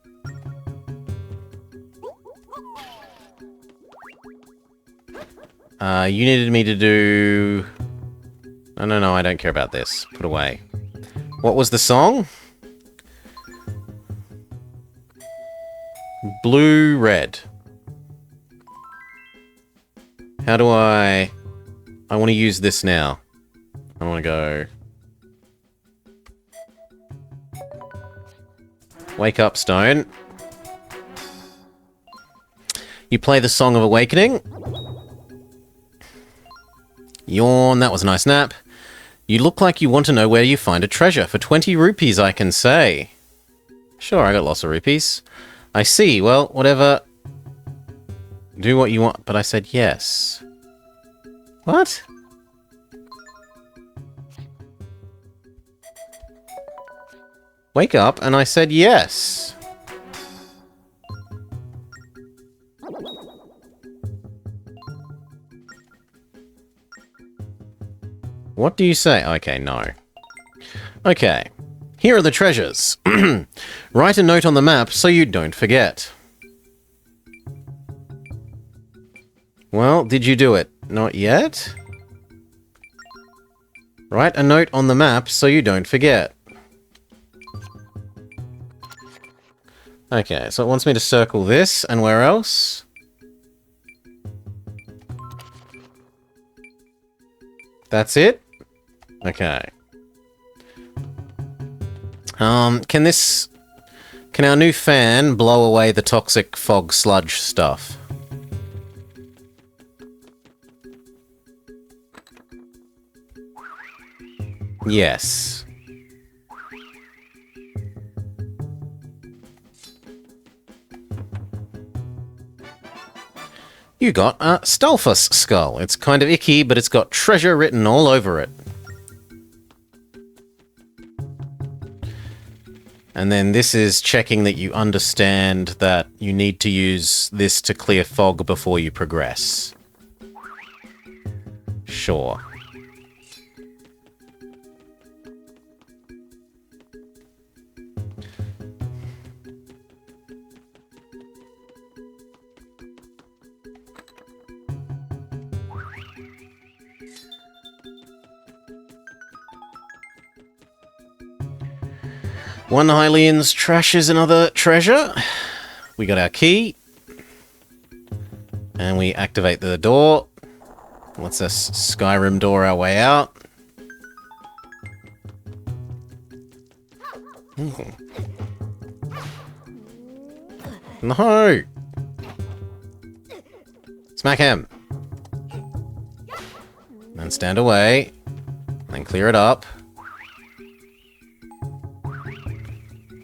You needed me to do... No, I don't care about this. Put away. What was the song? Blue, red. How do I want to use this now. I want to go... Wake up, Stone. You play the Song of Awakening. Yawn, that was a nice nap. You look like you want to know where you find a treasure. For 20 rupees, I can say. Sure, I got lots of rupees. I see. Well, whatever. Do what you want. But I said yes. What? Wake up, and I said yes. What do you say? Okay, no. Okay. Here are the treasures. Write a note on the map so you don't forget. Well, did you do it? Not yet? Write a note on the map so you don't forget. Okay, so it wants me to circle this, and where else? That's it? Okay. Can our new fan blow away the toxic fog sludge stuff? Yes. You got a Stalfus skull. It's kind of icky, but it's got treasure written all over it. And then this is checking that you understand that you need to use this to clear fog before you progress. Sure. One Hylian's trashes another treasure. We got our key. And we activate the door. Lets us Skyrim door our way out. No! Smack him. Then stand away. Then clear it up.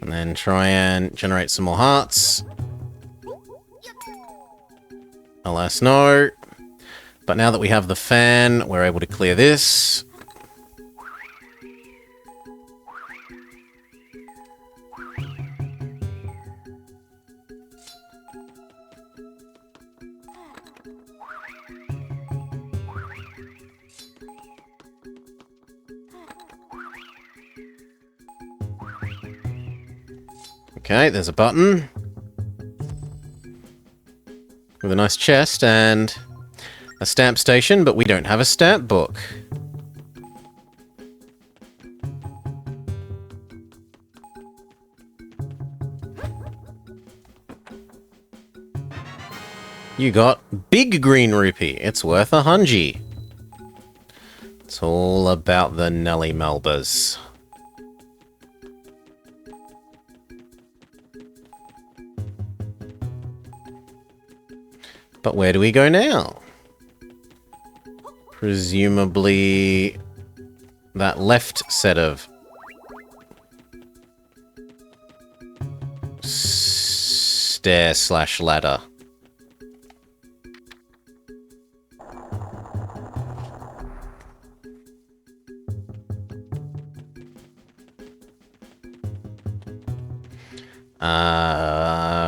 And then try and generate some more hearts. Alas, no. But now that we have the fan, we're able to clear this. Okay, there's a button. With a nice chest and a stamp station, but we don't have a stamp book. You got big green rupee. It's worth 100. It's all about the Nelly Melbas. But where do we go now? Presumably that left set of stair/ladder.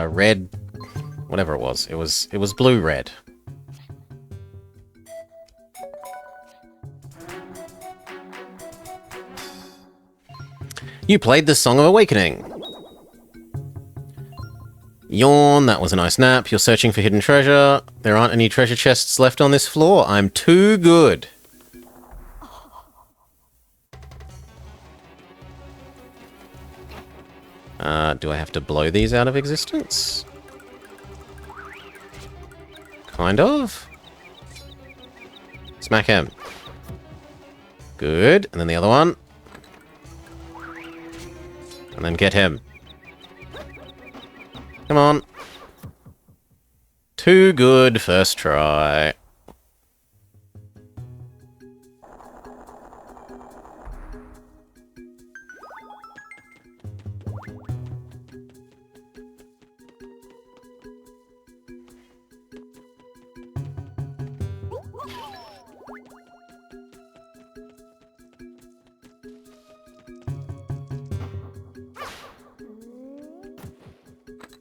Red, whatever it was. It was blue-red. You played the Song of Awakening. Yawn, that was a nice nap. You're searching for hidden treasure. There aren't any treasure chests left on this floor. I'm too good. Do I have to blow these out of existence? Kind of. Smack him. Good. And then the other one. And then get him. Come on. Too good, first try.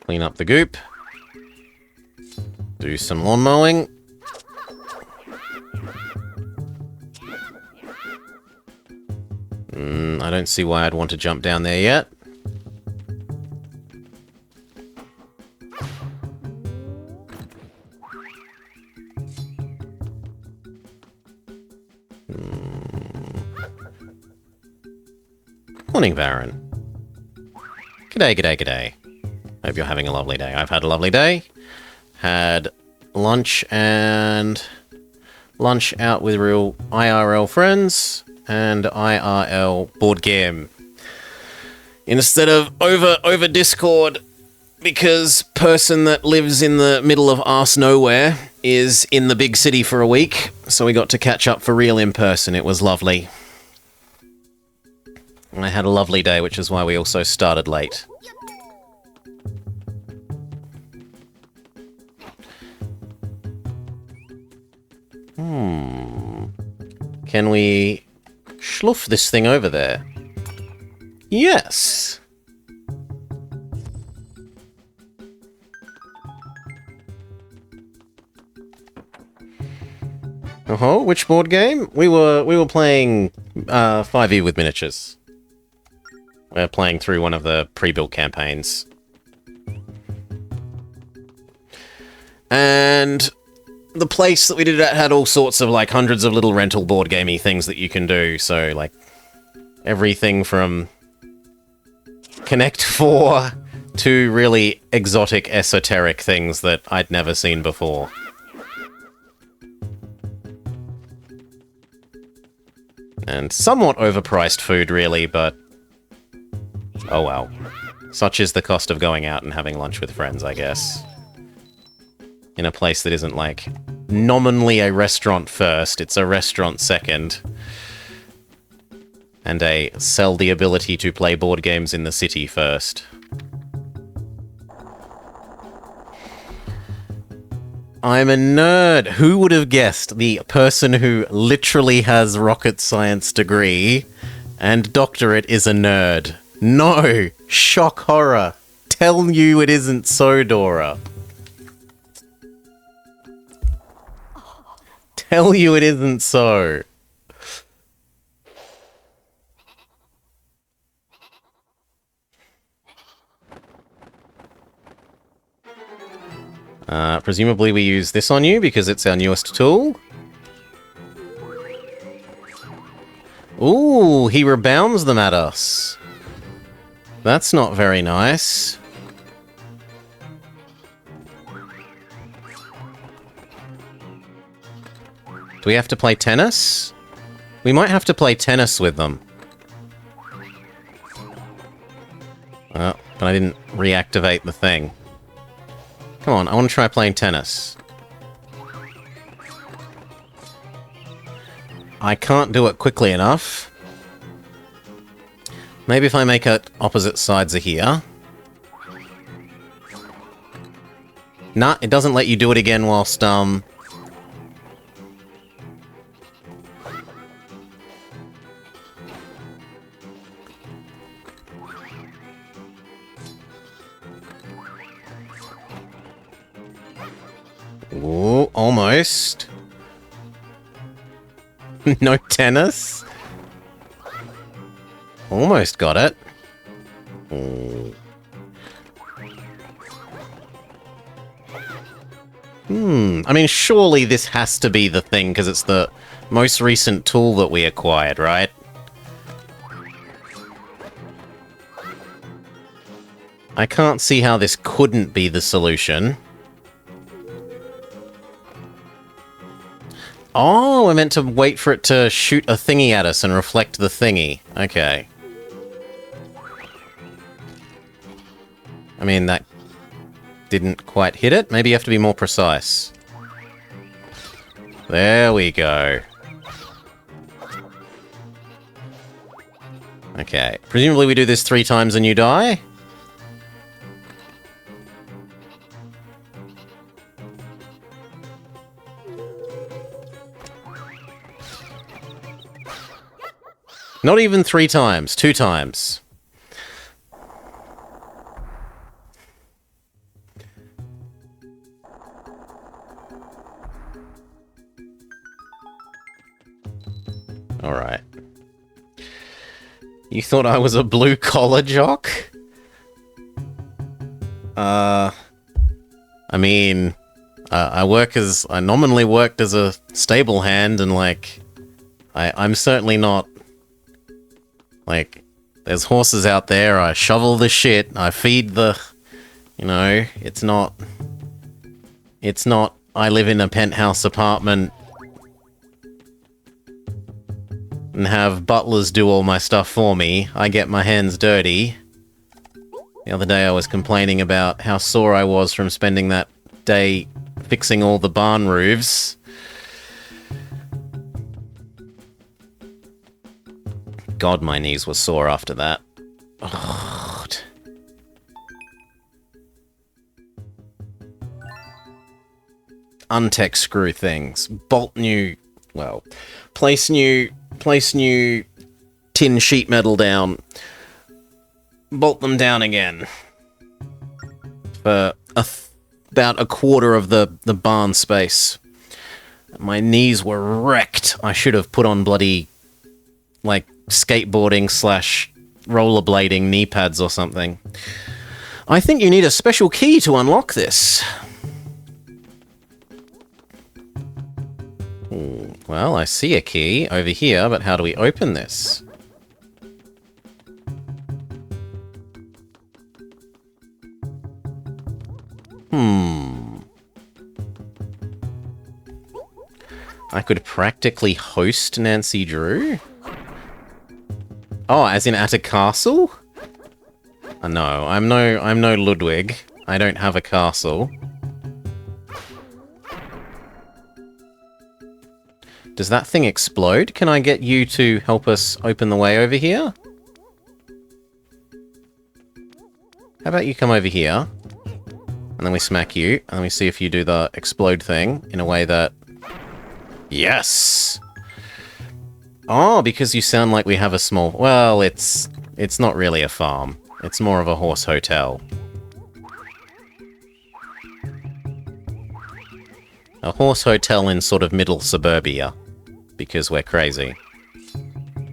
Clean up the goop. Do some lawn mowing. I don't see why I'd want to jump down there yet. Morning, Baron. G'day, g'day, g'day. Hope you're having a lovely day. I've had a lovely day. Had lunch out with real IRL friends and IRL board game instead of over Discord, because person that lives in the middle of arse nowhere is in the big city for a week, so we got to catch up for real in person. It was lovely. I had a lovely day, which is why we also started late. Can we schluff this thing over there? Yes! Which board game? We were playing 5e with miniatures. We're playing through one of the pre-built campaigns. And the place that we did it at had all sorts of, like, hundreds of little rental board gamey things that you can do. So, like, everything from Connect 4 to really exotic, esoteric things that I'd never seen before. And somewhat overpriced food, really, but oh well. Such is the cost of going out and having lunch with friends, I guess. In a place that isn't, like, nominally a restaurant first, it's a restaurant second. And sell the ability to play board games in the city first. I'm a nerd. Who would have guessed the person who literally has rocket science degree and doctorate is a nerd? No! Shock horror. Tell you it isn't so, Dora. Tell you it isn't so. Presumably we use this on you because it's our newest tool. Ooh, he rebounds them at us. That's not very nice. Do we have to play tennis? We might have to play tennis with them. But I didn't reactivate the thing. Come on, I want to try playing tennis. I can't do it quickly enough. Maybe if I make it opposite sides of here. Nah, it doesn't let you do it again whilst, Ooh, almost. No tennis? Almost got it. Ooh. I mean, surely this has to be the thing, because it's the most recent tool that we acquired, right? I can't see how this couldn't be the solution. Oh, we're meant to wait for it to shoot a thingy at us and reflect the thingy. Okay. I mean, that didn't quite hit it. Maybe you have to be more precise. There we go. Okay. Presumably we do this 3 times and you die? Not even 3 times, 2 times. Alright. You thought I was a blue-collar jock? I mean, I nominally worked as a stable hand, and, like, I'm certainly not, like, there's horses out there, I shovel the shit, I feed the, you know, it's not, I live in a penthouse apartment and have butlers do all my stuff for me. I get my hands dirty. The other day I was complaining about how sore I was from spending that day fixing all the barn roofs. God, my knees were sore after that. Oh. Untech screw things. Bolt new... Well, place new tin sheet metal down. Bolt them down again. For about a quarter of the barn space. My knees were wrecked. I should have put on bloody, like, skateboarding / rollerblading knee pads or something. I think you need a special key to unlock this. Well, I see a key over here, but how do we open this? I could practically host Nancy Drew? Oh, as in at a castle? No, I'm no Ludwig. I don't have a castle. Does that thing explode? Can I get you to help us open the way over here? How about you come over here? And then we smack you, and then we see if you do the explode thing in a way that... Yes! Oh, because you sound like we have a small... Well, it's not really a farm. It's more of a horse hotel. A horse hotel in sort of middle suburbia. Because we're crazy.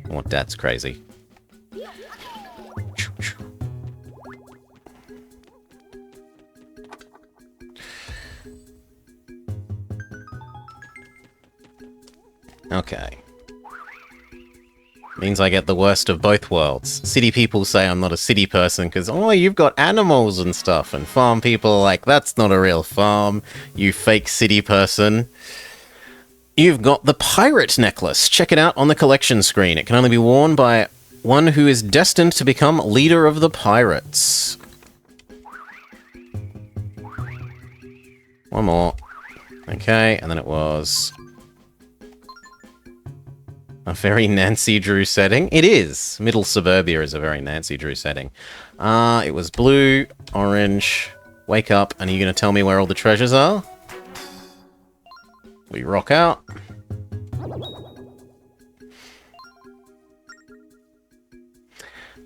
Or Dad's crazy. Okay. Means I get the worst of both worlds. City people say I'm not a city person because, oh, you've got animals and stuff. And farm people are like, that's not a real farm, you fake city person. You've got the pirate necklace. Check it out on the collection screen. It can only be worn by one who is destined to become leader of the pirates. One more. Okay, and then it was... a very Nancy Drew setting. It is. Middle suburbia is a very Nancy Drew setting. It was blue, orange. Wake up, and are you going to tell me where all the treasures are? We rock out.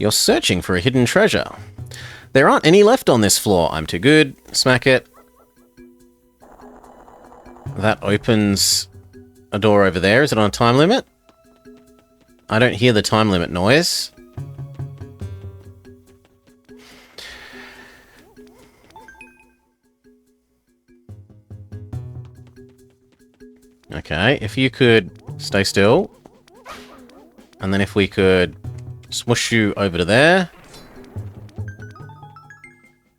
You're searching for a hidden treasure. There aren't any left on this floor. I'm too good. Smack it. That opens a door over there. Is it on a time limit? I don't hear the time limit noise. Okay, if you could stay still. And then if we could swoosh you over to there.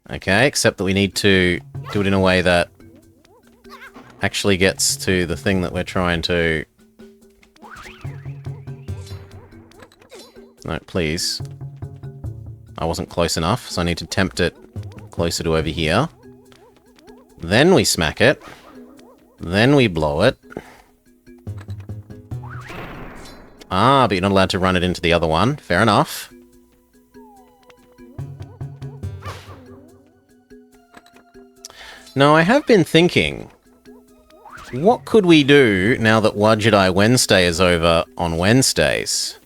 Okay, except that we need to do it in a way that actually gets to the thing that we're trying to... No, please. I wasn't close enough, so I need to tempt it closer to over here. Then we smack it. Then we blow it. Ah, but you're not allowed to run it into the other one. Fair enough. Now, I have been thinking, what could we do now that Wajidai Wednesday is over on Wednesdays?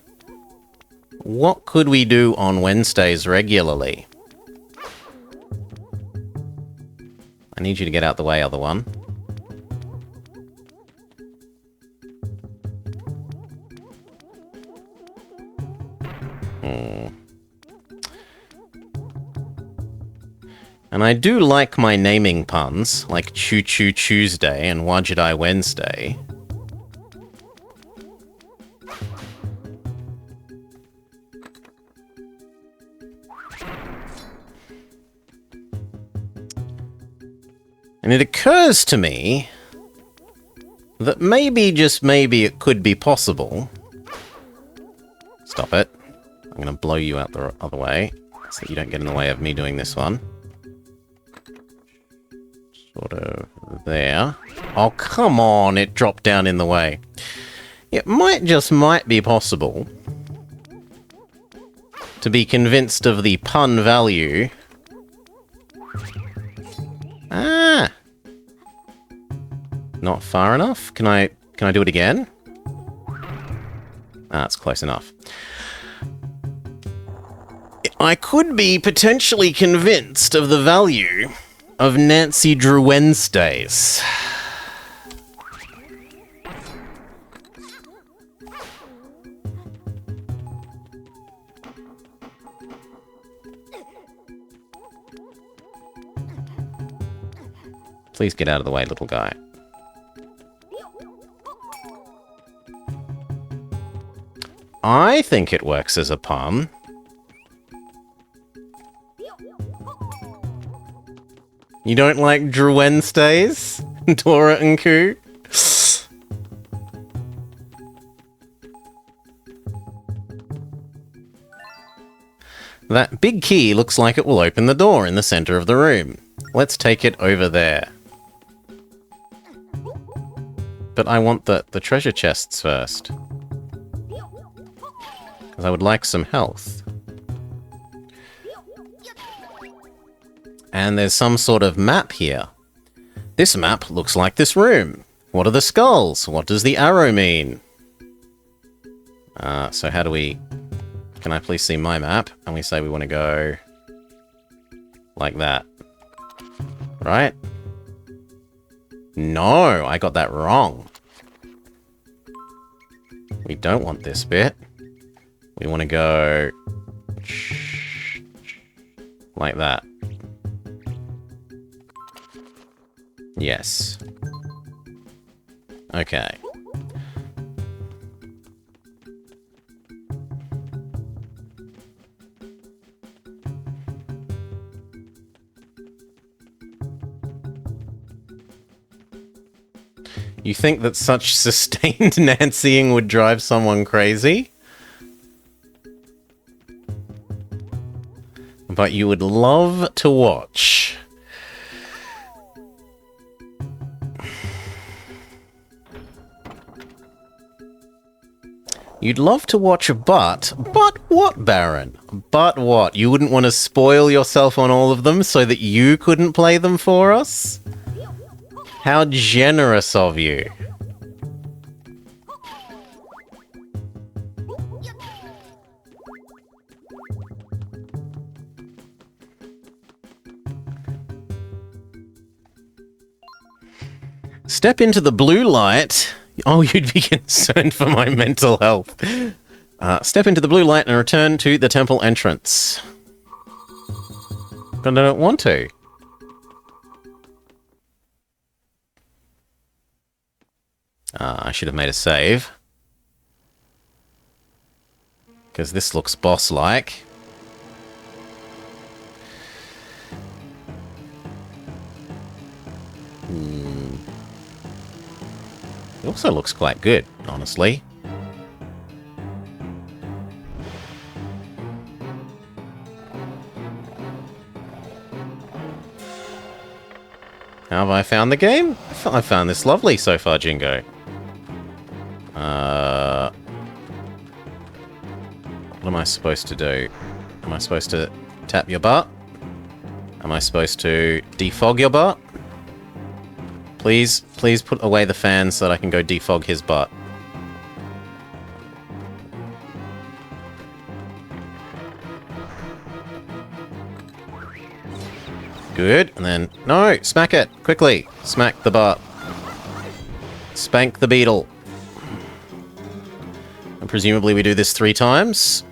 What could we do on Wednesdays regularly? I need you to get out the way, other one. And I do like my naming puns, like Choo Choo Tuesday and Wajidai Wednesday. And it occurs to me that maybe, just maybe, it could be possible. Stop it. I'm going to blow you out the other way, so that you don't get in the way of me doing this one. Sort of there. Oh, come on, it dropped down in the way. It might be possible to be convinced of the pun value. Ah! Not far enough? Can I do it again? Ah, it's close enough. I could be potentially convinced of the value of Nancy Drew Wednesdays. Please get out of the way, little guy. I think it works as a pun. You don't like Drew Wednesdays? Dora and Koo? That big key looks like it will open the door in the center of the room. Let's take it over there. But I want the treasure chests first. Because I would like some health. And there's some sort of map here. This map looks like this room. What are the skulls? What does the arrow mean? So how do we... Can I please see my map? And we say we want to go... like that. Right? No, I got that wrong. We don't want this bit. We want to go... like that. Yes. Okay. You think that such sustained Nancying would drive someone crazy? But you would love to watch. You'd love to watch, but what, Baron? But what? You wouldn't want to spoil yourself on all of them so that you couldn't play them for us? How generous of you. Step into the blue light. Oh, you'd be concerned for my mental health. Step into the blue light and return to the temple entrance. But I don't want to. I should have made a save. Because this looks boss-like. also looks quite good, honestly. How have I found the game? I found this lovely so far, Jingo. What am I supposed to do? Am I supposed to tap your butt? Am I supposed to defog your butt? Please put away the fan so that I can go defog his butt. Good, and then... No! Smack it! Quickly! Smack the butt. Spank the beetle. And presumably we do this 3 times.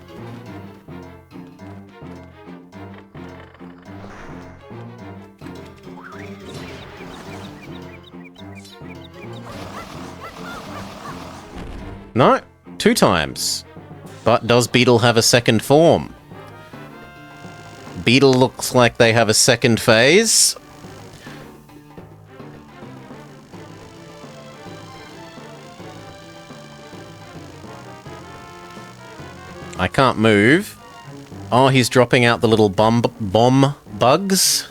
No, 2 times. But does Beetle have a second form? Beetle looks like they have a second phase. I can't move. Oh, he's dropping out the little bomb bugs.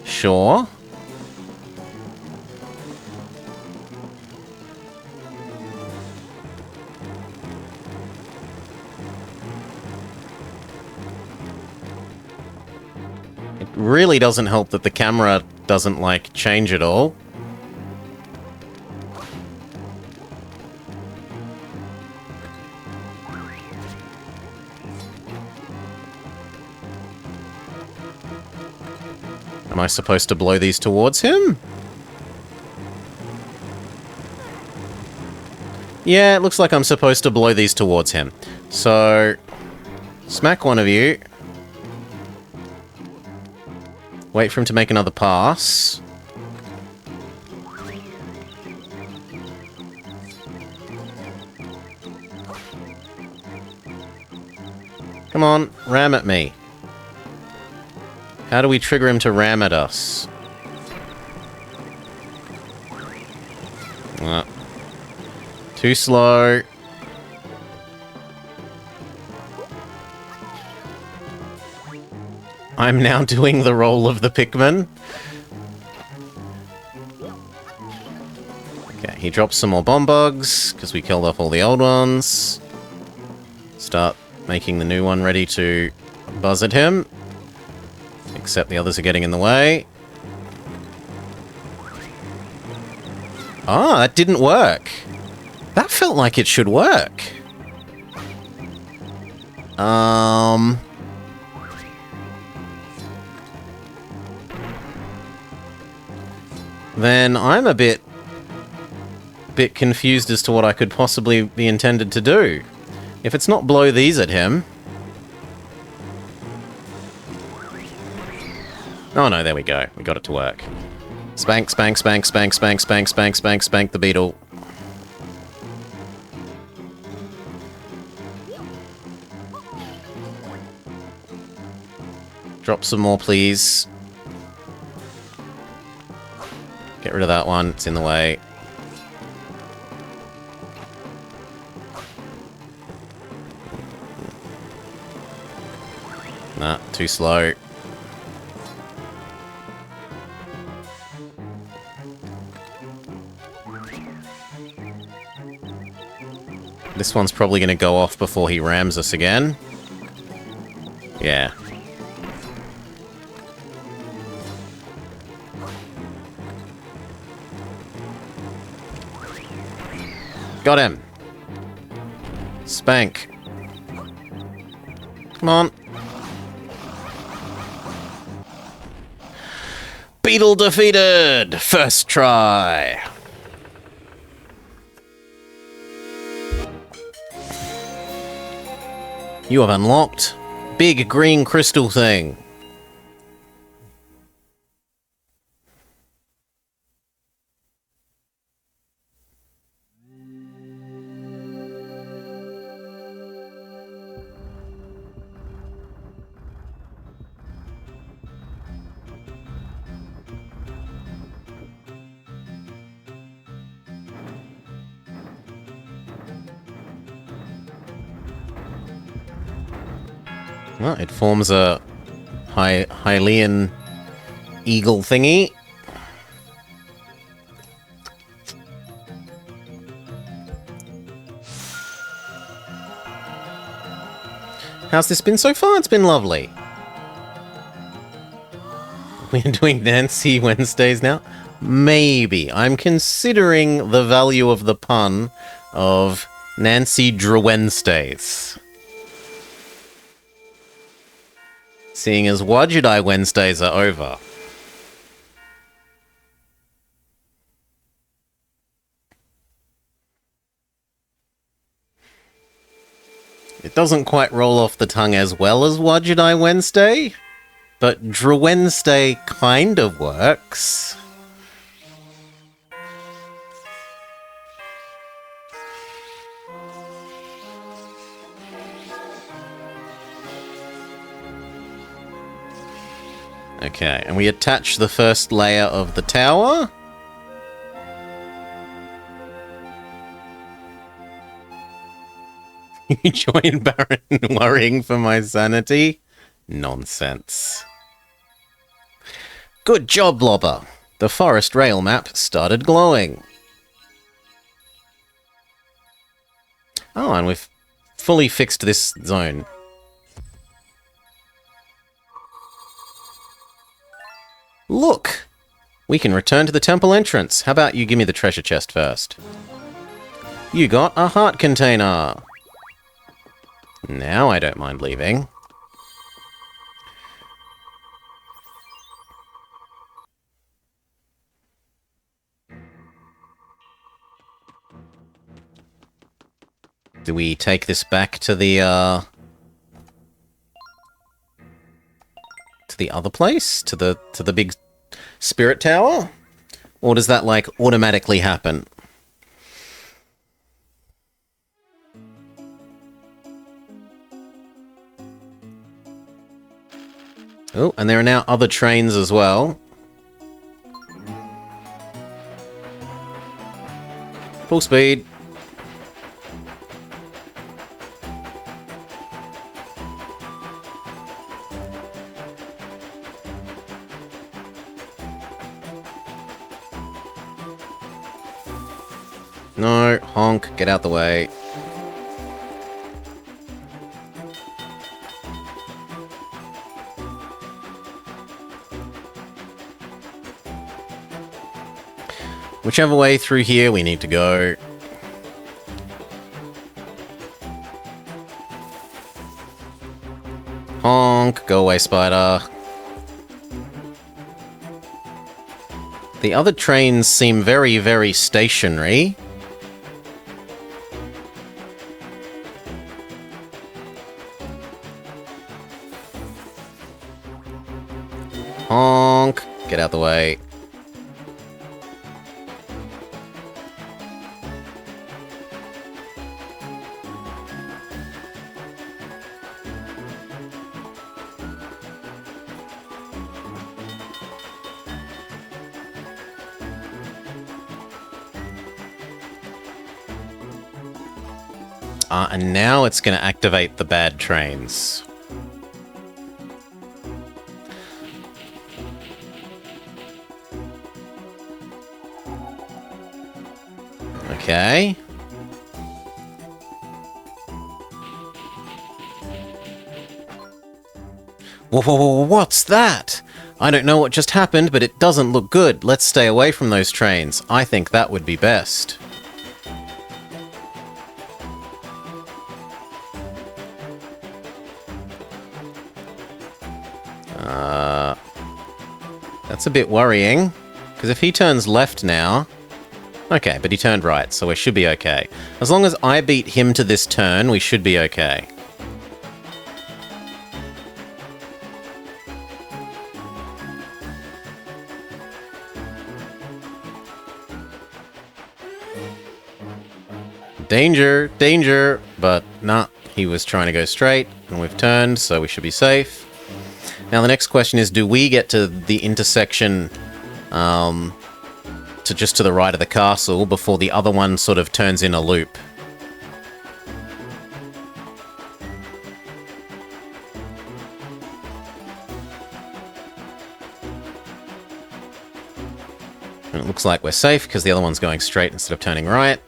Sure. It really doesn't help that the camera doesn't, like, change at all. Am I supposed to blow these towards him? Yeah, it looks like I'm supposed to blow these towards him. So, smack one of you. Wait for him to make another pass. Come on, ram at me. How do we trigger him to ram at us? Too slow. I'm now doing the role of the Pikmin. Okay, he drops some more bomb bugs, because we killed off all the old ones. Start making the new one ready to buzz at him. Except the others are getting in the way. Ah, that didn't work. That felt like it should work. Then I'm a bit confused as to what I could possibly be intended to do. If it's not blow these at him... Oh no, there we go. We got it to work. Spank, spank, spank, spank, spank, spank, spank, spank, spank the beetle. Drop some more, please. Get rid of that one. It's in the way. Nah, too slow. This one's probably going to go off before he rams us again. Yeah. Got him. Spank. Come on. Beetle defeated! First try. You have unlocked big green crystal thing. Well, it forms a Hylian eagle thingy. How's this been so far? It's been lovely. We're doing Nancy Wednesdays now? Maybe. I'm considering the value of the pun of Nancy Wednesdays. Seeing as Wajidai Wednesdays are over. It doesn't quite roll off the tongue as well as Wajidai Wednesday, but Wednesday kind of works. Okay, and we attach the first layer of the tower. You join Baron worrying for my sanity? Nonsense. Good job, Lobber. The forest rail map started glowing. Oh, and we've fully fixed this zone. Look! We can return to the temple entrance. How about you give me the treasure chest first? You got a heart container. Now I don't mind leaving. Do we take this back to the other place? To the big spirit tower? Or does that, like, automatically happen? Oh, and there are now other trains as well. Full speed. No, honk, get out the way. Whichever way through here we need to go. Honk, go away, spider. The other trains seem very, very stationary. Honk, get out the way. And now it's going to activate the bad trains. Okay. Whoa, what's that? I don't know what just happened, but it doesn't look good. Let's stay away from those trains. I think that would be best. That's a bit worrying, because if he turns left now... Okay, but he turned right, so we should be okay. As long as I beat him to this turn, we should be okay. Danger, danger, but nah, he was trying to go straight, and we've turned, so we should be safe. Now the next question is, do we get to the intersection to just to the right of the castle before the other one sort of turns in a loop? looks like we're safe because the other one's going straight instead of turning right.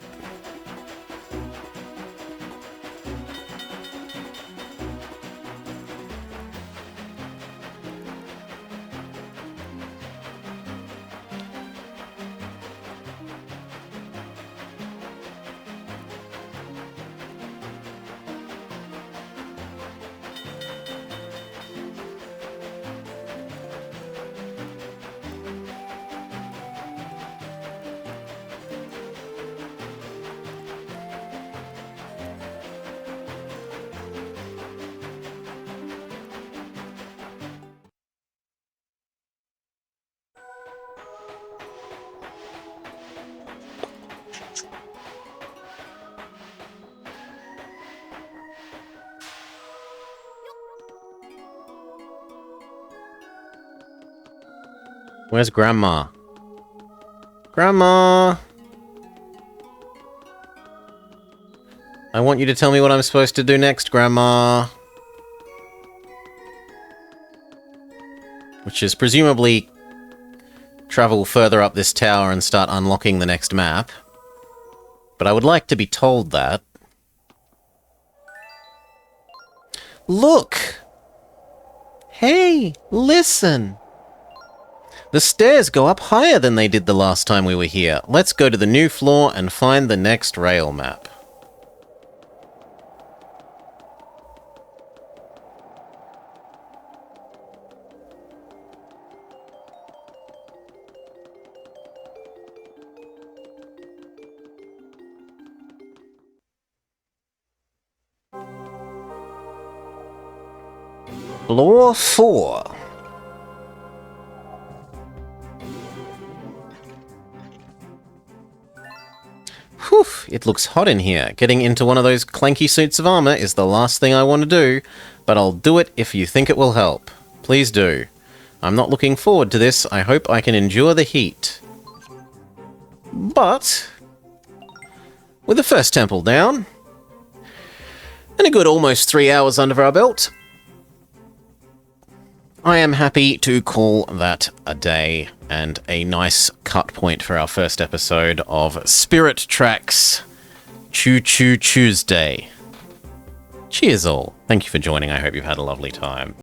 Where's Grandma? Grandma! I want you to tell me what I'm supposed to do next, Grandma. Which is presumably travel further up this tower and start unlocking the next map. But I would like to be told that. Look! Hey, listen! The stairs go up higher than they did the last time we were here. Let's go to the new floor and find the next rail map. Floor 4. Whew, it looks hot in here. Getting into one of those clanky suits of armor is the last thing I want to do, but I'll do it if you think it will help. Please do. I'm not looking forward to this. I hope I can endure the heat. But with the first temple down, and a good almost 3 hours under our belt, I am happy to call that a day and a nice cut point for our first episode of Spirit Tracks Choo Choo Tuesday. Cheers all. Thank you for joining. I hope you've had a lovely time.